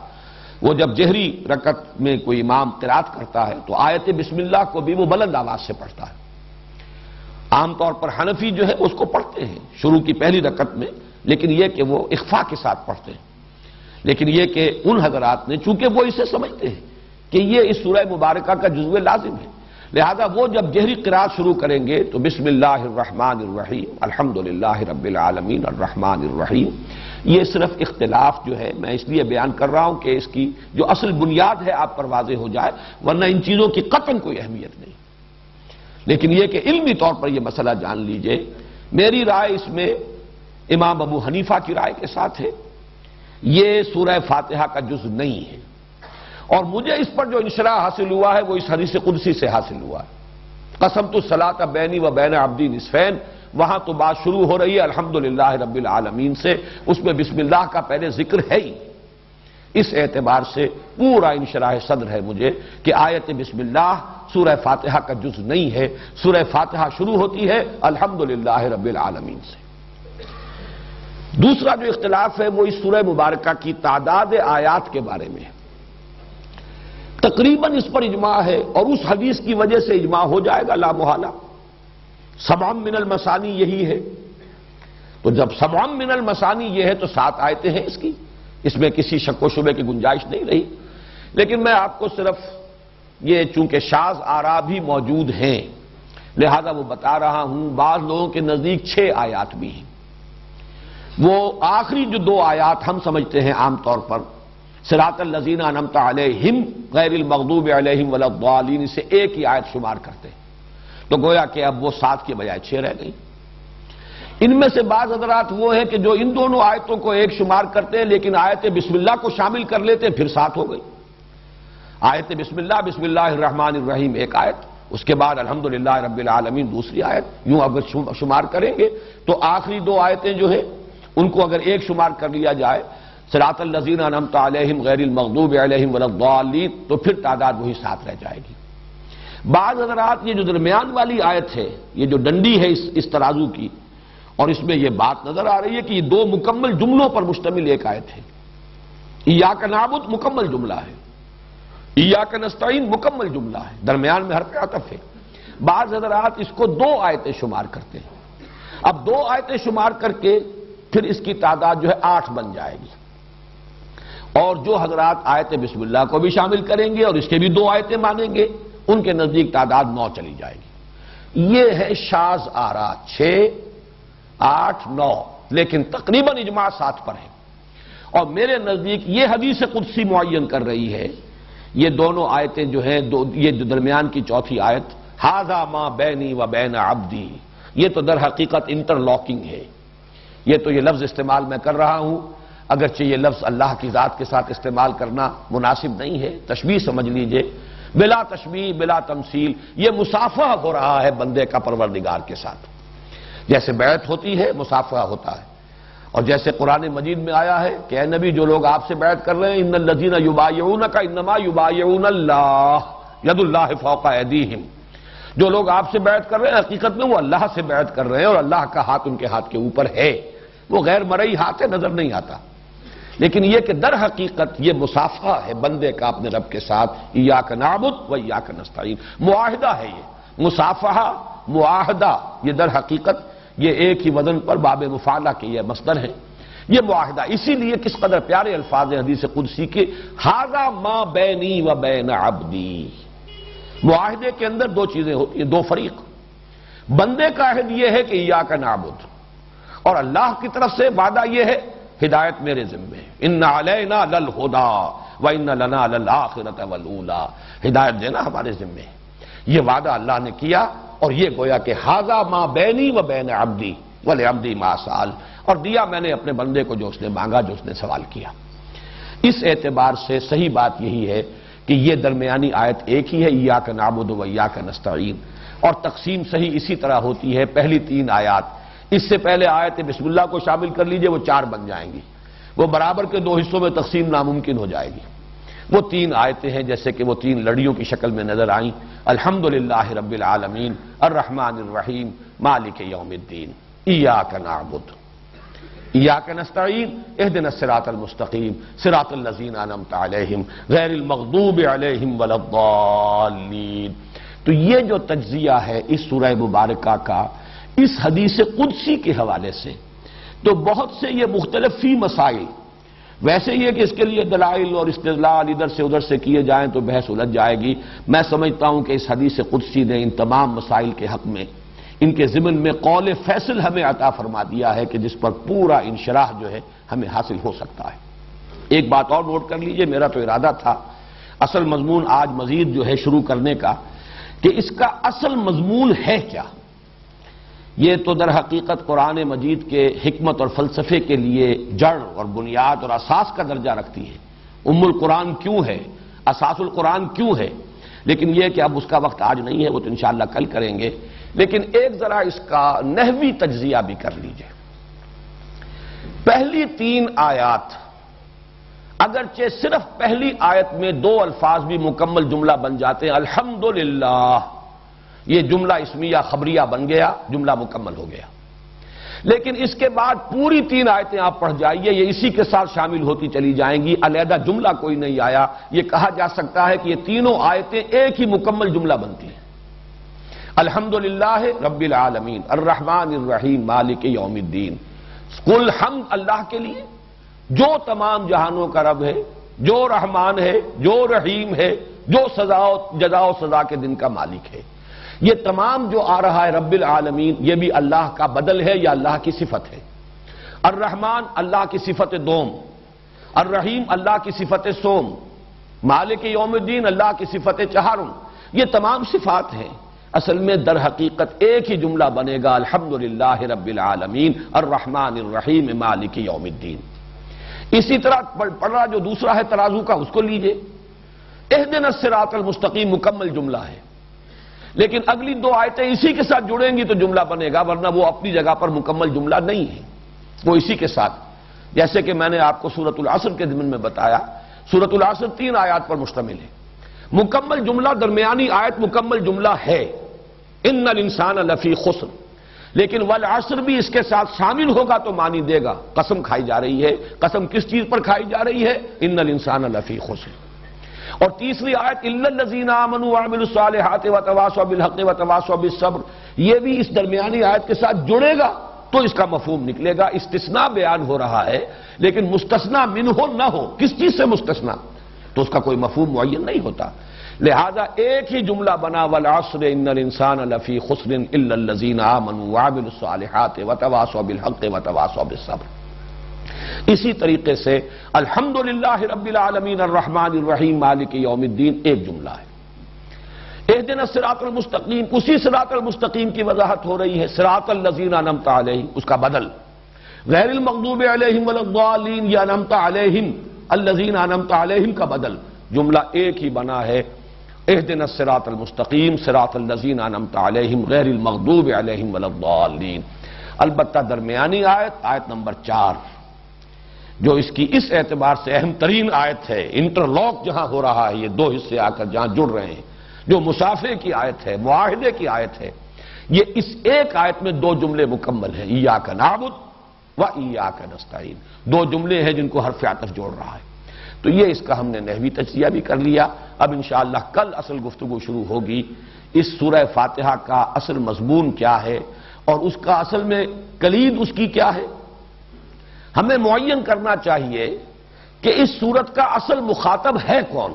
وہ جب جہری رکعت میں کوئی امام قرات کرتا ہے تو آیت بسم اللہ کو بھی وہ بلند آواز سے پڑھتا ہے۔ عام طور پر حنفی جو ہے اس کو پڑھتے ہیں شروع کی پہلی رکعت میں، لیکن یہ کہ وہ اخفا کے ساتھ پڑھتے ہیں، لیکن یہ کہ ان حضرات نے چونکہ وہ اسے سمجھتے ہیں کہ یہ اس سورہ مبارکہ کا جزو لازم ہے، لہذا وہ جب جہری قرات شروع کریں گے تو بسم اللہ الرحمن الرحیم الحمدللہ رب العالمین الرحمن الرحیم، یہ صرف اختلاف جو ہے میں اس لیے بیان کر رہا ہوں کہ اس کی جو اصل بنیاد ہے آپ پر واضح ہو جائے، ورنہ ان چیزوں کی قطعاً کوئی اہمیت نہیں، لیکن یہ کہ علمی طور پر یہ مسئلہ جان لیجئے، میری رائے اس میں امام ابو حنیفہ کی رائے کے ساتھ ہے، یہ سورہ فاتحہ کا جز نہیں ہے، اور مجھے اس پر جو انشراح حاصل ہوا ہے وہ اس حدیث قدسی سے حاصل ہوا ہے، قسمت الصلاۃ بینی و بین عبدی نصفین، وہاں تو بات شروع ہو رہی ہے الحمدللہ رب العالمین سے، اس میں بسم اللہ کا پہلے ذکر ہے ہی، اس اعتبار سے پورا انشراح صدر ہے مجھے کہ آیت بسم اللہ سورہ فاتحہ کا جز نہیں ہے، سورہ فاتحہ شروع ہوتی ہے الحمدللہ رب العالمین سے۔ دوسرا جو اختلاف ہے وہ اس سورہ مبارکہ کی تعداد آیات کے بارے میں ہے، تقریباً اس پر اجماع ہے اور اس حدیث کی وجہ سے اجماع ہو جائے گا لا محالہ، سبع من المثانی یہی ہے، تو جب سبع من المثانی یہ ہے تو 7 آیتیں ہیں اس میں کسی شک و شبے کی گنجائش نہیں رہی، لیکن میں آپ کو صرف یہ چونکہ شاذ آراء بھی موجود ہیں لہذا وہ بتا رہا ہوں، بعض لوگوں کے نزدیک 6 آیات بھی ہیں، وہ آخری جو 2 آیات ہم سمجھتے ہیں عام طور پر صراط الذین انعمت علیہم غیر المغضوب علیہم ولا الضالین سے ایک ہی آیت شمار کرتے ہیں، تو گویا کہ اب وہ 7 کے بجائے 6 رہ گئی۔ ان میں سے بعض حضرات وہ ہیں کہ جو ان دونوں آیتوں کو ایک شمار کرتے ہیں لیکن آیت بسم اللہ کو شامل کر لیتے ہیں، پھر 7 ہو گئی، آیت بسم اللہ الرحمن الرحیم ایک آیت، اس کے بعد الحمدللہ رب العالمین دوسری آیت، یوں اگر شمار کریں گے تو آخری 2 آیتیں جو ہیں ان کو اگر ایک شمار کر لیا جائے صراط الذین انعمت علیہم غیر المغضوب علیہم ولا الضالین، تو پھر تعداد وہی 7 رہ جائے گی۔ بعض حضرات یہ جو درمیان والی آیت ہے، یہ جو ڈنڈی ہے اس ترازو کی، اور اس میں یہ بات نظر آ رہی ہے کہ یہ 2 مکمل جملوں پر مشتمل ایک آیت ہے، ایاک نعبد مکمل جملہ ہے، ایاک نستعین مکمل جملہ ہے، درمیان میں حرف عطف ہے، بعض حضرات اس کو 2 آیتیں شمار کرتے ہیں، اب 2 آیتیں شمار کر کے پھر اس کی تعداد جو ہے 8 بن جائے گی، اور جو حضرات آیت بسم اللہ کو بھی شامل کریں گے اور اس کے بھی 2 آیتیں مانیں گے ان کے نزدیک تعداد 9 چلی جائے گی۔ یہ ہے شاذ آراء، 6 8 9، لیکن تقریباً اجماع ساتھ پر ہے۔ اور میرے نزدیک یہ حدیث قدسی معین کر رہی ہے، یہ دونوں آیتیں جو ہیں، یہ جو درمیان کی چوتھی آیت ھذا ما بینی و بین عبدی، یہ تو در حقیقت انٹر لاکنگ ہے۔ یہ تو یہ لفظ استعمال میں کر رہا ہوں، اگرچہ یہ لفظ اللہ کی ذات کے ساتھ استعمال کرنا مناسب نہیں ہے، تشبیہ سمجھ لیجئے، بلا تشبیہ بلا تمثیل، یہ مصافحہ ہو رہا ہے بندے کا پروردگار کے ساتھ۔ جیسے بیعت ہوتی ہے مصافحہ ہوتا ہے، اور جیسے قرآن مجید میں آیا ہے کہ اے نبی جو لوگ آپ سے بیعت کر رہے ہیں ان الذین یبایعونک انما یبایعون اللہ ید اللہ فوق ایدیہم، جو لوگ آپ سے بیعت کر رہے ہیں حقیقت میں وہ اللہ سے بیعت کر رہے ہیں اور اللہ کا ہاتھ ان کے ہاتھ کے اوپر ہے، وہ غیر مرئی ہاتھ ہے، نظر نہیں آتا، لیکن یہ کہ در حقیقت یہ مصافحہ ہے بندے کا اپنے رب کے ساتھ، ایاک نعبد و ایاک نستعین، معاہدہ ہے یہ، مصافحہ معاہدہ، یہ در حقیقت یہ ایک ہی وزن پر باب مفعلہ کے یہ مصدر ہے، یہ معاہدہ۔ اسی لیے کس قدر پیارے الفاظ ہیں حدیث قدسی کے، ھذا ما بینی و بین عبدی۔ معاہدے کے اندر دو چیزیں ہوتی ہیں، دو فریق، بندے کا عہد یہ ہے کہ ایاک نعبد، اور اللہ کی طرف سے وعدہ یہ ہے ہدایت میرے ذمہ ہے، ان علینا للہدی وان لنا للآخرۃ والاولی، ہدایت دینا ہمارے ذمہ ہے، یہ وعدہ اللہ نے کیا، اور یہ گویا کہ ھذا ما بینی و بین عبدی ولعبدی ما سأل، اور دیا میں نے اپنے بندے کو جو اس نے مانگا، جو اس نے سوال کیا۔ اس اعتبار سے صحیح بات یہی ہے کہ یہ درمیانی آیت ایک ہی ہے، ایاک نعبد و ایاک نستعین، اور تقسیم صحیح اسی طرح ہوتی ہے، پہلی تین آیات، اس سے پہلے آیت بسم اللہ کو شامل کر لیجئے، وہ 4 بن جائیں گی، وہ برابر کے 2 حصوں میں تقسیم ناممکن ہو جائے گی۔ وہ 3 آیتیں ہیں جیسے کہ وہ 3 لڑیوں کی شکل میں نظر آئیں، الحمدللہ رب العالمین الرحمن الرحیم مالک یوم الدین، ایاک نعبد ایاک نستعین اہدنا الصراط المستقیم صراط الذین انعمت علیہم غیر المغضوب علیہم ولا الضالین۔ تو یہ جو تجزیہ ہے اس سورہ مبارکہ کا اس حدیث قدسی کے حوالے سے، تو بہت سے یہ مختلف فی مسائل، ویسے یہ کہ اس کے لیے دلائل اور استدلال ادھر سے ادھر سے کیے جائیں تو بحث الجھ جائے گی، میں سمجھتا ہوں کہ اس حدیث قدسی نے ان تمام مسائل کے حق میں، ان کے ضمن میں قول فیصل ہمیں عطا فرما دیا ہے کہ جس پر پورا انشراح جو ہے ہمیں حاصل ہو سکتا ہے۔ ایک بات اور نوٹ کر لیجئے، میرا تو ارادہ تھا اصل مضمون آج مزید جو ہے شروع کرنے کا، کہ اس کا اصل مضمون ہے کیا۔ یہ تو در حقیقت قرآن مجید کے حکمت اور فلسفے کے لیے جڑ اور بنیاد اور اساس کا درجہ رکھتی ہے، ام القرآن کیوں ہے، اساس القرآن کیوں ہے، لیکن یہ کہ اب اس کا وقت آج نہیں ہے، وہ تو انشاءاللہ کل کریں گے، لیکن ایک ذرا اس کا نحوی تجزیہ بھی کر لیجئے۔ پہلی 3 آیات، اگرچہ صرف پہلی آیت میں 2 الفاظ بھی مکمل جملہ بن جاتے ہیں، الحمدللہ، یہ جملہ اسمیہ خبریہ بن گیا، جملہ مکمل ہو گیا، لیکن اس کے بعد پوری 3 آیتیں آپ پڑھ جائیے، یہ اسی کے ساتھ شامل ہوتی چلی جائیں گی، علیحدہ جملہ کوئی نہیں آیا، یہ کہا جا سکتا ہے کہ یہ تینوں آیتیں ایک ہی مکمل جملہ بنتی ہیں۔ الحمدللہ رب العالمین الرحمن الرحیم مالک یوم الدین، کل حمد اللہ کے لیے جو تمام جہانوں کا رب ہے، جو رحمان ہے، جو رحیم ہے، جو جزا و سزا کے دن کا مالک ہے۔ یہ تمام جو آ رہا ہے رب العالمین، یہ بھی اللہ کا بدل ہے یا اللہ کی صفت ہے۔ الرحمن اللہ کی صفت دوم، الرحیم اللہ کی صفت سوم، مالک یوم الدین اللہ کی صفت چہارم، یہ تمام صفات ہیں۔ اصل میں در حقیقت ایک ہی جملہ بنے گا، الحمدللہ رب العالمین الرحمن الرحیم مالک یوم الدین۔ اسی طرح پڑھ رہا جو دوسرا ہے ترازو کا، اس کو لیجئے، اہدنا الصراط المستقیم مکمل جملہ ہے، لیکن اگلی 2 آیتیں اسی کے ساتھ جڑیں گی تو جملہ بنے گا، ورنہ وہ اپنی جگہ پر مکمل جملہ نہیں ہے، وہ اسی کے ساتھ، جیسے کہ میں نے آپ کو سورۃ العصر کے ضمن میں بتایا، سورۃ العصر 3 آیات پر مشتمل ہے، مکمل جملہ درمیانی آیت مکمل جملہ ہے، ان الانسان لفی خسر، لیکن والعصر بھی اس کے ساتھ شامل ہوگا تو معنی دے گا، قسم کھائی جا رہی ہے، قسم کس چیز پر کھائی جا رہی ہے، ان الانسان لفی خسر۔ اور تیسری آیت الا الذین آمنوا وعملوا الصالحات وتواصوا بالحق وتواصوا بالصبر، یہ بھی اس درمیانی آیت کے ساتھ جڑے گا تو اس کا مفہوم نکلے گا۔ استثناء بیان ہو رہا ہے لیکن مستثنیٰ منہ نہ ہو، کس چیز سے مستثنیٰ؟ تو اس کا کوئی مفہوم معین نہیں ہوتا. لہذا ایک ہی جملہ بنا والعصر ان الانسان لفی خسر الا الذین آمنوا وعملوا الصالحات وتواصوا بالحق وتواصوا بالصبر. اسی طریقے سے الحمدللہ رب العالمین الرحمن الرحیم مالک یوم الدین ایک جملہ ہے. اہدنا الصراط المستقیم، اسی صراط المستقیم کی وضاحت ہو رہی ہے. صراط الذین انعمت علیہم اس کا بدل، غیر المغضوب علیہم ولا الضالین یا انعمت علیہم الذین انعمت علیہم کا بدل. جملہ ایک ہی بنا ہے اہدنا الصراط المستقیم صراط الذین انعمت علیہم غیر المغضوب علیہم ولا الضالین. البتہ درمیانی آیت نمبر 4 جو اس کی اس اعتبار سے اہم ترین آیت ہے، انٹرلاک جہاں ہو رہا ہے، یہ دو حصے آ کر جہاں جڑ رہے ہیں، جو مصافحے کی آیت ہے، معاہدے کی آیت ہے، یہ اس ایک آیت میں دو جملے مکمل ہیں. ایاک نعبد و ایاک نستعین، دو جملے ہیں جن کو حرف عطف جوڑ رہا ہے. تو یہ اس کا ہم نے نحوی تجزیہ بھی کر لیا. اب انشاءاللہ کل اصل گفتگو شروع ہوگی. اس سورہ فاتحہ کا اصل مضمون کیا ہے اور اس کا اصل میں کلید اس کی کیا ہے. ہمیں معین کرنا چاہیے کہ اس سورت کا اصل مخاطب ہے کون،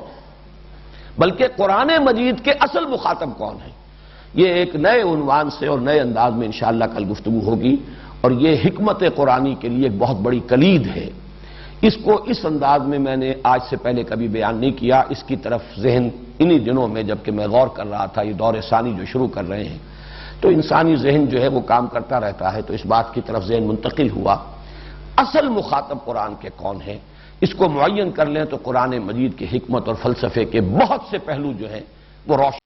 بلکہ قرآن مجید کے اصل مخاطب کون ہے. یہ ایک نئے عنوان سے اور نئے انداز میں انشاءاللہ کل گفتگو ہوگی، اور یہ حکمت قرآنی کے لیے ایک بہت بڑی کلید ہے. اس کو اس انداز میں میں نے آج سے پہلے کبھی بیان نہیں کیا. اس کی طرف ذہن انہی دنوں میں جبکہ میں غور کر رہا تھا، یہ دور ثانی جو شروع کر رہے ہیں، تو انسانی ذہن جو ہے وہ کام کرتا رہتا ہے، تو اس بات کی طرف ذہن منتقل ہوا اصل مخاطب قرآن کے کون ہیں. اس کو معین کر لیں تو قرآن مجید کی حکمت اور فلسفے کے بہت سے پہلو جو ہیں وہ روشن